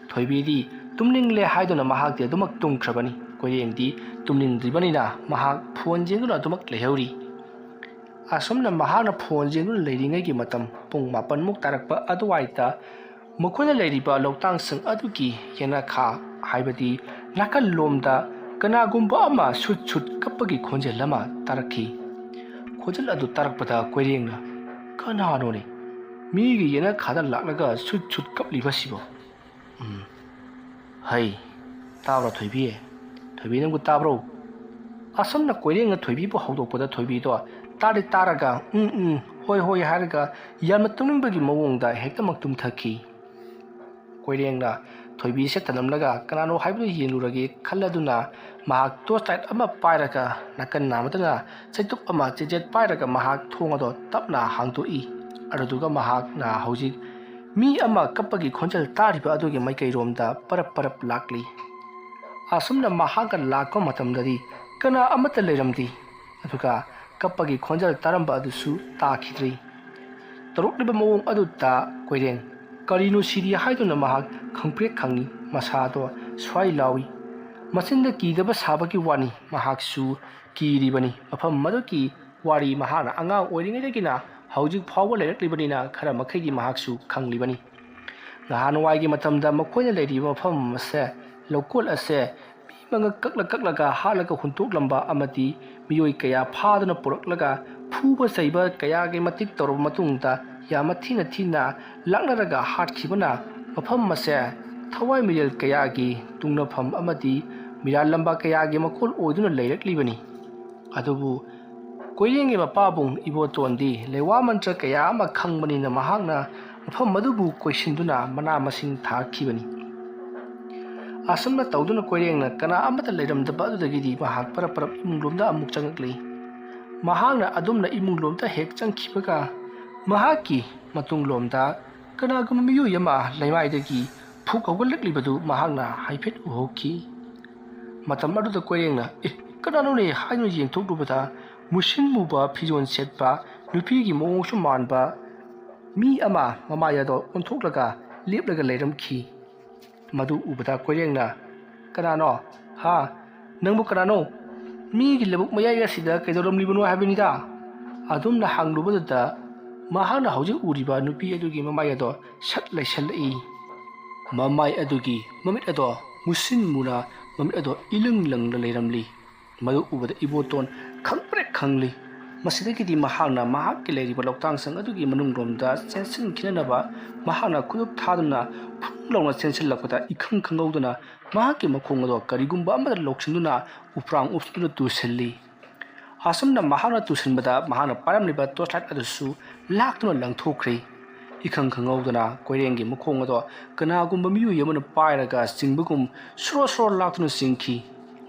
ꯊꯣꯏꯕꯤꯗꯤ ꯇꯨꯝꯅꯤꯡꯂꯦ ꯍꯥꯏꯗꯨꯅ ꯃꯍꯥꯛꯇꯤ ꯑꯗꯨꯃꯛ ꯇꯨꯝꯈ꯭ꯔꯕꯅꯤ꯫ ꯀꯣꯏꯔꯦꯡꯗꯤ ꯇꯨꯝꯅꯤꯡꯗ꯭ꯔꯤꯕꯅꯤꯅ ꯃꯍꯥꯛ ꯐꯣꯟ ꯌꯦꯡꯗꯨꯅ ꯑꯗꯨꯃꯛ ꯂꯩꯍꯧꯔꯤ꯫ ꯑꯁꯨꯝꯅ ꯃꯍꯥꯛꯅ ꯐꯣꯟ ꯌꯦꯡꯗꯨꯅ ꯂꯩꯔꯤꯉꯩꯒꯤ ꯃꯇꯝ ꯄꯨꯡ 9ꯃꯨꯛ ꯇꯥꯔꯛꯄ ꯑꯗꯨꯋꯥꯏꯗ ꯃꯈꯣꯏꯅ ꯂꯩꯔꯤꯕ ꯂꯧꯇꯥꯡꯁꯪ ꯑꯗꯨꯒꯤ ꯌꯦꯅꯈꯥ ꯍꯥꯏꯕꯗꯤ ꯅꯥꯀꯜꯂꯣꯝꯗ ꯀꯅꯥꯒꯨꯝꯕ ꯑꯃ ꯁꯨꯠ ꯀꯞꯄꯒꯤ ꯈꯣꯟꯖꯦꯜ ꯑꯃ ꯇꯥꯔꯛꯈꯤ꯫ ꯈꯣꯟꯖꯦꯜ ꯑꯗꯨ ꯇꯥꯔꯛꯄꯗ ꯀꯣꯏꯔꯦꯡꯅ ꯀꯅꯥꯅꯣꯅꯦ ꯃꯤꯒꯤ ꯌꯦꯅꯈꯥꯗ ꯂꯥꯛꯂꯒ ꯁꯨꯠ ꯀꯞꯂꯤꯕꯁꯤꯕꯣ? ꯍꯩ, ꯇꯥꯕ꯭ꯔꯣ ꯊꯣꯏꯕꯤ? ꯊꯣꯏꯕꯤ ꯅꯪꯕꯨ ꯇꯥꯕ꯭ꯔꯣ? ꯑꯁꯨꯝꯅ ꯀꯣꯏꯔꯦꯡꯅ ꯊꯣꯏꯕꯤꯕꯨ ꯍꯧꯗꯣꯛꯄꯗ ꯊꯣꯏꯕꯤꯗꯣ ꯇꯥꯔꯒ ꯍꯣꯏ ꯍꯥꯏꯔꯒ ꯌꯥꯝꯅ ꯇꯨꯝꯅꯤꯡꯕꯒꯤ ꯃꯑꯣꯡꯗ ꯍꯦꯛꯇꯃꯛ ꯇꯨꯝꯊꯈꯤ꯫ ꯀꯣꯏꯔꯦꯡꯅ ꯊꯣꯏꯕꯤꯁꯦ ꯇꯅꯝꯂꯒ ꯀꯅꯥꯅꯣ ꯍꯥꯏꯕꯗꯨ ꯌꯦꯡꯂꯨꯔꯒꯦ ꯈꯜꯂꯗꯨꯅ ꯃꯍꯥꯛ ꯇꯣꯔꯆ ꯂꯥꯏꯠ ꯑꯃ ꯄꯥꯏꯔꯒ ꯅꯥꯀꯟ ꯅꯥꯝꯃꯗꯅ ꯆꯩꯇꯨꯞ ꯑꯃ ꯆꯦꯖꯦꯠ ꯄꯥꯏꯔꯒ ꯃꯍꯥꯛ ꯊꯣꯡ ꯑꯗꯣ ꯇꯞꯅ ꯍꯥꯡꯗꯣꯛꯏ꯫ ꯑꯗꯨꯗꯨꯒ ꯃꯍꯥꯛꯅ ꯍꯧꯖꯤꯛ ꯃꯤ ꯑꯃ ꯀꯞꯄꯒꯤ ꯈꯣꯟꯖꯦꯜ ꯇꯥꯔꯤꯕ ꯑꯗꯨꯒꯤ ꯃꯥꯏꯀꯩꯔꯣꯝꯗ ꯄꯔꯞ ꯂꯥꯛꯂꯤ꯫ ꯑꯁꯨꯝꯅ ꯃꯍꯥꯛꯀ ꯂꯥꯛꯄ ꯃꯇꯝꯗꯗꯤ ꯀꯅꯥ ꯑꯃꯠꯇ ꯂꯩꯔꯝꯗꯦ꯫ ꯑꯗꯨꯒ ꯀꯞꯄꯒꯤ ꯈꯣꯟꯖꯦꯜ ꯇꯥꯔꯝꯕ ꯑꯗꯨꯁꯨ ꯇꯥꯈꯤꯗ꯭ꯔꯤ꯫ ꯇꯧꯔꯛꯂꯤꯕ ꯃꯑꯣꯡ ꯑꯗꯨꯗ ꯀꯣꯏꯔꯦꯡ ꯀꯔꯤꯅꯣ ꯁꯤꯗꯤ ꯍꯥꯏꯗꯨꯅ ꯃꯍꯥꯛ ꯈꯪꯄ꯭ꯔꯦꯛ ꯈꯪꯉꯤ꯫ ꯃꯁꯥꯗꯣ ꯁ꯭ꯋꯥꯏ ꯂꯥꯎꯏ꯫ ꯃꯆꯤꯟꯗ ꯀꯤꯗꯕ ꯁꯥꯕꯒꯤ ꯋꯥꯅꯤ, ꯃꯍꯥꯛꯁꯨ ꯀꯤꯔꯤꯕꯅꯤ꯫ ꯃꯐꯝ ꯑꯗꯨꯒꯤ ꯋꯥꯔꯤ ꯃꯍꯥꯛꯅ ꯑꯉꯥꯡ ꯑꯣꯏꯔꯤꯉꯩꯗꯒꯤꯅ ꯍꯧꯖꯤꯛ ꯐꯥꯎꯕ ꯂꯩꯔꯛꯂꯤꯕꯅꯤꯅ ꯈꯔ ꯃꯈꯩꯗꯤ ꯃꯍꯥꯛꯁꯨ ꯈꯪꯂꯤꯕꯅꯤ꯫ ꯅꯍꯥꯟꯋꯥꯏꯒꯤ ꯃꯇꯝꯗ ꯃꯈꯣꯏꯅ ꯂꯩꯔꯤꯕ ꯃꯐꯝ ꯑꯁꯦ, ꯂꯧꯀꯣꯜ ꯑꯁꯦ ꯃꯤ ꯃꯉꯛ ꯀꯛꯂꯒ ꯍꯥꯠꯂꯒ ꯍꯨꯟꯇꯣꯛꯂꯝꯕ ꯑꯃꯗꯤ ꯃꯤꯑꯣꯏ ꯀꯌꯥ ꯐꯥꯗꯨꯅ ꯄꯨꯔꯛꯂꯒ ꯐꯨꯕ ꯆꯩꯕ ꯀꯌꯥꯒꯤ ꯃꯇꯤꯛ ꯇꯧꯔꯕ ꯃꯇꯨꯡꯗ ꯌꯥꯝꯅ ꯊꯤꯅ ꯂꯥꯛꯅꯔꯒ ꯍꯥꯠꯈꯤꯕꯅ ꯃꯐꯝ ꯑꯁꯦ ꯊꯋꯥꯏ ꯃꯤꯔꯦꯜ ꯀꯌꯥꯒꯤ ꯇꯨꯡꯅꯐꯝ ꯑꯃꯗꯤ ꯃꯤꯔꯥꯜꯂꯝꯕ ꯀꯌꯥꯒꯤ ꯃꯀꯣꯜ ꯑꯣꯏꯗꯨꯅ ꯂꯩꯔꯛꯂꯤꯕꯅꯤ꯫ ꯑꯗꯨꯕꯨ ꯀꯣꯏꯔꯦꯡꯒꯤ ꯃꯄꯥꯕꯨꯡ ꯏꯕꯣꯇꯣꯟꯗꯤ ꯂꯩꯋꯥ ꯃꯟꯇ꯭ꯔ ꯀꯌꯥ ꯑꯃ ꯈꯪꯕꯅꯤꯅ ꯃꯍꯥꯛꯅ ꯃꯐꯝ ꯑꯗꯨꯕꯨ ꯀꯣꯏꯁꯤꯟꯗꯨꯅ ꯃꯅꯥ ꯃꯁꯤꯡ ꯊꯥꯈꯤꯕꯅꯤ꯫ ꯑꯁꯨꯝꯅ ꯇꯧꯗꯨꯅ ꯀꯣꯏꯔꯦꯡꯅ ꯀꯅꯥ ꯑꯃꯠꯇ ꯂꯩꯔꯝꯗꯕ ꯑꯗꯨꯗꯒꯤꯗꯤ ꯃꯍꯥꯛ ꯄꯔꯞ ꯄꯔꯞ ꯏꯃꯨꯡꯂꯣꯝꯗ ꯑꯃꯨꯛ ꯆꯪꯉꯛꯂꯤ꯫ ꯃꯍꯥꯛꯅ ꯑꯗꯨꯝꯅ ꯏꯃꯨꯡꯂꯣꯝꯗ ꯍꯦꯛ ꯆꯪꯈꯤꯕꯒ ꯃꯍꯥꯛꯀꯤ ꯃꯇꯨꯡꯂꯣꯝꯗ ꯀꯅꯥꯒꯨꯝꯕ ꯃꯤꯑꯣꯏ ꯑꯃ ꯂꯩꯃꯥꯏꯗꯒꯤ ꯐꯨꯛ ꯍꯧꯒꯠꯂꯛꯂꯤꯕꯗꯨ ꯃꯍꯥꯛꯅ ꯍꯥꯏꯐꯦꯠ ꯎꯍꯧꯈꯤ꯫ ꯃꯇꯝ ꯑꯗꯨꯗ ꯀꯣꯏꯔꯦꯡꯅ ꯀꯅꯥꯅꯣꯅꯦ ꯍꯥꯏꯗꯨꯅ ꯌꯦꯡꯊꯣꯛꯂꯨꯕꯗ ꯃꯨꯁꯤꯟ ꯃꯨꯕ ꯐꯤꯖꯣꯜ ꯁꯦꯠꯄ ꯅꯨꯄꯤꯒꯤ ꯃꯑꯣꯡꯁꯨ ꯃꯥꯟꯕ ꯃꯤ ꯑꯃ ꯃꯃꯥꯏ ꯑꯗꯣ ꯑꯣꯟꯊꯣꯛꯂꯒ ꯂꯦꯞꯂꯒ ꯂꯩꯔꯝꯈꯤ꯫ ꯃꯗꯨ ꯎꯕꯗ ꯀꯣꯏꯔꯦꯡꯅ "ꯀꯅꯥꯅꯣ? ꯍꯥ? ꯅꯪꯕꯨ ꯀꯅꯥꯅꯣ? ꯃꯤꯒꯤ ꯂꯧꯕꯨꯛ ꯃꯌꯥꯏ ꯑꯁꯤꯗ ꯀꯩꯗꯧꯔꯝꯂꯤꯕꯅꯣ ꯍꯥꯏꯕꯅꯤꯗ"꯫ ꯑꯗꯨꯝꯅ ꯍꯪꯂꯨꯕꯗꯨꯗ ꯃꯍꯥꯛꯅ ꯍꯧꯖꯤꯛ ꯎꯔꯤꯕ ꯅꯨꯄꯤ ꯑꯗꯨꯒꯤ ꯃꯃꯥꯏ ꯑꯗꯣ ꯁꯠ ꯂꯩꯁꯜꯂꯛꯏ꯫ ꯃꯃꯥꯏ ꯑꯗꯨꯒꯤ ꯃꯃꯤꯠ ꯑꯗꯣ ꯃꯨꯁꯤꯟ ꯃꯨꯅ ꯃꯃꯤꯠ ꯑꯗꯣ ꯏꯂꯪ ꯂꯪꯅ ꯂꯩꯔꯝꯂꯤ꯫ ꯃꯗꯨ ꯎꯕꯗ ꯏꯕꯣꯇꯣꯟ ꯈꯪꯄ꯭ꯔꯦꯛ ꯈꯪꯂꯤ꯫ ꯃꯁꯤꯗꯒꯤꯗꯤ ꯃꯍꯥꯛꯅ ꯃꯍꯥꯛꯀꯤ ꯂꯩꯔꯤꯕ ꯂꯧꯇꯥꯡꯁꯪ ꯑꯗꯨꯒꯤ ꯃꯅꯨꯡꯂꯣꯝꯗ ꯆꯦꯟꯁꯤꯟꯈꯤꯅꯅꯕ ꯃꯍꯥꯛꯅ ꯈꯨꯗꯨꯞ ꯊꯥꯗꯨꯅ ꯐꯨꯔꯨ ꯂꯥꯎꯅ ꯆꯦꯟꯁꯤꯜꯂꯛꯄꯗ ꯏꯈꯪ ꯈꯪꯍꯧꯗꯅ ꯃꯍꯥꯛꯀꯤ ꯃꯈꯣꯡ ꯑꯗꯣ ꯀꯔꯤꯒꯨꯝꯕ ꯑꯃꯗ ꯂꯧꯁꯤꯟꯗꯨꯅ ꯎꯄ꯭ꯔꯥꯡ ꯎꯞꯁꯤꯟꯗꯨꯅ ꯇꯨꯁꯤꯜꯂꯤ꯫ ꯑꯁꯨꯝꯅ ꯃꯍꯥꯛꯅ ꯇꯨꯁꯤꯟꯕꯗ ꯃꯍꯥꯛꯅ ꯄꯥꯏꯔꯝꯂꯤꯕ ꯇꯣꯔꯆꯂꯥꯏꯠ ꯑꯗꯨꯁꯨ ꯂꯥꯛꯇꯨꯅ ꯂꯪꯊꯣꯛꯈ꯭ꯔꯦ꯫ ꯏꯈꯪ ꯈꯪꯍꯧꯗꯅ ꯀꯣꯏꯔꯦꯡꯒꯤ ꯃꯈꯣꯡ ꯑꯗꯣ ꯀꯅꯥꯒꯨꯝꯕ ꯃꯤꯑꯣꯏ ꯑꯃꯅ ꯄꯥꯏꯔꯒ ꯆꯤꯡꯕꯒꯨꯝ ꯁꯣꯔꯣ ꯁꯣꯔꯣ ꯂꯥꯛꯇꯨꯅ ꯆꯤꯡꯈꯤ꯫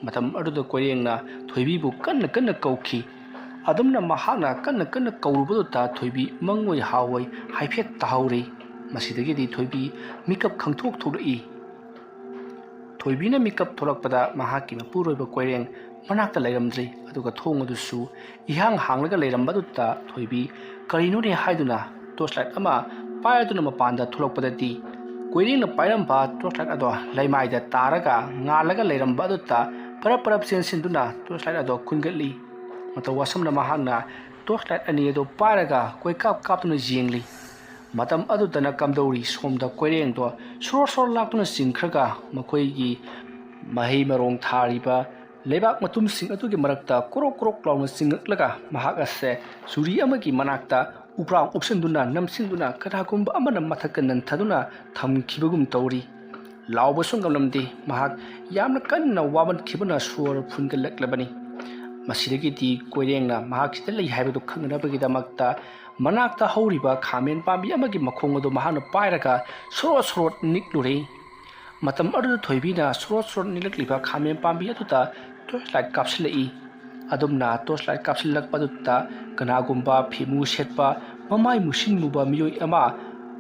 ꯃꯇꯝ ꯑꯗꯨꯗ ꯀꯣꯏꯔꯦꯡꯅ ꯊꯣꯏꯕꯤꯕꯨ ꯀꯟꯅ ꯀꯟꯅ ꯀꯧꯈꯤ꯫ ꯑꯗꯨꯝꯅ ꯃꯍꯥꯛꯅ ꯀꯟꯅ ꯀꯟꯅ ꯀꯧꯔꯨꯕꯗꯨꯗ ꯊꯣꯏꯕꯤ ꯃꯪꯑꯣꯏ ꯍꯥꯎꯑꯣꯏ ꯍꯥꯏꯐꯦꯠ ꯇꯥꯍꯧꯔꯦ꯫ ꯃꯁꯤꯗꯒꯤꯗꯤ ꯊꯣꯏꯕꯤ ꯃꯤꯀꯞ ꯈꯪꯊꯣꯛ ꯊꯣꯛꯂꯛꯏ꯫ ꯊꯣꯏꯕꯤꯅ ꯃꯤꯀꯞ ꯊꯣꯛꯂꯛꯄꯗ ꯃꯍꯥꯛꯀꯤ ꯃꯄꯨꯔꯣꯏꯕ ꯀꯣꯏꯔꯦꯡ ꯃꯅꯥꯛꯇ ꯂꯩꯔꯝꯗ꯭ꯔꯦ꯫ ꯑꯗꯨꯒ ꯊꯣꯡ ꯑꯗꯨꯁꯨ ꯏꯍꯥꯡ ꯍꯥꯡꯂꯒ ꯂꯩꯔꯝꯕꯗꯨꯗ ꯊꯣꯏꯕꯤ ꯀꯔꯤꯅꯣꯅꯦ ꯍꯥꯏꯗꯨꯅ ꯇꯣꯔꯆꯂꯥꯏꯠ ꯑꯃ ꯄꯥꯏꯔꯗꯨꯅ ꯃꯄꯥꯟꯗ ꯊꯣꯛꯂꯛꯄꯗꯗꯤ ꯀꯣꯏꯔꯦꯡꯅ ꯄꯥꯏꯔꯝꯕ ꯇꯣꯔꯆꯂꯥꯏꯠ ꯑꯗꯣ ꯂꯩꯃꯥꯏꯗ ꯇꯥꯔꯒ ꯉꯥꯜꯂꯒ ꯂꯩꯔꯝꯕ ꯑꯗꯨꯗ ꯄꯔꯞ ꯄꯔꯞ ꯆꯦꯟꯁꯤꯟꯗꯨꯅ ꯇꯣꯔꯆꯂꯥꯏꯠ ꯑꯗꯣ ꯈꯨꯟꯒꯠꯂꯤ꯫ ꯃꯇꯧ ꯑꯁꯨꯝꯅ ꯃꯍꯥꯛꯅ ꯇꯣꯔꯆꯂꯥꯏꯠ ꯑꯅꯤ ꯑꯗꯨ ꯄꯥꯏꯔꯒ ꯀꯣꯏꯀꯥꯞ ꯀꯥꯞꯇꯨꯅ ꯌꯦꯡꯂꯤ꯫ ꯃꯇꯝ ꯑꯗꯨꯗꯅ ꯀꯝꯗꯧꯔꯤ ꯁꯣꯝꯗ ꯀꯣꯏꯔꯦꯡꯗꯣ ꯁꯣꯔꯣ ꯁꯣꯔꯣ ꯂꯥꯛꯇꯨꯅ ꯆꯤꯡꯈ꯭ꯔꯒ ꯃꯈꯣꯏꯒꯤ ꯃꯍꯩ ꯃꯔꯣꯡ ꯊꯥꯔꯤꯕ ꯂꯩꯕꯥꯛ ꯃꯇꯨꯝꯁꯤꯡ ꯑꯗꯨꯒꯤ ꯃꯔꯛꯇ ꯀꯣꯔꯣꯛ ꯀꯣꯔꯣꯛ ꯂꯥꯎꯅ ꯆꯤꯡꯉꯛꯂꯒ ꯃꯍꯥꯛ ꯑꯁꯦ ꯆꯨꯔꯤ ꯑꯃꯒꯤ ꯃꯅꯥꯛꯇ ꯎꯄ꯭ꯔꯥꯡ ꯎꯞꯁꯤꯟꯗꯨꯅ ꯅꯝꯁꯤꯟꯗꯨꯅ ꯀꯅꯥꯒꯨꯝꯕ ꯑꯃꯅ ꯃꯊꯛꯀ ꯅꯟꯊꯗꯨꯅ ꯊꯝꯈꯤꯕꯒꯨꯝ ꯇꯧꯔꯤ꯫ ꯂꯥꯎꯕꯁꯨ ꯉꯝꯂꯝꯗꯦ꯫ ꯃꯍꯥꯛ ꯌꯥꯝꯅ ꯀꯟꯅ ꯋꯥꯃꯟꯈꯤꯕꯅ ꯁꯣꯔ ꯐꯨꯟꯒꯠꯂꯛꯂꯕꯅꯤ꯫ ꯃꯁꯤꯗꯒꯤꯗꯤ ꯀꯣꯏꯔꯦꯡꯅ ꯃꯍꯥꯛꯁꯤꯗ ꯂꯩ ꯍꯥꯏꯕꯗꯨ ꯈꯪꯅꯅꯕꯒꯤꯗꯃꯛꯇ ꯃꯅꯥꯛꯇ ꯍꯧꯔꯤꯕ ꯈꯥꯃꯦꯟ ꯄꯥꯝꯕꯤ ꯑꯃꯒꯤ ꯃꯈꯣꯡ ꯑꯗꯨ ꯃꯍꯥꯛꯅ ꯄꯥꯏꯔꯒ ꯁꯣꯔꯣꯠ ꯁꯣꯔꯣꯠ ꯅꯤꯛꯂꯨꯔꯦ꯫ ꯃꯇꯝ ꯑꯗꯨꯗ ꯊꯣꯏꯕꯤꯅ ꯁꯣꯔꯣꯠ ꯁꯣꯔꯣꯠ ꯅꯤꯛꯂꯛꯂꯤꯕ ꯈꯥꯃꯦꯟ ꯄꯥꯝꯕꯤ ꯑꯗꯨꯗ ꯇꯣꯔꯆꯂꯥꯏꯠ ꯀꯥꯞꯁꯤꯜꯂꯛꯏ꯫ ꯑꯗꯨꯝꯅ ꯇꯣꯔꯆꯂꯥꯏꯠ ꯀꯥꯞꯁꯤꯜꯂꯛꯄꯗꯨꯗ ꯀꯅꯥꯒꯨꯝꯕ ꯐꯤꯃꯨ ꯁꯦꯠꯄ ꯃꯃꯥꯏ ꯃꯨꯁꯤꯟ ꯃꯨꯕ ꯃꯤꯑꯣꯏ ꯑꯃ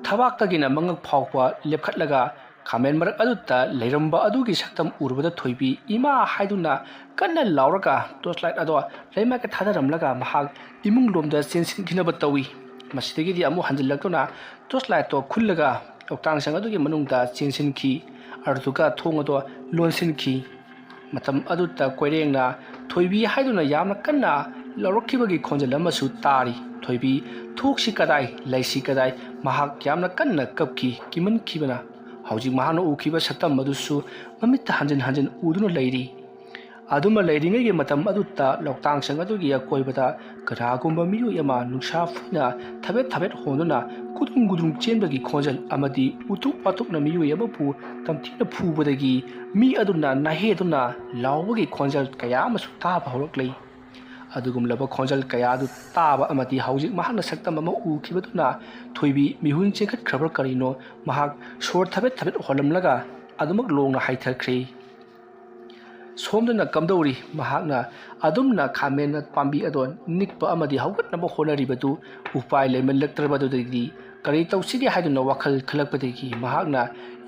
ꯊꯕꯥꯛꯇꯒꯤꯅ ꯃꯉꯛ ꯐꯥꯎꯕ ꯂꯦꯞꯈꯠꯂꯒ ꯈꯥꯃꯦꯟ ꯃꯔꯛ ꯑꯗꯨꯗ ꯂꯩꯔꯝꯕ ꯑꯗꯨꯒꯤ ꯁꯛꯇꯝ ꯎꯔꯨꯕꯗ ꯊꯣꯏꯕꯤ ꯏꯃꯥ ꯍꯥꯏꯗꯨꯅ ꯀꯟꯅ ꯂꯥꯎꯔꯒ ꯇꯣꯔꯆꯂꯥꯏꯠ ꯑꯗꯣ ꯂꯩꯃꯥꯏꯗ ꯊꯥꯗꯔꯝꯂꯒ ꯃꯍꯥꯛ ꯏꯃꯨꯡꯂꯣꯝꯗ ꯆꯦꯟꯁꯤꯟꯈꯤꯅꯕ ꯇꯧꯏ꯫ ꯃꯁꯤꯗꯒꯤꯗꯤ ꯑꯃꯨꯛ ꯍꯟꯖꯤꯜꯂꯛꯇꯨꯅ ꯇꯣꯔꯆꯂꯥꯏꯠꯇꯣ ꯈꯨꯜꯂꯒ ꯂꯧꯇꯥꯡꯁꯪ ꯑꯗꯨꯒꯤ ꯃꯅꯨꯡꯗ ꯆꯦꯟꯁꯤꯟꯈꯤ꯫ ꯑꯗꯨꯒ ꯊꯣꯡ ꯑꯗꯣ ꯂꯣꯟꯁꯤꯟꯈꯤ꯫ ꯃꯇꯝ ꯑꯗꯨꯗ ꯀꯣꯏꯔꯦꯡꯅ ꯊꯣꯏꯕꯤ ꯍꯥꯏꯗꯨꯅ ꯌꯥꯝꯅ ꯀꯟꯅ ꯂꯥꯎꯔꯛꯈꯤꯕꯒꯤ ꯈꯣꯟꯖꯦꯜ ꯑꯃꯁꯨ ꯇꯥꯔꯤ꯫ ꯊꯣꯏꯕꯤ ꯊꯣꯛꯁꯤ ꯀꯗꯥꯏ ꯂꯩꯁꯤ ꯀꯗꯥꯏ ꯃꯍꯥꯛ ꯌꯥꯝꯅ ꯀꯟꯅ ꯀꯞꯈꯤ ꯀꯤꯃꯟꯈꯤꯕꯅ꯫ ꯍꯧꯖꯤꯛ ꯃꯍꯥꯛꯅ ꯎꯈꯤꯕ ꯁꯛꯇꯝ ꯑꯗꯨꯁꯨ ꯃꯃꯤꯠꯇ ꯍꯟꯖꯤꯟ ꯍꯟꯖꯤꯟ ꯎꯗꯨꯅ ꯂꯩꯔꯤ꯫ ꯑꯗꯨꯝꯅ ꯂꯩꯔꯤꯉꯩꯒꯤ ꯃꯇꯝ ꯑꯗꯨꯗ ꯂꯧꯇꯥꯡꯁꯪ ꯑꯗꯨꯒꯤ ꯑꯀꯣꯏꯕꯗ ꯀꯅꯥꯒꯨꯝꯕ ꯃꯤꯑꯣꯏ ꯑꯃ ꯅꯨꯡꯁꯥ ꯐꯨꯏꯅ ꯊꯕꯦꯠ ꯊꯕꯦꯠ ꯍꯣꯟꯗꯨꯅ ꯒꯨꯗꯨꯡ ꯒꯨꯗꯨꯡ ꯆꯦꯟꯕꯒꯤ ꯈꯣꯟꯖꯦꯜ ꯑꯃꯗꯤ ꯎꯇꯨꯞ ꯋꯥꯇꯨꯞꯅ ꯃꯤꯑꯣꯏ ꯑꯃꯕꯨ ꯇꯝꯊꯤꯅ ꯐꯨꯕꯗꯒꯤ ꯃꯤ ꯑꯗꯨꯅ ꯅꯥꯍꯦꯗꯨꯅ ꯂꯥꯎꯕꯒꯤ ꯈꯣꯟꯖꯦꯜ ꯀꯌꯥ ꯑꯃꯁꯨ ꯇꯥꯕ ꯍꯧꯔꯛꯂꯤ꯫ ꯑꯗꯨꯒꯨꯝꯂꯕ ꯈꯣꯟꯖꯦꯜ ꯀꯌꯥ ꯑꯗꯨ ꯇꯥꯕ ꯑꯃꯗꯤ ꯍꯧꯖꯤꯛ ꯃꯍꯥꯛꯅ ꯁꯛꯇꯝ ꯑꯃ ꯎꯈꯤꯕꯗꯨꯅ ꯊꯣꯏꯕꯤ ꯃꯤꯍꯨꯟ ꯆꯦꯟꯈꯠꯈ꯭ꯔꯕ ꯀꯔꯤꯅꯣ ꯃꯍꯥꯛ ꯁꯣꯔ ꯊꯕꯦꯠ ꯊꯕꯦꯠ ꯍꯣꯜꯂꯝꯂꯒ ꯑꯗꯨꯃꯛ ꯂꯣꯡꯅ ꯍꯥꯏꯊꯈ꯭ꯔꯦ꯫ ꯁꯣꯝꯗꯅ ꯀꯝꯗꯧꯔꯤ ꯃꯍꯥꯛꯅ ꯑꯗꯨꯝꯅ ꯈꯥꯃꯦꯟ ꯄꯥꯝꯕꯤ ꯑꯗꯣ ꯅꯤꯛꯄ ꯑꯃꯗꯤ ꯍꯧꯒꯠꯅꯕ ꯍꯣꯠꯅꯔꯤꯕꯗꯨ ꯎꯄꯥꯏ ꯂꯩꯃꯜꯂꯛꯇ꯭ꯔꯕꯗꯨꯗꯒꯤ ꯀꯔꯤ ꯇꯧꯁꯤꯒꯦ ꯍꯥꯏꯗꯨꯅ ꯋꯥꯈꯜ ꯈꯜꯂꯛꯄꯗꯒꯤ ꯃꯍꯥꯛꯅ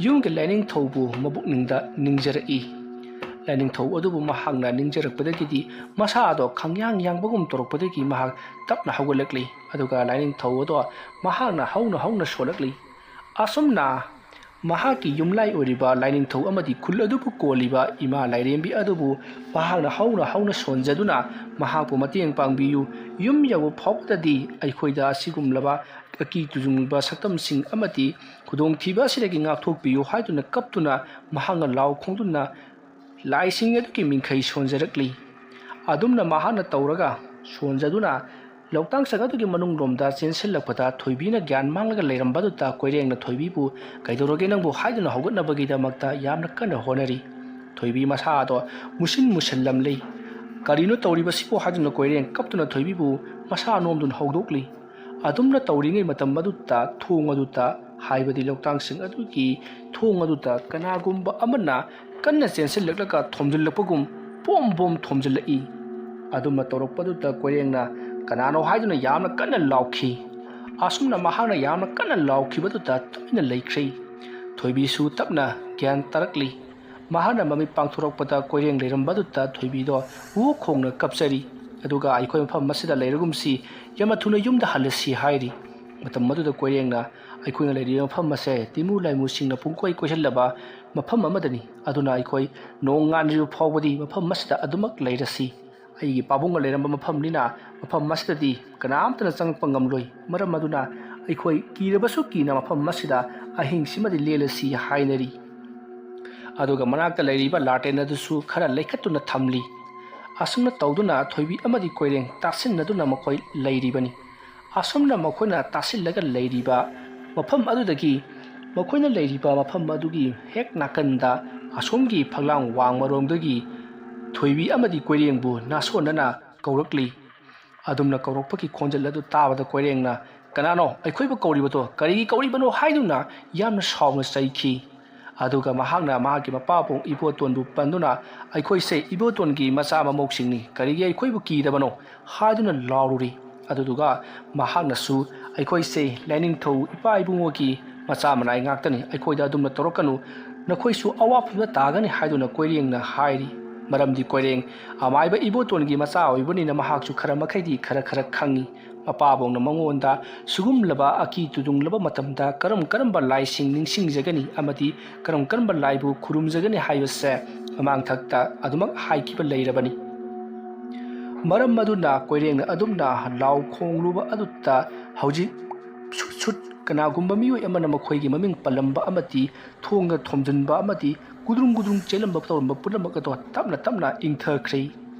ꯌꯨꯝꯒꯤ ꯂꯥꯏꯅꯤꯡꯊꯧꯕꯨ ꯃꯕꯨꯛꯅꯤꯡꯗ ꯅꯤꯡꯖꯔꯛꯏ꯫ ꯂꯥꯏꯅꯤꯡꯊꯧ ꯑꯗꯨꯕꯨ ꯃꯍꯥꯛꯅ ꯅꯤꯡꯖꯔꯛꯄꯗꯒꯤꯗꯤ ꯃꯁꯥ ꯑꯗꯣ ꯈꯪꯌꯥꯡ ꯌꯥꯡꯕꯒꯨꯝ ꯇꯧꯔꯛꯄꯗꯒꯤ ꯃꯍꯥꯛ ꯇꯞꯅ ꯍꯧꯒꯠꯂꯛꯂꯤ꯫ ꯑꯗꯨꯒ ꯂꯥꯏꯅꯤꯡꯊꯧ ꯑꯗꯣ ꯃꯍꯥꯛꯅ ꯍꯧꯅ ꯍꯧꯅ ꯁꯣꯜꯂꯛꯂꯤ꯫ ꯑꯁꯨꯝꯅ ꯃꯍꯥꯛꯀꯤ ꯌꯨꯝꯂꯥꯏ ꯑꯣꯏꯔꯤꯕ ꯂꯥꯏꯅꯤꯡꯊꯧ ꯑꯃꯗꯤ ꯈꯨꯜ ꯑꯗꯨꯕꯨ ꯀꯣꯜꯂꯤꯕ ꯏꯃꯥ ꯂꯥꯏꯔꯦꯝꯕꯤ ꯑꯗꯨꯕꯨ ꯃꯍꯥꯛꯅ ꯍꯧꯅ ꯍꯧꯅ ꯁꯣꯟꯖꯗꯨꯅ ꯃꯍꯥꯛꯄꯨ ꯃꯇꯦꯡ ꯄꯥꯡꯕꯤꯌꯨ ꯌꯨꯝ ꯌꯧꯕ ꯐꯥꯎꯕꯗꯗꯤ ꯑꯩꯈꯣꯏꯗ ꯑꯁꯤꯒꯨꯝꯂꯕ ꯑꯀꯤ ꯇꯨꯖꯨꯡꯕ ꯁꯛꯇꯝꯁꯤꯡ ꯑꯃꯗꯤ ꯈꯨꯗꯣꯡꯊꯤꯕ ꯑꯁꯤꯗꯒꯤ ꯉꯥꯛꯊꯣꯛꯄꯤꯌꯨ ꯍꯥꯏꯗꯨꯅ ꯀꯞꯇꯨꯅ ꯃꯍꯥꯛꯅ ꯂꯥꯎ ꯈꯣꯡꯗꯨꯅ ꯂꯥꯏꯁꯤꯡ ꯑꯗꯨꯒꯤ ꯃꯤꯡꯈꯩ ꯁꯣꯟꯖꯔꯛꯂꯤ꯫ ꯑꯗꯨꯝꯅ ꯃꯍꯥꯛꯅ ꯇꯧꯔꯒ ꯁꯣꯟꯖꯗꯨꯅ ꯂꯧꯇꯥꯡꯁꯪ ꯑꯗꯨꯒꯤ ꯃꯅꯨꯡꯂꯣꯝꯗ ꯆꯦꯟꯁꯤꯜꯂꯛꯄꯗ ꯊꯣꯏꯕꯤꯅ ꯒ꯭ꯌꯥꯟ ꯃꯥꯡꯂꯒ ꯂꯩꯔꯝꯕꯗꯨꯗ ꯀꯣꯏꯔꯦꯡꯅ ꯊꯣꯏꯕꯤꯕꯨ ꯀꯩꯗꯧꯔꯒꯦ ꯅꯪꯕꯨ ꯍꯥꯏꯗꯨꯅ ꯍꯧꯒꯠꯅꯕꯒꯤꯗꯃꯛꯇ ꯌꯥꯝꯅ ꯀꯟꯅ ꯍꯣꯠꯅꯔꯤ꯫ ꯊꯣꯏꯕꯤ ꯃꯁꯥ ꯑꯗꯣ ꯃꯨꯁꯤꯟ ꯃꯨꯁꯜꯂꯝꯂꯤ꯫ ꯀꯔꯤꯅꯣ ꯇꯧꯔꯤꯕꯁꯤꯕꯨ ꯍꯥꯏꯗꯨꯅ ꯀꯣꯏꯔꯦꯡ ꯀꯞꯇꯨꯅ ꯊꯣꯏꯕꯤꯕꯨ ꯃꯁꯥ ꯅꯣꯝꯗꯨꯅ ꯍꯧꯗꯣꯛꯂꯤ꯫ ꯑꯗꯨꯝꯅ ꯇꯧꯔꯤꯉꯩ ꯃꯇꯝ ꯑꯗꯨꯗ ꯊꯣꯡ ꯑꯗꯨꯗ ꯍꯥꯏꯕꯗꯤ ꯂꯧꯇꯥꯡꯁꯪ ꯑꯗꯨꯒꯤ ꯊꯣꯡ ꯑꯗꯨꯗ ꯀꯅꯥꯒꯨꯝꯕ ꯑꯃꯅ ꯀꯟꯅ ꯆꯦꯟꯁꯤꯜꯂꯛꯂꯒ ꯊꯣꯝꯖꯤꯜꯂꯛꯄꯒꯨꯝ ꯄꯣꯝ ꯄꯣꯝ ꯊꯣꯝꯖꯤꯜꯂꯛꯏ꯫ ꯑꯗꯨꯝꯅ ꯇꯧꯔꯛꯄꯗꯨꯗ ꯀꯣꯏꯔꯦꯡꯅ ꯀꯅꯥꯅꯣ ꯍꯥꯏꯗꯨꯅ ꯌꯥꯝꯅ ꯀꯟꯅ ꯂꯥꯎꯈꯤ꯫ ꯑꯁꯨꯝꯅ ꯃꯍꯥꯛꯅ ꯌꯥꯝꯅ ꯀꯟꯅ ꯂꯥꯎꯈꯤꯕꯗꯨꯗ ꯇꯨꯃꯤꯟꯅ ꯂꯩꯈ꯭ꯔꯦ꯫ ꯊꯣꯏꯕꯤꯁꯨ ꯇꯞꯅ ꯒ꯭ꯌꯥꯟ ꯇꯥꯔꯛꯂꯤ꯫ ꯃꯍꯥꯛꯅ ꯃꯃꯤꯠ ꯄꯥꯡꯊꯣꯔꯛꯄꯗ ꯀꯣꯏꯔꯦꯡ ꯂꯩꯔꯝꯕꯗꯨꯗ ꯊꯣꯏꯕꯤꯗꯣ ꯋꯨ ꯈꯣꯡꯅ ꯀꯞꯆꯔꯤ꯫ ꯑꯗꯨꯒ ꯑꯩꯈꯣꯏ ꯃꯐꯝ ꯑꯁꯤꯗ ꯂꯩꯔꯒꯨꯝꯁꯤ, ꯌꯥꯝꯅ ꯊꯨꯅ ꯌꯨꯝꯗ ꯍꯜꯂꯁꯤ ꯍꯥꯏꯔꯤ꯫ ꯃꯇꯝ ꯑꯗꯨꯗ ꯀꯣꯏꯔꯦꯡꯅ ꯑꯩꯈꯣꯏꯅ ꯂꯩꯔꯤꯕ ꯃꯐꯝ ꯑꯁꯦ ꯇꯤꯃꯨ ꯂꯥꯏꯃꯨꯁꯤꯡꯅ ꯄꯨꯡꯀꯣꯏ ꯀꯣꯏꯁꯤꯜꯂꯕ ꯃꯐꯝ ꯑꯃꯗꯅꯤ꯫ ꯑꯗꯨꯅ ꯑꯩꯈꯣꯏ ꯅꯣꯡ ꯉꯥꯟꯗ꯭ꯔꯤꯕ ꯐꯥꯎꯕꯗꯤ ꯃꯐꯝ ꯑꯁꯤꯗ ꯑꯗꯨꯃꯛ ꯂꯩꯔꯁꯤ꯫ ꯑꯩꯒꯤ ꯄꯥꯕꯨꯡꯒ ꯂꯩꯔꯝꯕ ꯃꯐꯝꯅꯤꯅ ꯃꯐꯝ ꯑꯁꯤꯗꯗꯤ ꯀꯅꯥꯝꯇꯅ ꯆꯪꯉꯛꯄ ꯉꯝꯂꯣꯏ꯫ ꯃꯔꯝ ꯑꯗꯨꯅ ꯑꯩꯈꯣꯏ ꯀꯤꯔꯕꯁꯨ ꯀꯤꯅ ꯃꯐꯝ ꯑꯁꯤꯗ ꯑꯍꯤꯡꯁꯤꯃꯗꯤ ꯂꯦꯜꯂꯁꯤ ꯍꯥꯏꯅꯔꯤ꯫ ꯑꯗꯨꯒ ꯃꯅꯥꯛꯇ ꯂꯩꯔꯤꯕ ꯂꯥꯇꯦꯟ ꯑꯗꯨꯁꯨ ꯈꯔ ꯂꯩꯈꯠꯇꯨꯅ ꯊꯝꯂꯤ꯫ ꯑꯁꯨꯝꯅ ꯇꯧꯗꯨꯅ ꯊꯣꯏꯕꯤ ꯑꯃꯗꯤ ꯀꯣꯏꯔꯦꯡ ꯇꯥꯁꯤꯟꯅꯗꯨꯅ ꯃꯈꯣꯏ ꯂꯩꯔꯤꯕꯅꯤ꯫ ꯑꯁꯨꯝꯅ ꯃꯈꯣꯏꯅ ꯇꯥꯁꯤꯜꯂꯒ ꯂꯩꯔꯤꯕ ꯃꯐꯝ ꯑꯗꯨꯗꯒꯤ ꯃꯈꯣꯏꯅ ꯂꯩꯔꯤꯕ ꯃꯐꯝ ꯑꯗꯨꯒꯤ ꯍꯦꯛ ꯅꯥꯀꯟꯗ ꯑꯁꯣꯝꯒꯤ ꯐꯛꯂꯥꯡ ꯋꯥꯡꯃꯔꯣꯝꯗꯒꯤ ꯊꯣꯏꯕꯤ ꯑꯃꯗꯤ ꯀꯣꯏꯔꯦꯡꯕꯨ ꯅꯥꯁꯣꯟꯅꯅ ꯀꯧꯔꯛꯂꯤ꯫ ꯑꯗꯨꯝꯅ ꯀꯧꯔꯛꯄꯒꯤ ꯈꯣꯟꯖꯦꯜ ꯑꯗꯨ ꯇꯥꯕꯗ ꯀꯣꯏꯔꯦꯡꯅ ꯀꯅꯥꯅꯣ ꯑꯩꯈꯣꯏꯕꯨ ꯀꯧꯔꯤꯕꯗꯣ, ꯀꯔꯤꯒꯤ ꯀꯧꯔꯤꯕꯅꯣ ꯍꯥꯏꯗꯨꯅ ꯌꯥꯝꯅ ꯁꯥꯎꯅ ꯆꯩꯈꯤ꯫ ꯑꯗꯨꯒ ꯃꯍꯥꯛꯅ ꯃꯍꯥꯛꯀꯤ ꯃꯄꯥꯕꯨꯡ ꯏꯕꯣꯇꯣꯟꯕꯨ ꯄꯟꯗꯨꯅ ꯑꯩꯈꯣꯏꯁꯦ ꯏꯕꯣꯇꯣꯟꯒꯤ ꯃꯆꯥ ꯃꯃꯧꯁꯤꯡꯅꯤ, ꯀꯔꯤꯒꯤ ꯑꯩꯈꯣꯏꯕꯨ ꯀꯤꯗꯕꯅꯣ ꯍꯥꯏꯗꯨꯅ ꯂꯥꯎꯔꯨꯔꯤ꯫ ꯑꯗꯨꯗꯨꯒ ꯃꯍꯥꯛꯅꯁꯨ ꯑꯩꯈꯣꯏꯁꯦ ꯂꯥꯏꯅꯤꯡꯊꯧ ꯏꯄꯥ ꯏꯕꯨꯡꯉꯣꯒꯤ ꯃꯆꯥ ꯃꯅꯥꯏ ꯉꯥꯛꯇꯅꯤ, ꯑꯩꯈꯣꯏꯗ ꯑꯗꯨꯝꯅ ꯇꯧꯔꯛꯀꯅꯨ, ꯅꯈꯣꯏꯁꯨ ꯑꯋꯥꯐꯝꯗ ꯇꯥꯒꯅꯤ ꯍꯥꯏꯗꯨꯅ ꯀꯣꯏꯔꯦꯡꯅ ꯍꯥꯏꯔꯤ꯫ ꯃꯔꯝꯗꯤ ꯀꯣꯏꯔꯦꯡ ꯑꯃꯥꯏꯕ ꯏꯕꯣꯇꯣꯟꯒꯤ ꯃꯆꯥ ꯑꯣꯏꯕꯅꯤꯅ ꯃꯍꯥꯛꯁꯨ ꯈꯔ ꯃꯈꯩꯗꯤ ꯈꯔ ꯈꯪꯉꯤ꯫ ꯃꯄꯥꯕꯨꯡꯅ ꯃꯉꯣꯟꯗ ꯁꯤꯒꯨꯝꯂꯕ ꯑꯀꯤ ꯇꯨꯖꯨꯡꯂꯕ ꯃꯇꯝꯗ ꯀꯔꯝꯕ ꯂꯥꯏꯁꯤꯡ ꯅꯤꯡꯁꯤꯡꯖꯒꯅꯤ ꯑꯃꯗꯤ ꯀꯔꯝꯕ ꯂꯥꯏꯕꯨ ꯈꯨꯔꯨꯝꯖꯒꯅꯤ ꯍꯥꯏꯕꯁꯦ ꯃꯃꯥꯡꯊꯛꯇ ꯑꯗꯨꯃꯛ ꯍꯥꯏꯈꯤꯕ ꯂꯩꯔꯕꯅꯤ꯫ ꯃꯔꯝ ꯑꯗꯨꯅ ꯀꯣꯏꯔꯦꯡꯅ ꯑꯗꯨꯝꯅ ꯂꯥꯎ ꯈꯣꯡꯂꯨꯕ ꯑꯗꯨꯗ ꯍꯧꯖꯤꯛ ꯁꯨꯠ ꯀꯅꯥꯒꯨꯝꯕ ꯃꯤꯑꯣꯏ ꯑꯃꯅ ꯃꯈꯣꯏꯒꯤ ꯃꯃꯤꯡ ꯄꯜꯂꯝꯕ ꯑꯃꯗꯤ ꯊꯣꯡꯒ ꯊꯣꯝꯖꯤꯟꯕ ꯑꯃꯗꯤ ꯒꯨꯗ꯭ꯔꯨꯡ ꯆꯦꯜꯂꯝꯕ ꯇꯧꯔꯝꯕ ꯄꯨꯝꯅꯃꯛ ꯑꯗꯣ ꯇꯞꯅ ꯏꯪꯊꯈ꯭ꯔꯦ꯫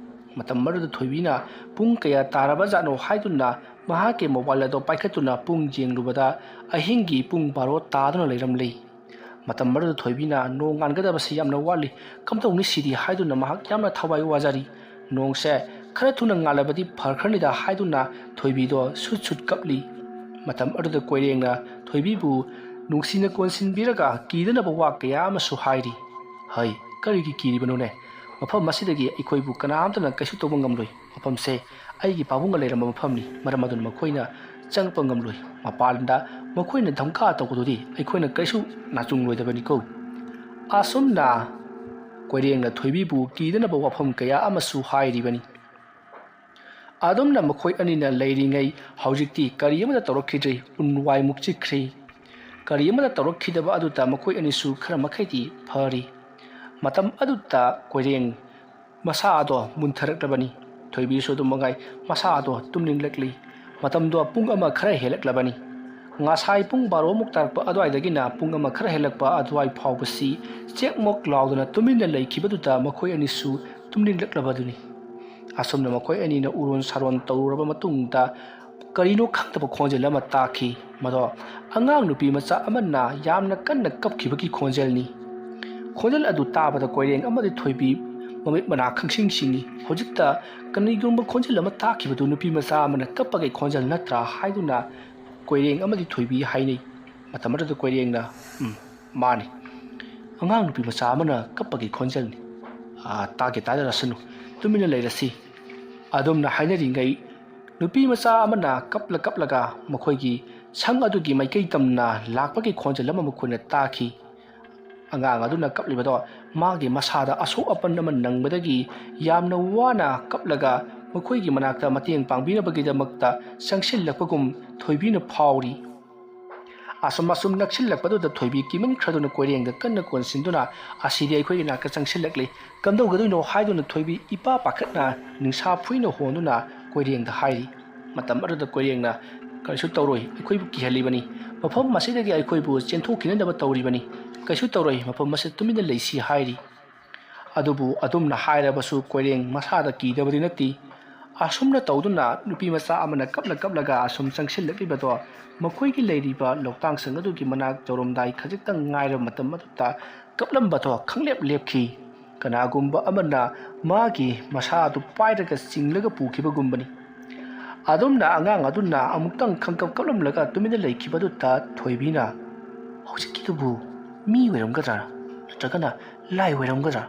ꯃꯇꯝ ꯑꯗꯨꯗ ꯊꯣꯏꯕꯤꯅ ꯄꯨꯡ ꯀꯌꯥ ꯇꯥꯔꯕꯖꯥꯠꯅꯣ ꯍꯥꯏꯗꯨꯅ ꯃꯍꯥꯛꯀꯤ ꯃꯣꯕꯥꯏꯜ ꯑꯗꯣ ꯄꯥꯏꯈꯠꯇꯨꯅ ꯄꯨꯡ ꯌꯦꯡꯂꯨꯕꯗ ꯑꯍꯤꯡꯒꯤ ꯄꯨꯡ 12 ꯇꯥꯗꯨꯅ ꯂꯩꯔꯝꯂꯦ꯫ ꯃꯇꯝ ꯑꯗꯨꯗ ꯊꯣꯏꯕꯤꯅ ꯅꯣꯡ ꯉꯥꯟꯒꯗꯕꯁꯤ ꯌꯥꯝꯅ ꯋꯥꯠꯂꯤ, ꯀꯝꯗꯧꯅꯤ ꯁꯤꯗꯤ ꯍꯥꯏꯗꯨꯅ ꯃꯍꯥꯛ ꯌꯥꯝꯅ ꯊꯋꯥꯏ ꯋꯥꯖꯔꯤ꯫ ꯅꯣꯡꯁꯦ ꯈꯔ ꯊꯨꯅ ꯉꯥꯜꯂꯕꯗꯤ ꯐꯈ꯭ꯔꯅꯤꯗ ꯍꯥꯏꯗꯨꯅ ꯊꯣꯏꯕꯤꯗꯣ ꯁꯨꯠ ꯀꯞꯂꯤ꯫ ꯃꯇꯝ ꯑꯗꯨꯗ ꯀꯣꯏꯔꯦꯡꯅ ꯊꯣꯏꯕꯤꯕꯨ ꯅꯨꯡꯁꯤꯅ ꯀꯣꯟꯁꯤꯟꯕꯤꯔꯒ ꯀꯤꯗꯅꯕ ꯋꯥ ꯀꯌꯥ ꯑꯃꯁꯨ ꯍꯥꯏꯔꯤ꯫ ꯍꯩ, ꯀꯔꯤꯒꯤ ꯀꯤꯔꯤꯕꯅꯣꯅꯦ? ꯃꯐꯝ ꯑꯁꯤꯗꯒꯤ ꯑꯩꯈꯣꯏꯕꯨ ꯀꯅꯥꯝꯇꯅ ꯀꯩꯁꯨ ꯇꯧꯕ ꯉꯝꯂꯣꯏ꯫ ꯃꯐꯝꯁꯦ ꯑꯩꯒꯤ ꯄꯥꯕꯨꯡꯒ ꯂꯩꯔꯝꯕ ꯃꯐꯝꯅꯤ, ꯃꯔꯝ ꯑꯗꯨꯅ ꯃꯈꯣꯏꯅ ꯆꯪꯉꯛꯄ ꯉꯝꯂꯣꯏ꯫ ꯃꯄꯥꯟꯗ ꯃꯈꯣꯏꯅ ꯙꯝꯀꯥ ꯇꯧꯕꯗꯨꯗꯤ ꯑꯩꯈꯣꯏꯅ ꯀꯩꯁꯨ ꯅꯥꯆꯨꯡꯂꯣꯏꯗꯕꯅꯤꯀꯣ꯫ ꯑꯁꯨꯝꯅ ꯀꯣꯏꯔꯦꯡꯅ ꯊꯣꯏꯕꯤꯕꯨ ꯀꯤꯗꯅꯕ ꯋꯥꯐꯝ ꯀꯌꯥ ꯑꯃꯁꯨ ꯍꯥꯏꯔꯤꯕꯅꯤ꯫ ꯑꯗꯨꯝꯅ ꯃꯈꯣꯏ ꯑꯅꯤꯅ ꯂꯩꯔꯤꯉꯩ ꯍꯧꯖꯤꯛꯇꯤ ꯀꯔꯤ ꯑꯃꯠꯇ ꯇꯧꯔꯛꯈꯤꯗ꯭ꯔꯦ, ꯎꯟꯋꯥꯏꯃꯨꯛ ꯆꯤꯛꯈ꯭ꯔꯦ꯫ ꯀꯔꯤ ꯑꯃꯠꯇ ꯇꯧꯔꯛꯈꯤꯗꯕ ꯑꯗꯨꯗ ꯃꯈꯣꯏ ꯑꯅꯤꯁꯨ ꯈꯔ ꯃꯈꯩꯗꯤ ꯐꯔꯤ꯫ ꯃꯇꯝ ꯑꯗꯨꯗ ꯀꯣꯏꯔꯦꯡ ꯃꯁꯥ ꯑꯗꯣ ꯃꯨꯟꯊꯔꯛꯂꯕꯅꯤ꯫ ꯊꯣꯏꯕꯤꯁꯨ ꯑꯗꯨꯃꯉꯥꯏ ꯃꯁꯥ ꯑꯗꯣ ꯇꯨꯝꯅꯤꯡꯂꯛꯂꯤ꯫ ꯃꯇꯝꯗꯣ ꯄꯨꯡ ꯑꯃ ꯈꯔ ꯍꯦꯜꯂꯛꯂꯕꯅꯤ꯫ ꯉꯁꯥꯏ ꯄꯨꯡ 12 ꯇꯥꯔꯛꯄ ꯑꯗꯨꯋꯥꯏꯗꯒꯤꯅ ꯄꯨꯡ ꯑꯃ ꯈꯔ ꯍꯦꯜꯂꯛꯄ ꯑꯗꯨꯋꯥꯏ ꯐꯥꯎꯕꯁꯤ ꯆꯦꯛꯃꯣꯛ ꯂꯥꯎꯗꯨꯅ ꯇꯨꯃꯤꯟꯅ ꯂꯩꯈꯤꯕꯗꯨꯗ ꯃꯈꯣꯏ ꯑꯅꯤꯁꯨ ꯇꯨꯝꯅꯤꯡꯂꯛꯂꯕꯗꯨꯅꯤ꯫ ꯑꯁꯨꯝꯅ ꯃꯈꯣꯏ ꯑꯅꯤꯅ ꯎꯔꯣꯟ ꯁꯥꯔꯣꯟ ꯇꯧꯔꯨꯔꯕ ꯃꯇꯨꯡꯗ ꯀꯔꯤꯅꯣ ꯈꯪꯗꯕ ꯈꯣꯟꯖꯦꯜ ꯑꯃ ꯇꯥꯈꯤ꯫ ꯃꯗꯣ ꯑꯉꯥꯡ ꯅꯨꯄꯤ ꯃꯆꯥ ꯑꯃꯅ ꯌꯥꯝꯅ ꯀꯟꯅ ꯀꯞꯈꯤꯕꯒꯤ ꯈꯣꯟꯖꯦꯜꯅꯤ꯫ ꯈꯣꯟꯖꯦꯜ ꯑꯗꯨ ꯇꯥꯕꯗ ꯀꯣꯏꯔꯦꯡ ꯑꯃꯗꯤ ꯊꯣꯏꯕꯤ ꯃꯃꯤꯠ ꯃꯅꯥ ꯈꯪꯁꯤꯡ ꯍꯧꯖꯤꯛꯇ ꯀꯔꯤꯒꯨꯝꯕ ꯈꯣꯟꯖꯦꯜ ꯑꯃ ꯇꯥꯈꯤꯕꯗꯨ ꯅꯨꯄꯤ ꯃꯆꯥ ꯑꯃꯅ ꯀꯞꯄꯒꯤ ꯈꯣꯟꯖꯦꯜ ꯅꯠꯇ꯭ꯔꯥ ꯍꯥꯏꯗꯨꯅ ꯀꯣꯏꯔꯦꯡ ꯑꯃꯗꯤ ꯊꯣꯏꯕꯤ ꯍꯥꯏꯅꯩ꯫ ꯃꯇꯝ ꯑꯗꯨꯗ ꯀꯣꯏꯔꯦꯡꯅ ꯃꯥꯅꯤ, ꯑꯉꯥꯡ ꯅꯨꯄꯤ ꯃꯆꯥ ꯑꯃꯅ ꯀꯞꯄꯒꯤ ꯈꯣꯟꯖꯦꯜꯅꯤ, ꯇꯥꯒꯦ ꯇꯥꯖꯔꯁꯅꯨ, ꯇꯨꯃꯤꯟꯅ ꯂꯩꯔꯁꯤ꯫ ꯑꯗꯨꯝꯅ ꯍꯥꯏꯅꯔꯤꯉꯩ ꯅꯨꯄꯤ ꯃꯆꯥ ꯑꯃꯅ ꯀꯞꯂꯒ ꯃꯈꯣꯏꯒꯤ ꯁꯪ ꯑꯗꯨꯒꯤ ꯃꯥꯏꯀꯩ ꯇꯝꯅ ꯂꯥꯛꯄꯒꯤ ꯈꯣꯟꯖꯦꯜ ꯑꯃ ꯃꯈꯣꯏꯅ ꯇꯥꯈꯤ꯫ ꯑꯉꯥꯡ ꯑꯗꯨꯅ ꯀꯞꯂꯤꯕꯗꯣ ꯃꯥꯒꯤ ꯃꯁꯥꯗ ꯑꯁꯣꯛ ꯑꯄꯟ ꯑꯃ ꯅꯪꯕꯗꯒꯤ ꯌꯥꯝꯅ ꯋꯥꯅ ꯀꯞꯂꯒ ꯃꯈꯣꯏꯒꯤ ꯃꯅꯥꯛꯇ ꯃꯇꯦꯡ ꯄꯥꯡꯕꯤꯅꯕꯒꯤꯗꯃꯛꯇ ꯆꯪꯁꯤꯜꯂꯛꯄꯒꯨꯝ ꯊꯣꯏꯕꯤꯅ ꯐꯥꯎꯔꯤ꯫ ꯑꯁꯨꯝ ꯅꯛꯁꯤꯜꯂꯛꯄꯗꯨꯗ ꯊꯣꯏꯕꯤ ꯀꯤꯃꯟꯈ꯭ꯔꯗꯨꯅ ꯀꯣꯏꯔꯦꯡꯗ ꯀꯟꯅ ꯀꯣꯟꯁꯤꯟꯗꯨꯅ ꯑꯁꯤꯗꯤ ꯑꯩꯈꯣꯏꯒꯤ ꯅꯥꯛꯇ ꯆꯪꯁꯤꯜꯂꯛꯂꯤ, ꯀꯝꯗꯧꯒꯗꯣꯏꯅꯣ ꯍꯥꯏꯗꯨꯅ ꯊꯣꯏꯕꯤ ꯏꯄꯥ ꯄꯥꯈꯠꯅ ꯅꯤꯡꯁꯥ ꯐꯨꯏꯅ ꯍꯣꯟꯗꯨꯅ ꯀꯣꯏꯔꯦꯡꯗ ꯍꯥꯏꯔꯤ꯫ ꯃꯇꯝ ꯑꯗꯨꯗ ꯀꯣꯏꯔꯦꯡꯅ ꯀꯔꯤꯁꯨ ꯇꯧꯔꯣꯏ, ꯑꯩꯈꯣꯏꯕꯨ ꯀꯤꯍꯜꯂꯤꯕꯅꯤ, ꯃꯐꯝ ꯑꯁꯤꯗꯒꯤ ꯑꯩꯈꯣꯏꯕꯨ ꯆꯦꯟꯊꯣꯛꯈꯤꯅꯅꯕ ꯇꯧꯔꯤꯕꯅꯤ, ꯀꯩꯁꯨ ꯇꯧꯔꯣꯏ, ꯃꯐꯝ ꯑꯁꯤꯗ ꯇꯨꯃꯤꯟꯅ ꯂꯩꯁꯤ ꯍꯥꯏꯔꯤ꯫ ꯑꯗꯨꯕꯨ ꯑꯗꯨꯝꯅ ꯍꯥꯏꯔꯕꯁꯨ ꯀꯣꯏꯔꯦꯡ ꯃꯁꯥꯗ ꯀꯤꯗꯕꯗꯤ ꯅꯠꯇꯦ꯫ ꯑꯁꯨꯝꯅ ꯇꯧꯗꯨꯅ ꯅꯨꯄꯤ ꯃꯆꯥ ꯑꯃꯅ ꯀꯞꯂꯒ ꯑꯁꯨꯝ ꯆꯪꯁꯤꯜꯂꯛꯂꯤꯕꯗꯣ ꯃꯈꯣꯏꯒꯤ ꯂꯩꯔꯤꯕ ꯂꯣꯛꯇꯥꯡꯁꯪ ꯑꯗꯨꯒꯤ ꯃꯅꯥꯛ ꯌꯧꯔꯝꯗꯥꯏ ꯈꯖꯤꯛꯇꯪ ꯉꯥꯏꯔꯕ ꯃꯇꯝ ꯑꯗꯨꯗ ꯀꯞꯂꯝꯕꯗꯣ ꯈꯪꯂꯦꯞ ꯂꯦꯞꯈꯤ꯫ ꯀꯅꯥꯒꯨꯝꯕ ꯑꯃꯅ ꯃꯥꯒꯤ ꯃꯁꯥ ꯑꯗꯨ ꯄꯥꯏꯔꯒ ꯆꯤꯡꯂꯒ ꯄꯨꯈꯤꯕꯒꯨꯝꯕꯅꯤ꯫ ꯑꯗꯨꯝꯅ ꯑꯉꯥꯡ ꯑꯗꯨꯅ ꯑꯃꯨꯛꯇꯪ ꯈꯪꯀꯞ ꯀꯞꯂꯝꯂꯒ ꯇꯨꯃꯤꯟꯅ ꯂꯩꯈꯤꯕꯗꯨꯗ ꯊꯣꯏꯕꯤꯅ ꯍꯧꯖꯤꯛꯀꯤꯗꯨꯕꯨ ꯃꯤ ꯑꯣꯏꯔꯝꯒꯗ꯭ꯔꯥ ꯅꯠꯇ꯭ꯔꯒꯅ ꯂꯥꯏ ꯑꯣꯏꯔꯝꯒꯗ꯭ꯔꯥ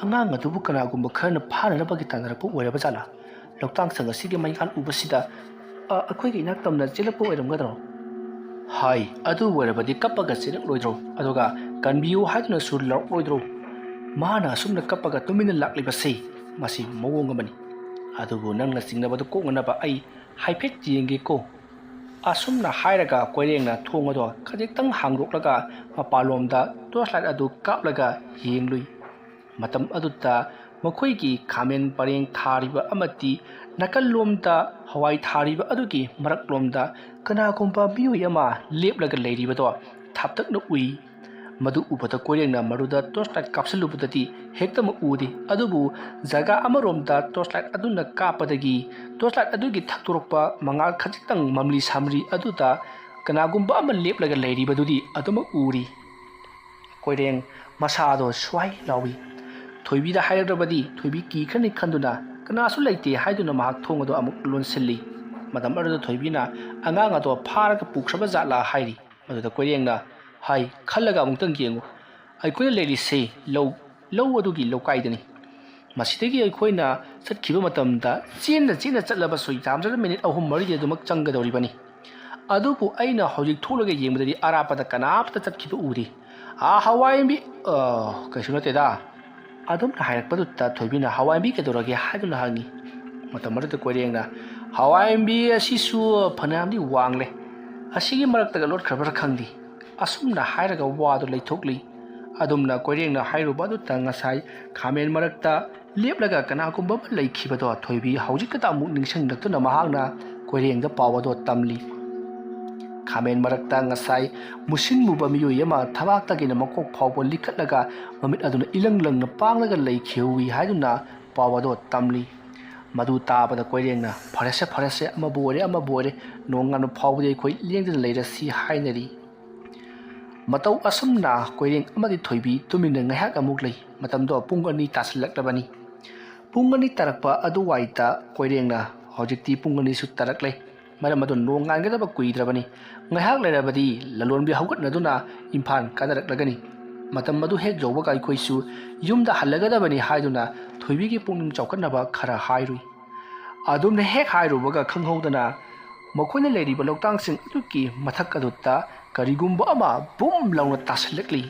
ꯑꯉꯥꯡ ꯑꯗꯨꯕꯨ ꯀꯅꯥꯒꯨꯝꯕ ꯈꯔꯅ ꯐꯥꯅꯅꯕꯒꯤ ꯇꯥꯟꯅꯔꯛꯄ ꯑꯣꯏꯔꯕ ꯖꯥꯠꯂꯥ ꯂꯧꯇꯥꯡꯁꯪ ꯑꯁꯤꯒꯤ ꯃꯩꯉꯥꯟ ꯎꯕꯁꯤꯗ ꯑꯩꯈꯣꯏꯒꯤ ꯏꯅꯥꯛ ꯇꯝꯅ ꯆꯦꯜꯂꯛꯄ ꯑꯣꯏꯔꯝꯒꯗ꯭ꯔꯣ ꯍꯥꯏ ꯑꯗꯨ ꯑꯣꯏꯔꯕꯗꯤ ꯀꯞꯄꯒ ꯆꯦꯜꯂꯛꯂꯣꯏꯗ꯭ꯔꯣ ꯑꯗꯨꯒ ꯀꯟꯕꯤꯌꯨ ꯍꯥꯏꯗꯨꯅꯁꯨ ꯂꯧꯔꯛꯂꯣꯏꯗ꯭ꯔꯣ ꯃꯥꯅ ꯑꯁꯨꯝꯅ ꯀꯞꯄꯒ ꯇꯨꯃꯤꯟꯅ ꯂꯥꯛꯂꯤꯕꯁꯤ ꯃꯁꯤ ꯃꯑꯣꯡ ꯑꯃꯅꯤ ꯑꯗꯨꯕꯨ ꯅꯪꯅ ꯆꯤꯡꯅꯕꯗꯨ ꯀꯣꯛꯅꯅꯕ ꯑꯩ ꯍꯥꯏꯐꯦꯠ ꯌꯦꯡꯒꯦꯀꯣ ꯑꯁꯨꯝꯅ ꯍꯥꯏꯔꯒ ꯀꯣꯏꯔꯦꯡꯅ ꯊꯣꯡ ꯑꯗꯨ ꯈꯖꯤꯛꯇꯪ ꯍꯥꯡꯗꯣꯛꯂꯒ ꯃꯄꯥꯟꯂꯣꯝꯗ ꯇꯣꯔꯆꯂꯥꯏꯠ ꯑꯗꯨ ꯀꯥꯞꯂꯒ ꯌꯦꯡꯂꯨꯏ ꯃꯇꯝ ꯑꯗꯨꯗ ꯃꯈꯣꯏꯒꯤ ꯈꯥꯃꯦꯟ ꯄꯔꯦꯡ ꯊꯥꯔꯤꯕ ꯑꯃꯗꯤ ꯅꯥꯀꯜꯂꯣꯝꯗ ꯍꯋꯥꯏ ꯊꯥꯔꯤꯕ ꯑꯗꯨꯒꯤ ꯃꯔꯛꯂꯣꯝꯗ ꯀꯅꯥꯒꯨꯝꯕ ꯃꯤꯑꯣꯏ ꯑꯃ ꯂꯦꯞꯂꯒ ꯂꯩꯔꯤꯕꯗꯣ ꯊꯥꯞꯇꯛꯅ ꯎꯏ ꯃꯗꯨ ꯎꯕꯗ ꯀꯣꯏꯔꯦꯡꯅ ꯃꯗꯨꯗ ꯇꯣꯔꯆꯂꯥꯏꯠ ꯀꯥꯞꯁꯤꯜꯂꯨꯕꯗꯗꯤ ꯍꯦꯛꯇꯃꯛ ꯎꯗꯦ ꯑꯗꯨꯕꯨ ꯖꯒꯥ ꯑꯃꯔꯣꯝꯗ ꯇꯣꯔꯆꯂꯥꯏꯠ ꯑꯗꯨꯅ ꯀꯥꯞꯄꯗꯒꯤ ꯇꯣꯔꯆꯂꯥꯏꯠ ꯑꯗꯨꯒꯤ ꯊꯛꯇꯣꯔꯛꯄ ꯃꯉꯥꯜ ꯈꯖꯤꯛꯇꯪ ꯃꯝꯂꯤ ꯁꯥꯝꯂꯤ ꯑꯗꯨꯗ ꯀꯅꯥꯒꯨꯝꯕ ꯑꯃ ꯂꯦꯞꯂꯒ ꯂꯩꯔꯤꯕꯗꯨꯗꯤ ꯑꯗꯨꯃꯛ ꯎꯔꯤ ꯀꯣꯏꯔꯦꯡ ꯃꯁꯥꯗꯣ ꯁ꯭ꯋꯥꯏ ꯂꯥꯎꯏ ꯊꯣꯏꯕꯤꯗ ꯍꯥꯏꯔꯛꯂꯕꯗꯤ ꯊꯣꯏꯕꯤ ꯀꯤꯈ꯭ꯔꯅꯤ ꯈꯟꯗꯨꯅ ꯀꯅꯥꯁꯨ ꯂꯩꯇꯦ ꯍꯥꯏꯗꯨꯅ ꯃꯍꯥꯛ ꯊꯣꯡ ꯑꯗꯨ ꯑꯃꯨꯛ ꯂꯣꯟꯁꯤꯜꯂꯤ ꯃꯇꯝ ꯑꯗꯨꯗ ꯊꯣꯏꯕꯤꯅ ꯑꯉꯥꯡ ꯑꯗꯣ ꯐꯥꯔꯒ ꯄꯨꯈ꯭ꯔꯕ ꯖꯥꯠꯂꯥ ꯍꯥꯏꯔꯤ ꯃꯗꯨꯗ ꯀꯣꯏꯔꯦꯡꯅ ꯍꯥꯏ ꯈꯜꯂꯒ ꯑꯃꯨꯛꯇꯪ ꯌꯦꯡꯉꯨ ꯑꯩꯈꯣꯏꯅ ꯂꯩꯔꯤꯁꯦ ꯂꯧ ꯑꯗꯨꯒꯤ ꯂꯧꯀꯥꯏꯗꯅꯤ ꯃꯁꯤꯗꯒꯤ ꯑꯩꯈꯣꯏꯅ ꯆꯠꯈꯤꯕ ꯃꯇꯝꯗ ꯆꯦꯟꯅ ꯆꯠꯂꯕꯁꯨ ꯌꯥꯝꯗ꯭ꯔꯕ ꯃꯤꯅꯤꯠ 3-4 ꯑꯗꯨꯃꯛ ꯆꯪꯒꯗꯧꯔꯤꯕꯅꯤ ꯑꯗꯨꯕꯨ ꯑꯩꯅ ꯍꯧꯖꯤꯛ ꯊꯣꯛꯂꯒ ꯌꯦꯡꯕꯗꯗꯤ ꯑꯔꯥꯞꯄꯗ ꯀꯅꯥꯝꯇ ꯆꯠꯈꯤꯕ ꯎꯗꯦ ꯍꯋꯥꯏꯕꯤ ꯀꯩꯁꯨ ꯅꯠꯇꯦꯗ ꯑꯗꯨꯝꯅ ꯍꯥꯏꯔꯛꯄꯗꯨꯗ ꯊꯣꯏꯕꯤꯅ ꯍꯋꯥꯏꯕꯤ ꯀꯩꯗꯧꯔꯒꯦ ꯍꯥꯏꯗꯨꯅ ꯍꯪꯉꯤ ꯃꯇꯝ ꯑꯗꯨꯗ ꯀꯣꯏꯔꯦꯡꯅ ꯍꯋꯥꯏꯕꯤ ꯑꯁꯤꯁꯨ ꯐꯅꯌꯥꯝꯗꯤ ꯋꯥꯡꯂꯦ ꯑꯁꯤꯒꯤ ꯃꯔꯛꯇꯒ ꯂꯣꯠꯈ꯭ꯔꯕ꯭ꯔꯥ ꯈꯪꯗꯦ ꯑꯁꯨꯝꯅ ꯍꯥꯏꯔꯒ ꯋꯥꯗꯨ ꯂꯩꯊꯣꯛꯂꯤ ꯑꯗꯨꯝꯅ ꯀꯣꯏꯔꯦꯡꯅ ꯍꯥꯏꯔꯨꯕ ꯑꯗꯨꯗ ꯉꯁꯥꯏ ꯈꯥꯃꯦꯟ ꯃꯔꯛꯇ ꯂꯦꯞꯂꯒ ꯀꯅꯥꯒꯨꯝꯕ ꯑꯃ ꯂꯩꯈꯤꯕꯗꯣ ꯊꯣꯏꯕꯤ ꯍꯧꯖꯤꯛꯈꯛꯇ ꯑꯃꯨꯛ ꯅꯤꯡꯁꯤꯡꯂꯛꯇꯨꯅ ꯃꯍꯥꯛꯅ ꯀꯣꯏꯔꯦꯡꯗ ꯄꯥꯎ ꯑꯗꯣ ꯇꯝꯂꯤ ꯈꯥꯃꯦꯟ ꯃꯔꯛꯇ ꯉꯁꯥꯏ ꯃꯨꯁꯤꯟ ꯃꯨꯕ ꯃꯤꯑꯣꯏ ꯑꯃ ꯊꯕꯥꯛꯇꯒꯤꯅ ꯃꯀꯣꯛ ꯐꯥꯎꯕ ꯂꯤꯈꯠꯂꯒ ꯃꯃꯤꯠ ꯑꯗꯨꯅ ꯏꯂꯪ ꯂꯪꯅ ꯄꯥꯡꯂꯒ ꯂꯩꯈꯤꯍꯧꯏ ꯍꯥꯏꯗꯨꯅ ꯄꯥꯎ ꯑꯗꯣ ꯇꯝꯂꯤ ꯃꯗꯨ ꯇꯥꯕꯗ ꯀꯣꯏꯔꯦꯡꯅ ꯐꯔꯦꯁꯦ ꯑꯃꯕꯨ ꯑꯣꯏꯔꯦ ꯅꯣꯡꯉꯥꯟꯕ ꯐꯥꯎꯕꯗꯤ ꯑꯩꯈꯣꯏ ꯂꯦꯡꯗꯅ ꯂꯩꯔꯁꯤ ꯍꯥꯏꯅꯔꯤ ꯃꯇꯧ ꯑꯁꯨꯝꯅ ꯀꯣꯏꯔꯦꯡ ꯑꯃꯗꯤ ꯊꯣꯏꯕꯤ ꯇꯨꯃꯤꯟꯅ ꯉꯥꯏꯍꯥꯛ ꯑꯃꯨꯛ ꯂꯩ ꯃꯇꯝꯗꯣ ꯄꯨꯡ 2 ꯇꯥꯁꯤꯜꯂꯛꯂꯕꯅꯤ ꯄꯨꯡ 2 ꯇꯥꯔꯛꯄ ꯑꯗꯨꯋꯥꯏꯗ ꯀꯣꯏꯔꯦꯡꯅ ꯍꯧꯖꯤꯛꯇꯤ ꯄꯨꯡ 2ꯁꯨ ꯇꯥꯔꯛꯂꯦ ꯃꯔꯝ ꯑꯗꯨ ꯅꯣꯡꯉꯥꯟꯒꯗꯕ ꯀꯨꯏꯗ꯭ꯔꯕꯅꯤ ꯉꯥꯏꯍꯥꯛ ꯂꯩꯔꯕꯗꯤ ꯂꯂꯣꯟꯕꯤ ꯍꯧꯒꯠꯅꯗꯨꯅ ꯏꯝꯐꯥꯜ ꯀꯥꯅꯔꯛꯂꯒꯅꯤ ꯃꯇꯝ ꯑꯗꯨ ꯍꯦꯛ ꯌꯧꯕꯒ ꯑꯩꯈꯣꯏꯁꯨ ꯌꯨꯝꯗ ꯍꯜꯂꯒꯗꯕꯅꯤ ꯍꯥꯏꯗꯨꯅ ꯊꯣꯏꯕꯤꯒꯤ ꯄꯨꯛꯅꯤꯡ ꯆꯥꯎꯈꯠꯅꯕ ꯈꯔ ꯍꯥꯏꯔꯨꯏ ꯑꯗꯨꯝꯅ ꯍꯦꯛ ꯍꯥꯏꯔꯨꯕꯒ ꯈꯪꯍꯧꯗꯅ ꯃꯈꯣꯏꯅ ꯂꯩꯔꯤꯕ ꯂꯧꯇꯥꯡꯁꯤꯡ ꯑꯗꯨꯒꯤ ꯃꯊꯛ ꯑꯗꯨꯗ ꯀꯔꯤꯒꯨꯝꯕ ꯑꯃ ꯕꯨꯝ ꯂꯥꯎꯅ ꯇꯥꯁꯤꯜꯂꯛꯂꯤ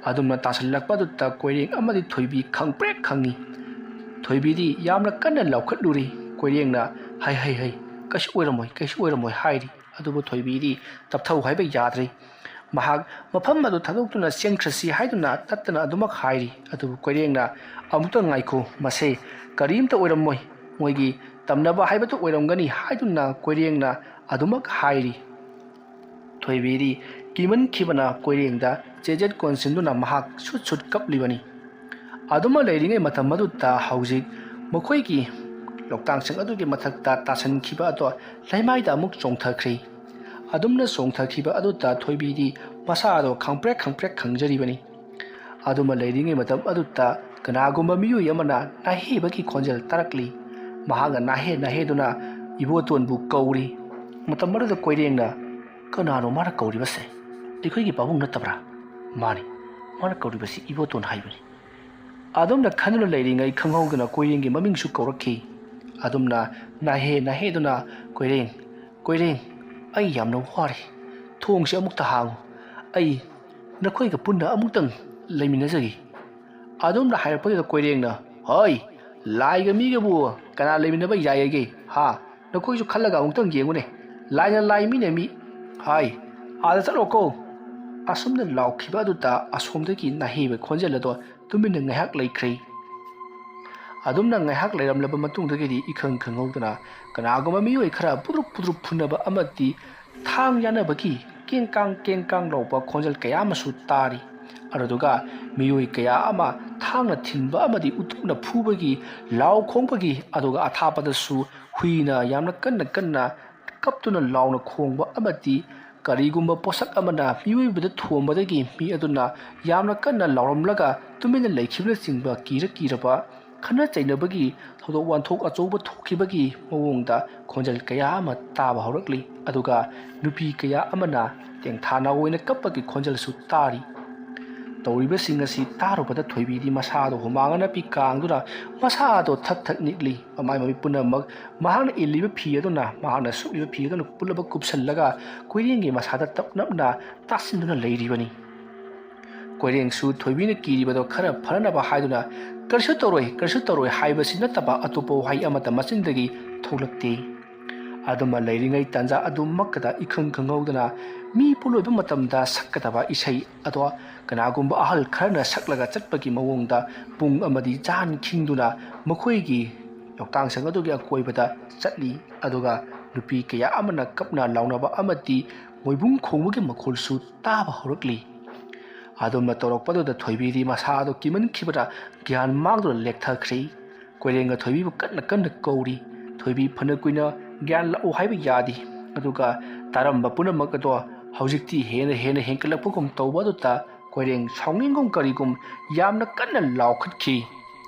ꯑꯗꯨꯝꯅ ꯇꯥꯁꯤꯜꯂꯛꯄ ꯑꯗꯨꯗ ꯀꯣꯏꯔꯦꯡ ꯑꯃꯗꯤ ꯊꯣꯏꯕꯤ ꯈꯪꯄ꯭ꯔꯦꯛ ꯈꯪꯉꯤ ꯊꯣꯏꯕꯤꯗꯤ ꯌꯥꯝꯅ ꯀꯟꯅ ꯂꯥꯎꯈꯠꯂꯨꯔꯤ ꯀꯣꯏꯔꯦꯡꯅ ꯍꯩ ꯀꯩꯁꯨ ꯑꯣꯏꯔꯝꯃꯣꯏ ꯍꯥꯏꯔꯤ ꯑꯗꯨꯕꯨ ꯊꯣꯏꯕꯤꯗꯤ ꯇꯞꯊꯧ ꯍꯥꯏꯕ ꯌꯥꯗ꯭ꯔꯤ ꯃꯍꯥꯛ ꯃꯐꯝ ꯑꯗꯨ ꯊꯥꯗꯣꯛꯇꯨꯅ ꯆꯦꯟꯈ꯭ꯔꯁꯤ ꯍꯥꯏꯗꯨꯅ ꯇꯠꯇꯅ ꯑꯗꯨꯃꯛ ꯍꯥꯏꯔꯤ ꯑꯗꯨꯕꯨ ꯀꯣꯏꯔꯦꯡꯅ ꯑꯃꯨꯛꯇ ꯉꯥꯏꯈꯣ ꯃꯁꯦ ꯀꯔꯤꯝꯇ ꯑꯣꯏꯔꯝꯃꯣꯏ ꯃꯣꯏꯒꯤ ꯇꯝꯅꯕ ꯍꯥꯏꯕꯗꯨ ꯑꯣꯏꯔꯝꯒꯅꯤ ꯍꯥꯏꯗꯨꯅ ꯀꯣꯏꯔꯦꯡꯅ ꯑꯗꯨꯃꯛ ꯍꯥꯏꯔꯤ ꯊꯣꯏꯕꯤꯗꯤ ꯀꯤꯃꯟꯈꯤꯕꯅ ꯀꯣꯏꯔꯦꯡꯗ ꯆꯦꯖꯦꯠ ꯀꯣꯟꯁꯤꯟꯗꯨꯅ ꯃꯍꯥꯛ ꯁꯨꯠ ꯀꯞꯂꯤꯕꯅꯤ ꯑꯗꯨꯃ ꯂꯩꯔꯤꯉꯩ ꯃꯇꯝ ꯑꯗꯨꯗ ꯍꯧꯖꯤꯛ ꯃꯈꯣꯏꯒꯤ ꯂꯧꯇꯥꯡꯁꯤꯡ ꯑꯗꯨꯒꯤ ꯃꯊꯛꯇ ꯇꯥꯁꯟꯈꯤꯕ ꯑꯗꯣ ꯂꯩꯃꯥꯏꯗ ꯑꯃꯨꯛ ꯆꯣꯡꯊꯈ꯭ꯔꯤ ꯑꯗꯨꯝꯅ ꯆꯣꯡꯊꯈꯤꯕ ꯑꯗꯨꯗ ꯊꯣꯏꯕꯤꯗꯤ ꯃꯁꯥꯗꯣ ꯈꯪꯄ꯭ꯔꯦꯛ ꯈꯪꯖꯔꯤꯕꯅꯤ ꯑꯗꯨꯃ ꯂꯩꯔꯤꯉꯩ ꯃꯇꯝ ꯑꯗꯨꯗ ꯀꯅꯥꯒꯨꯝꯕ ꯃꯤꯑꯣꯏ ꯑꯃꯅ ꯅꯥꯍꯦꯕꯒꯤ ꯈꯣꯟꯖꯦꯜ ꯇꯥꯔꯛꯂꯤ ꯃꯍꯥꯛꯅ ꯅꯥꯍꯦꯗꯨꯅ ꯏꯕꯣꯇꯣꯟꯕꯨ ꯀꯧꯔꯤ ꯃꯇꯝ ꯑꯗꯨꯗ ꯀꯣꯏꯔꯦꯡꯅ ꯀꯅꯥꯅꯣ ꯃꯥꯅ ꯀꯧꯔꯤꯕꯁꯦ ꯑꯩꯈꯣꯏꯒꯤ ꯄꯥꯕꯨꯡ ꯅꯠꯇꯕ꯭ꯔꯥ ꯃꯥꯅꯤ ꯃꯥꯅ ꯀꯧꯔꯤꯕꯁꯤ ꯏꯕꯣꯇꯣꯟ ꯍꯥꯏꯕꯅꯤ ꯑꯗꯨꯝꯅ ꯈꯟꯗꯨꯅ ꯂꯩꯔꯤꯉꯩ ꯈꯪꯍꯧꯗꯅ ꯀꯣꯏꯔꯦꯡꯒꯤ ꯃꯃꯤꯡꯁꯨ ꯀꯧꯔꯛꯈꯤ ꯑꯗꯨꯝꯅ ꯅꯥꯍꯦꯗꯨꯅ ꯀꯣꯏꯔꯦꯡ ꯑꯩ ꯌꯥꯝꯅ ꯋꯥꯔꯦ ꯊꯣꯡꯁꯦ ꯑꯃꯨꯛꯇ ꯍꯥꯡꯉꯨ ꯑꯩ ꯅꯈꯣꯏꯒ ꯄꯨꯟꯅ ꯑꯃꯨꯛꯇꯪ ꯂꯩꯃꯤꯟꯅꯖꯒꯦ ꯑꯗꯨꯝꯅ ꯍꯥꯏꯔꯛꯄꯗꯨꯗ ꯀꯣꯏꯔꯦꯡꯅ ꯍꯣꯏ ꯂꯥꯏꯒ ꯃꯤꯒꯕꯨ ꯀꯅꯥ ꯂꯩꯃꯤꯟꯅꯕ ꯌꯥꯏꯌꯦꯒꯦ ꯅꯈꯣꯏꯁꯨ ꯈꯜꯂꯒ ꯑꯃꯨꯛꯇꯪ ꯌꯦꯡꯉꯨꯅꯦ ꯂꯥꯏꯅ ꯂꯥꯏ ꯃꯤꯅ ꯃꯤ ꯍꯥꯏ ꯑꯥꯗ ꯆꯠꯂꯣꯀꯣ ꯑꯁꯨꯝꯅ ꯂꯥꯎꯈꯤꯕ ꯑꯗꯨꯗ ꯑꯁꯣꯝꯗꯒꯤ ꯅꯥꯍꯦꯕ ꯈꯣꯟꯖꯦꯜ ꯑꯗꯣ ꯇꯨꯃꯤꯟꯅ ꯉꯥꯏꯍꯥꯛ ꯂꯩꯈ꯭ꯔꯦ ꯑꯗꯨꯝꯅ ꯉꯥꯏꯍꯥꯛ ꯂꯩꯔꯝꯂꯕ ꯃꯇꯨꯡꯗꯒꯤꯗꯤ ꯈꯪꯍꯧꯗꯅ ꯀꯅꯥꯒꯨꯝꯕ ꯃꯤꯑꯣꯏ ꯈꯔ ꯄꯨꯗ꯭ꯔꯨꯞ ꯐꯨꯅꯕ ꯑꯃꯗꯤ ꯊꯥꯡ ꯌꯥꯅꯕꯒꯤ ꯀꯦꯡꯀꯥꯡ ꯂꯥꯎꯕ ꯈꯣꯟꯖꯦꯜ ꯀꯌꯥ ꯑꯃꯁꯨ ꯇꯥꯔꯤ ꯑꯗꯨꯗꯨꯒ ꯃꯤꯑꯣꯏ ꯀꯌꯥ ꯑꯃ ꯊꯥꯡꯅ ꯊꯤꯟꯕ ꯑꯃꯗꯤ ꯎꯇꯨꯞꯅ ꯐꯨꯕꯒꯤ ꯂꯥꯎ ꯈꯣꯡꯕꯒꯤ ꯑꯗꯨꯒ ꯑꯊꯥꯞꯄꯗꯁꯨ ꯍꯨꯏꯅ ꯌꯥꯝꯅ ꯀꯟꯅ ꯀꯞꯇꯨꯅ ꯂꯥꯎꯅ ꯈꯣꯡꯕ ꯑꯃꯗꯤ ꯀꯔꯤꯒꯨꯝꯕ ꯄꯣꯠꯁꯛ ꯑꯃꯅ ꯃꯤꯑꯣꯏꯕꯗ ꯊꯣꯝꯕꯗꯒꯤ ꯃꯤ ꯑꯗꯨꯅ ꯌꯥꯝꯅ ꯀꯟꯅ ꯂꯥꯎꯔꯝꯂꯒ ꯇꯨꯃꯤꯟꯅ ꯂꯩꯈꯤꯕꯅꯆꯤꯡꯕ ꯀꯤꯔꯕ ꯈꯟꯅ ꯆꯩꯅꯕꯒꯤ ꯊꯧꯗꯣꯛ ꯋꯥꯊꯣꯛ ꯑꯆꯧꯕ ꯊꯣꯛꯈꯤꯕꯒꯤ ꯃꯑꯣꯡꯗ ꯈꯣꯟꯖꯦꯜ ꯀꯌా ꯑꯃ ꯇꯥꯕ ꯍꯧꯔꯛꯂꯤ ꯑꯗꯨꯒ ꯅꯨꯄꯤ ꯀꯌꯥ ꯑꯃꯅ ꯇꯦꯡꯊꯥꯅ ꯑꯣꯏꯅ ꯀꯞꯄꯒꯤ ꯈꯣꯟꯖꯦꯜꯁꯨ ꯇꯥꯔꯤ ꯇꯧꯔꯤꯕꯁꯤꯡ ꯑꯁꯤ ꯇꯥꯔꯨꯕꯗ ꯊꯣꯏꯕꯤꯗꯤ ꯃꯁꯥꯗꯣ ꯍꯨꯃꯥꯡ ꯅꯞꯄꯤ ꯀꯥꯡꯗꯨꯅ ꯃꯁꯥꯗꯣ ꯊꯛ ꯊꯛ ꯅꯤꯛꯂꯤ ꯃꯃꯥꯏ ꯃꯃꯤꯠ ꯄꯨꯝꯅꯃꯛ ꯃꯍꯥꯛꯅ ꯏꯜꯂꯤꯕ ꯐꯤ ꯑꯗꯨꯅ ꯃꯍꯥꯛꯅ ꯁꯨꯛꯂꯤꯕ ꯐꯤ ꯑꯗꯨꯅ ꯄꯨꯜꯂꯕ ꯀꯨꯞꯁꯜꯂꯒ ꯀꯣꯏꯔꯦꯡꯒꯤ ꯃꯁꯥꯗ ꯇꯞꯅꯞꯅ ꯇꯥꯁꯤꯟꯗꯨꯅ ꯂꯩꯔꯤꯕꯅꯤ ꯀꯣꯏꯔꯦꯡꯁꯨ ꯊꯣꯏꯕꯤꯅ ꯀꯤꯔꯤꯕꯗꯣ ꯈꯔ ꯐꯅꯕ ꯍꯥꯏꯗꯨꯅ ꯀꯔꯤꯁꯨ ꯇꯧꯔꯣꯏ ꯍꯥꯏꯕꯁꯤ ꯅꯠꯇꯕ ꯑꯇꯣꯞꯄ ꯋꯥꯍꯩ ꯑꯃꯠꯇ ꯃꯆꯤꯟꯗꯒꯤ ꯊꯣꯛꯂꯛꯇꯦ ꯑꯗꯨꯃ ꯂꯩꯔꯤꯉꯩ ꯇꯥꯟꯖꯥ ꯑꯗꯨꯃꯛꯇꯗ ꯏꯈꯪ ꯈꯪꯍꯧꯗꯅ ꯃꯤ ꯄꯨꯜꯂꯣꯏꯕ ꯃꯇꯝꯗ ꯁꯛꯀꯗꯕ ꯏꯁꯩ ꯑꯗꯣ ꯀꯅꯥꯒꯨꯝꯕ ꯑꯍꯜ ꯈꯔꯅ ꯁꯛꯂꯒ ꯆꯠꯄꯒꯤ ꯃꯑꯣꯡꯗ ꯄꯨꯡ ꯑꯃꯗꯤ ꯖꯥꯟ ꯈꯤꯡꯗꯨꯅ ꯃꯈꯣꯏꯒꯤ ꯂꯧꯇꯥꯡꯁꯪ ꯑꯗꯨꯒꯤ ꯑꯀꯣꯏꯕꯗ ꯆꯠꯂꯤ ꯑꯗꯨꯒ ꯅꯨꯄꯤ ꯀꯌꯥ ꯑꯃꯅ ꯀꯞꯅ ꯂꯥꯎꯅꯕ ꯑꯃꯗꯤ ꯃꯣꯏꯕꯨꯡ ꯈꯣꯡꯕꯒꯤ ꯃꯈꯣꯜꯁꯨ ꯇꯥꯕ ꯍꯧꯔꯛꯂꯤ ꯑꯗꯨꯝꯅ ꯇꯧꯔꯛꯄꯗꯨꯗ ꯊꯣꯏꯕꯤꯗꯤ ꯃꯁꯥꯗꯣ ꯀꯤꯃꯟꯈꯤꯕꯗ ꯒ꯭ꯌꯥꯟ ꯃꯥꯡꯗꯨꯅ ꯂꯦꯛꯊꯈ꯭ꯔꯦ ꯀꯣꯏꯔꯦꯡꯒ ꯊꯣꯏꯕꯤꯕꯨ ꯀꯟꯅ ꯀꯟꯅ ꯀꯧꯔꯤ ꯊꯣꯏꯕꯤ ꯐꯅ ꯀꯨꯏꯅ ꯒ꯭ꯌꯥꯟ ꯂꯥꯛꯎ ꯍꯥꯏꯕ ꯌꯥꯗꯦ ꯑꯗꯨꯒ ꯇꯥꯔꯝꯕ ꯄꯨꯝꯅꯃꯛ ꯑꯗꯣ ꯍꯧꯖꯤꯛꯇꯤ ꯍꯦꯟꯅ ꯍꯦꯟꯀꯠꯂꯛꯄꯒꯨꯝ ꯇꯧꯕ ꯑꯗꯨꯗ ꯀꯣꯏꯔꯦꯡ ꯁꯥꯎꯅꯤꯡꯒꯨꯝ ꯀꯔꯤꯒꯨꯝ ꯌꯥꯝꯅ ꯀꯟꯅ ꯂꯥꯎꯈꯠꯈꯤ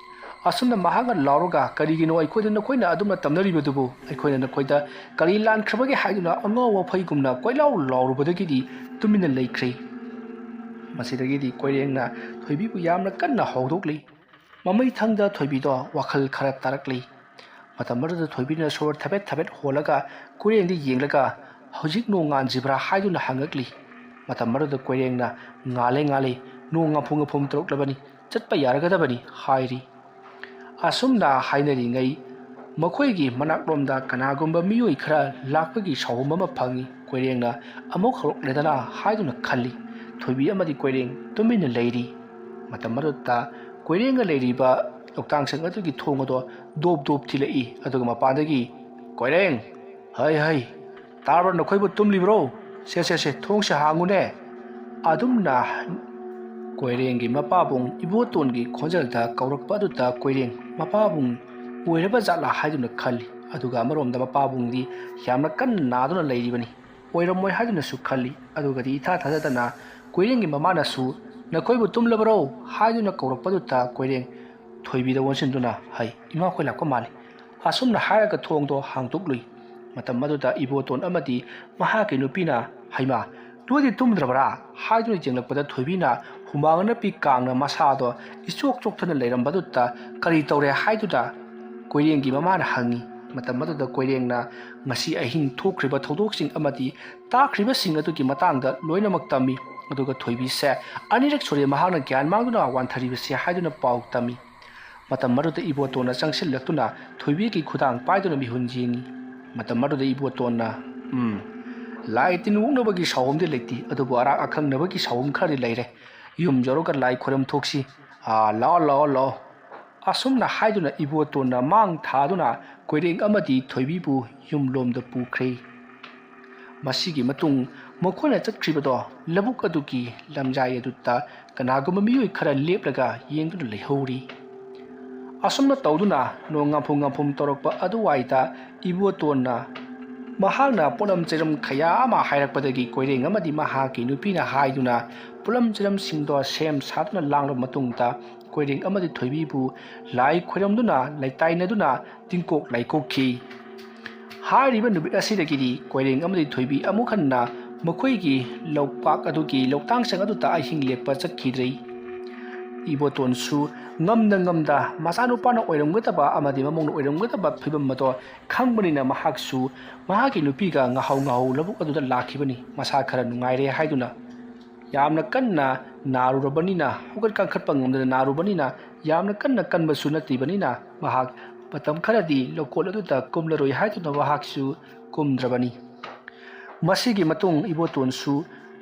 ꯑꯁꯨꯝꯅ ꯃꯍꯥꯛꯅ ꯂꯥꯎꯔꯒ ꯀꯔꯤꯒꯤꯅꯣ ꯑꯩꯈꯣꯏꯗ ꯅꯈꯣꯏꯅ ꯑꯗꯨꯝꯅ ꯇꯝꯅꯔꯤꯕꯗꯨꯕꯨ ꯑꯩꯈꯣꯏꯅ ꯅꯈꯣꯏꯗ ꯀꯔꯤ ꯂꯥꯟꯈ꯭ꯔꯕꯒꯦ ꯍꯥꯏꯗꯨꯅ ꯑꯉꯥꯎ ꯑꯐꯩꯒꯨꯝꯅ ꯀꯣꯏꯂꯥꯎ ꯂꯥꯎꯔꯨꯕꯗꯒꯤꯗꯤ ꯇꯨꯃꯤꯟꯅ ꯂꯩꯈ꯭ꯔꯦ ꯃꯁꯤꯗꯒꯤꯗꯤ ꯀꯣꯏꯔꯦꯡꯅ ꯊꯣꯏꯕꯤꯕꯨ ꯌꯥꯝꯅ ꯀꯟꯅ ꯍꯧꯗꯣꯛꯂꯤ ꯃꯃꯩꯊꯪꯗ ꯊꯣꯏꯕꯤꯗꯣ ꯋꯥꯈꯜ ꯈꯔ ꯇꯥꯔꯛꯂꯤ ꯃꯇꯝ ꯑꯗꯨꯗ ꯊꯣꯏꯕꯤꯅ ꯁꯣꯔ ꯊꯕꯦꯠ ꯍꯣꯜꯂꯒ ꯀꯣꯏꯔꯦꯡꯗ ꯌꯦꯡꯂꯒ ꯍꯧꯖꯤꯛ ꯅꯣꯡ ꯉꯥꯟꯖꯤꯕ꯭ꯔꯥ ꯍꯥꯏꯗꯨꯅ ꯍꯪꯉꯛꯂꯤ ꯃꯇꯝ ꯑꯗꯨꯗ ꯀꯣꯏꯔꯦꯡꯅ ꯉꯥꯜꯂꯦ ꯅꯣꯡ ꯉꯥꯐꯨꯝ ꯇꯧꯔꯛꯂꯕꯅꯤ ꯆꯠꯄ ꯌꯥꯔꯒꯗꯕꯅꯤ ꯍꯥꯏꯔꯤ ꯑꯁꯨꯝꯅ ꯍꯥꯏꯅꯔꯤꯉꯩ ꯃꯈꯣꯏꯒꯤ ꯃꯅꯥꯛꯂꯣꯝꯗ ꯀꯅꯥꯒꯨꯝꯕ ꯃꯤꯑꯣꯏ ꯈꯔ ꯂꯥꯛꯄꯒꯤ ꯁꯥꯎꯍꯨꯝ ꯑꯃ ꯐꯪꯏ ꯀꯣꯏꯔꯦꯡꯅ ꯑꯃꯨꯛ ꯍꯧꯔꯛꯂꯦꯗꯅ ꯍꯥꯏꯗꯨꯅ ꯈꯜꯂꯤ ꯊꯣꯏꯕꯤ ꯑꯃꯗꯤ ꯀꯣꯏꯔꯦꯡ ꯇꯨꯃꯤꯟꯅ ꯂꯩꯔꯤ ꯃꯇꯝ ꯑꯗꯨꯗ ꯀꯣꯏꯔꯦꯡꯒ ꯂꯩꯔꯤꯕ ꯂꯧꯇꯥꯡꯁꯪ ꯑꯗꯨꯒꯤ ꯊꯣꯡ ꯑꯗꯣ ꯗꯣꯞ ꯊꯤꯜꯂꯛꯏ ꯑꯗꯨꯒ ꯃꯄꯥꯟꯗꯒꯤ ꯀꯣꯏꯔꯦꯡ ꯍꯩ ꯇꯥꯕ꯭ꯔꯥ ꯅꯈꯣꯏꯕꯨ ꯇꯨꯝꯂꯤꯕ꯭ꯔꯣ ꯁꯦ ꯊꯣꯡꯁꯦ ꯍꯥꯡꯉꯨꯅꯦ ꯑꯗꯨꯝꯅ ꯀꯣꯏꯔꯦꯡꯒꯤ ꯃꯄꯥꯕꯨꯡ ꯏꯕꯣꯇꯣꯟꯒꯤ ꯈꯣꯟꯖꯦꯜꯗ ꯀꯧꯔꯛꯄ ꯑꯗꯨꯗ ꯀꯣꯏꯔꯦꯡ ꯃꯄꯥꯕꯨꯡ ꯑꯣꯏꯔꯕ ꯖꯥꯠꯂꯥ ꯍꯥꯏꯗꯨꯅ ꯈꯜꯂꯤ ꯑꯗꯨꯒ ꯑꯃꯔꯣꯝꯗ ꯃꯄꯥꯕꯨꯡꯗꯤ ꯌꯥꯝꯅ ꯀꯟꯅ ꯅꯥꯗꯨꯅ ꯂꯩꯔꯤꯕꯅꯤ ꯑꯣꯏꯔꯝꯃꯣꯏ ꯍꯥꯏꯗꯨꯅꯁꯨ ꯈꯜꯂꯤ ꯑꯗꯨꯒꯗꯤ ꯏꯊꯥ ꯊꯥꯖꯗꯅ ꯀꯣꯏꯔꯦꯡꯒꯤ ꯃꯃꯥꯅꯁꯨ ꯅꯈꯣꯏꯕꯨ ꯇꯨꯝꯂꯕꯔꯣ ꯍꯥꯏꯗꯨꯅ ꯀꯧꯔꯛꯄꯗꯨꯗ ꯀꯣꯏꯔꯦꯡ ꯊꯣꯏꯕꯤꯗ ꯑꯣꯟꯁꯤꯟꯗꯨꯅ ꯏꯃꯥꯈꯣꯏ ꯂꯥꯛꯄ ꯃꯥꯜꯂꯤ ꯑꯁꯨꯝꯅ ꯍꯥꯏꯔꯒ ꯊꯣꯡꯗꯣ ꯍꯥꯡꯗꯣꯛꯂꯨꯏ ꯃꯇꯝ ꯑꯗꯨꯗ ꯏꯕꯣꯇꯣꯟ ꯑꯃꯗꯤ ꯃꯍꯥꯛꯀꯤ ꯅꯨꯄꯤꯅ ꯍꯩꯃꯥ ꯅꯣꯏꯗꯤ ꯇꯨꯝꯗ꯭ꯔꯕꯔꯥ ꯍꯥꯏꯗꯨꯅ ꯌꯦꯡꯂꯛꯄꯗ ꯊꯣꯏꯕꯤꯅ ꯍꯨꯃꯥꯡ ꯅꯞꯄꯤ ꯀꯥꯡꯅ ꯃꯁꯥꯗꯣ ꯆꯣꯛꯊꯅ ꯂꯩꯔꯝꯕꯗꯨꯗ ꯀꯔꯤ ꯇꯧꯔꯦ ꯍꯥꯏꯗꯨꯅ ꯀꯣꯏꯔꯦꯡꯒꯤ ꯃꯃꯥꯅ ꯍꯪꯉꯤ ꯃꯇꯝ ꯑꯗꯨꯗ ꯀꯣꯏꯔꯦꯡꯅ ꯉꯁꯤ ꯑꯍꯤꯡ ꯊꯣꯛꯈ꯭ꯔꯤꯕ ꯊꯧꯗꯣꯛꯁꯤꯡ ꯑꯃꯗꯤ ꯇꯥꯈ꯭ꯔꯤꯕꯁꯤꯡ ꯑꯗꯨꯒꯤ ꯃꯇꯥꯡꯗ ꯂꯣꯏꯅꯃꯛ ꯇꯝꯃꯤ ꯑꯗꯨꯒ ꯊꯣꯏꯕꯤꯁꯦ ꯑꯅꯤꯔꯛ ꯁꯨꯔꯦ ꯃꯍꯥꯛꯅ ꯒ꯭ꯌꯥꯟ ꯃꯥꯡꯗꯨꯅ ꯋꯥꯟꯊꯔꯤꯕꯁꯦ ꯍꯥꯏꯗꯨꯅ ꯄꯥꯎ ꯇꯝꯃꯤ ꯃꯇꯝ ꯑꯗꯨꯗ ꯏꯕꯣꯇꯣꯟꯅ ꯆꯪꯁꯤꯜꯂꯛꯇꯨꯅ ꯊꯣꯏꯕꯤꯒꯤ ꯈꯨꯗꯥꯡ पायदुना ꯃꯤꯍꯨꯟ ꯌꯦꯡꯉꯤ ꯃꯇꯝ ꯑꯗꯨꯗ ꯏꯕꯣꯇꯣꯟꯅ ꯂꯥꯏ ꯇꯤꯟ ꯎꯛꯅꯕꯒꯤ ꯁꯥꯎꯍꯨꯝꯗꯤ ꯂꯩꯇꯦ ꯑꯗꯨꯕꯨ ꯑꯔꯥꯛ ꯑꯈꯪꯅꯕꯒꯤ ꯁꯥꯎꯍꯨꯝ ꯈꯔꯗꯤ ꯂꯩꯔꯦ ꯌꯨꯝ ꯌꯧꯔꯒ ꯂꯥꯏ ꯈꯣꯏꯔꯝ ꯊꯣꯛꯁꯤ ꯂꯥꯛꯑꯣ ꯑꯁꯨꯝꯅ ꯍꯥꯏꯗꯨꯅ ꯏꯕꯣꯇꯣꯟꯅ ꯃꯥꯡ ꯊꯥꯗꯨꯅ ꯀꯣꯏꯔꯦꯡ ꯑꯃꯗꯤ ꯊꯣꯏꯕꯤꯕꯨ ꯌꯨꯝꯂꯣꯝꯗ ꯄꯨꯈ꯭ꯔꯦ ꯃꯁꯤꯒꯤ ꯃꯇꯨꯡ ꯃꯈꯣꯏꯅ ꯆꯠꯈ꯭ꯔꯤꯕꯗꯣ ꯂꯧꯕꯨꯛ ꯑꯗꯨꯒꯤ ꯂꯝꯖꯥꯏ ꯑꯗꯨꯗ ꯀꯅꯥꯒꯨꯝꯕ ꯃꯤꯑꯣꯏ ꯈꯔ ꯂꯦꯞꯂꯒ ꯌꯦꯡꯗꯨꯅ ꯂꯩꯍꯧꯔꯤ ꯑꯁꯨꯝꯅ ꯇꯧꯗꯨꯅ ꯅꯣꯡ ꯉꯥꯐꯨꯝ ꯇꯧꯔꯛꯄ ꯑꯗꯨꯋꯥꯏꯗ ꯏꯕꯣꯇꯣꯟꯅ ꯃꯍꯥꯛꯅ ꯄꯣꯠꯂꯝ ꯆꯩꯔꯝ ꯀꯌꯥ ꯑꯃ ꯍꯥꯏꯔꯛꯄꯗꯒꯤ ꯀꯣꯏꯔꯦꯡ ꯑꯃꯗꯤ ꯃꯍꯥꯛꯀꯤ ꯅꯨꯄꯤꯅ ꯍꯥꯏꯗꯨꯅ ꯄꯣꯠꯂꯝ ꯆꯩꯔꯝꯁꯤꯡꯗꯣ ꯁꯦꯝ ꯁꯥꯗꯨꯅ ꯂꯥꯡꯂꯕ ꯃꯇꯨꯡꯗ ꯀꯣꯏꯔꯦꯡ ꯑꯃꯗꯤ ꯊꯣꯏꯕꯤꯕꯨ ꯂꯥꯏ ꯈꯣꯏꯔꯝꯗꯨꯅ ꯂꯩꯇꯥꯏꯅꯗꯨꯅ ꯇꯤꯡꯀꯣꯛ ꯂꯥꯏꯀꯣꯛꯈꯤ ꯍꯥꯏꯔꯤꯕ ꯅꯨꯃꯤꯠ ꯑꯁꯤꯗꯒꯤꯗꯤ ꯀꯣꯏꯔꯦꯡ ꯑꯃꯗꯤ ꯊꯣꯏꯕꯤ ꯑꯃꯨꯛ ꯍꯟꯅ ꯃꯈꯣꯏꯒꯤ ꯂꯧꯄꯥꯛ ꯑꯗꯨꯒꯤ ꯂꯧꯇꯥꯡꯁꯪ ꯑꯗꯨꯗ ꯑꯍꯤꯡ ꯂꯦꯛꯄ ꯆꯠꯈꯤꯗ꯭ꯔꯦ ꯏꯕꯣꯇꯣꯟꯁꯨ ꯉꯝꯗ ꯃꯆꯥꯅꯨꯄꯥꯅ ꯑꯣꯏꯔꯝꯒꯗꯕ ꯑꯃꯗꯤ ꯃꯃꯧꯅ ꯑꯣꯏꯔꯝꯒꯗꯕ ꯐꯤꯕꯝ ꯑꯗꯣ ꯈꯪꯕꯅꯤꯅ ꯃꯍꯥꯛꯁꯨ ꯃꯍꯥꯛꯀꯤ ꯅꯨꯄꯤꯒ ꯉꯍꯧ ꯂꯧꯕꯨꯛ ꯑꯗꯨꯗ ꯂꯥꯛꯈꯤꯕꯅꯤ ꯃꯁꯥ ꯈꯔ ꯅꯨꯡꯉꯥꯏꯔꯦ ꯍꯥꯏꯗꯨꯅ ꯌꯥꯝꯅ ꯀꯟꯅ ꯅꯥꯔꯨꯔꯕꯅꯤꯅ ꯍꯧꯒꯠ ꯀꯥꯡꯈꯠꯄ ꯉꯝꯗꯅ ꯅꯥꯔꯨꯕꯅꯤꯅ ꯌꯥꯝꯅ ꯀꯟꯕꯁꯨ ꯅꯠꯇ꯭ꯔꯤꯕꯅꯤꯅ ꯃꯍꯥꯛ ꯃꯇꯝ ꯈꯔꯗꯤ ꯂꯧꯀꯣꯜ ꯑꯗꯨꯗ ꯀꯨꯝꯂꯔꯣꯏ ꯍꯥꯏꯗꯨꯅ ꯃꯍꯥꯛꯁꯨ ꯀꯨꯝꯗ꯭ꯔꯕꯅꯤ ꯃꯁꯤꯒꯤ ꯃꯇꯨꯡ ꯏꯕꯣꯇꯣꯟꯁꯨ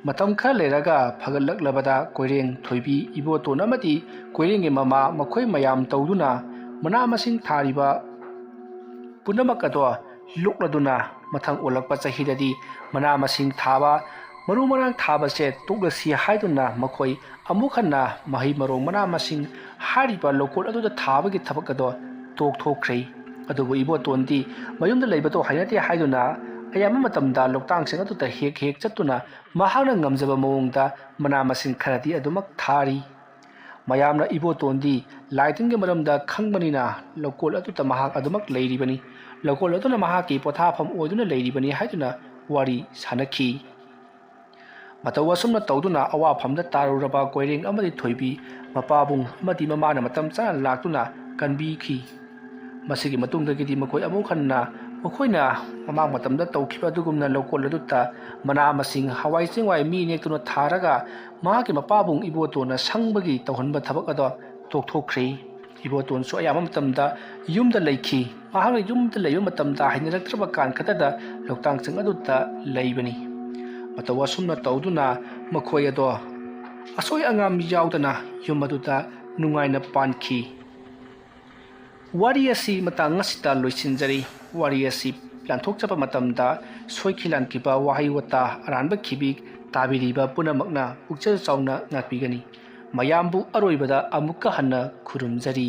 ꯃꯇꯝ ꯈꯔ ꯂꯩꯔꯒ ꯐꯒꯠꯂꯛꯂꯕꯗ ꯀꯣꯏꯔꯦꯡ ꯊꯣꯏꯕꯤ ꯏꯕꯣꯇꯣꯟ ꯑꯃꯗꯤ ꯀꯣꯏꯔꯦꯡꯒꯤ ꯃꯃꯥ ꯃꯈꯣꯏ ꯃꯌꯥꯝ ꯇꯧꯗꯨꯅ ꯃꯅꯥ ꯃꯁꯤꯡ ꯊꯥꯔꯤꯕ ꯄꯨꯝꯅꯃꯛ ꯑꯗꯣ ꯂꯣꯛꯂꯗꯨꯅ ꯃꯊꯪ ꯑꯣꯜꯂꯛꯄ ꯆꯍꯤꯗꯗꯤ ꯃꯅꯥ ꯃꯁꯤꯡ ꯊꯥꯕ ꯃꯔꯨ ꯃꯔꯥꯡ ꯊꯥꯕꯁꯦ ꯇꯣꯛꯂꯁꯤ ꯍꯥꯏꯗꯨꯅ ꯃꯈꯣꯏ ꯑꯃꯨꯛ ꯍꯟꯅ ꯃꯍꯩ ꯃꯔꯣꯡ ꯃꯅꯥ ꯃꯁꯤꯡ ꯍꯥꯏꯔꯤꯕ ꯂꯧꯀꯣꯜ ꯑꯗꯨꯗ ꯊꯥꯕꯒꯤ ꯊꯕꯛ ꯑꯗꯣ ꯇꯣꯛꯊꯣꯛꯈ꯭ꯔꯦ ꯑꯗꯨꯕꯨ ꯏꯕꯣꯇꯣꯟꯗꯤ ꯃꯌꯨꯝꯗ ꯂꯩꯕꯗꯣ ꯍꯩꯅꯗꯦ ꯍꯥꯏꯗꯨꯅ ꯑꯌꯥꯝꯕ ꯃꯇꯝꯗ ꯂꯧꯇꯥꯡꯁꯪ ꯑꯗꯨꯗ ꯍꯦꯛ ꯆꯠꯇꯨꯅ ꯃꯍꯥꯛꯅ ꯉꯝꯖꯕ ꯃꯑꯣꯡꯗ ꯃꯅꯥ ꯃꯁꯤꯡ ꯈꯔꯗꯤ ꯑꯗꯨꯃꯛ ꯊꯥꯔꯤ ꯃꯌꯥꯝꯅ ꯏꯕꯣꯇꯣꯟꯗꯤ ꯂꯥꯏ ꯇꯤꯟꯒꯤ ꯃꯔꯝꯗ ꯈꯪꯕꯅꯤꯅ ꯂꯧꯀꯣꯜ ꯑꯗꯨꯗ ꯃꯍꯥꯛ ꯑꯗꯨꯃꯛ ꯂꯩꯔꯤꯕꯅꯤ ꯂꯧꯀꯣꯜ ꯑꯗꯨꯅ ꯃꯍꯥꯛꯀꯤ ꯄꯣꯊꯥꯐꯝ ꯑꯣꯏꯗꯨꯅ ꯂꯩꯔꯤꯕꯅꯤ ꯍꯥꯏꯗꯨꯅ ꯋꯥꯔꯤ ꯁꯥꯅꯈꯤ ꯃꯇꯧ ꯑꯁꯨꯝꯅ ꯇꯧꯗꯨꯅ ꯑꯋꯥꯐꯝꯗ ꯇꯥꯔꯨꯔꯕ ꯀꯣꯏꯔꯦꯡ ꯑꯃꯗꯤ ꯊꯣꯏꯕꯤ ꯃꯄꯥꯕꯨꯡ ꯑꯃꯗꯤ ꯃꯃꯥꯅ ꯃꯇꯝ ꯆꯥꯅ ꯂꯥꯛꯇꯨꯅ ꯀꯟꯕꯤꯈꯤ꯫ ꯃꯁꯤꯒꯤ ꯃꯇꯨꯡꯗꯒꯤꯗꯤ ꯃꯈꯣꯏ ꯑꯃꯨꯛ ꯍꯟꯅ ꯃꯈꯣꯏꯅ ꯃꯃꯥꯡ ꯃꯇꯝꯗ ꯇꯧꯈꯤꯕ ꯑꯗꯨꯒꯨꯝꯅ ꯂꯧꯀꯣꯜ ꯑꯗꯨꯗ ꯃꯅꯥ ꯃꯁꯤꯡ ꯍꯋꯥꯏ ꯆꯦꯡꯋꯥꯏ ꯃꯤ ꯅꯦꯛꯇꯨꯅ ꯊꯥꯔꯒ ꯃꯍꯥꯛꯀꯤ ꯃꯄꯥꯕꯨꯡ ꯏꯕꯣꯇꯣꯟꯅ ꯁꯪꯕꯒꯤ ꯇꯧꯍꯟꯕ ꯊꯕꯛ ꯑꯗꯣ ꯇꯣꯛꯊꯣꯛꯈ꯭ꯔꯦ꯫ ꯏꯕꯣꯇꯣꯟꯁꯨ ꯑꯌꯥꯝꯕ ꯃꯇꯝꯗ ꯌꯨꯝꯗ ꯂꯩꯈꯤ꯫ ꯃꯍꯥꯛꯅ ꯌꯨꯝꯗ ꯂꯩꯕ ꯃꯇꯝꯗ ꯍꯩꯅꯔꯛꯇ꯭ꯔꯕ ꯀꯥꯟ ꯈꯛꯇꯗ ꯂꯧꯇꯥꯡꯁꯪ ꯑꯗꯨꯗ ꯂꯩꯕꯅꯤ꯫ ꯃꯇꯧ ꯑꯁꯨꯝꯅ ꯇꯧꯗꯨꯅ ꯃꯈꯣꯏ ꯑꯗꯣ ꯑꯁꯣꯏ ꯑꯉꯥꯝ ꯌꯥꯎꯗꯅ ꯌꯨꯝ ꯑꯗꯨꯗ ꯅꯨꯡꯉꯥꯏꯅ ꯄꯥꯟꯈꯤ꯫ ꯋꯥꯔꯤ ꯑꯁꯤ ꯃꯇꯥꯡ ꯑꯁꯤꯗ ꯂꯣꯏꯁꯤꯟꯖꯔꯤ꯫ ꯋꯥꯔꯤ ꯑꯁꯤ ꯂꯥꯟꯊꯣꯛꯆꯕ ꯃꯇꯝꯗ ꯁꯣꯏꯈꯤ ꯂꯥꯟꯈꯤꯕ ꯋꯥꯍꯩ ꯋꯥꯇꯥ ꯑꯔꯥꯟꯕ ꯈꯤꯕꯤ ꯇꯥꯕꯤꯔꯤꯕ ꯄꯨꯝꯅꯃꯛꯅ ꯄꯨꯛꯆꯦꯜ ꯆꯥꯎꯅ ꯉꯥꯛꯄꯤꯒꯅꯤ꯫ ꯃꯌꯥꯝꯕꯨ ꯑꯔꯣꯏꯕꯗ ꯑꯃꯨꯛꯀ ꯍꯟꯅ ꯈꯨꯔꯨꯝꯖꯔꯤ꯫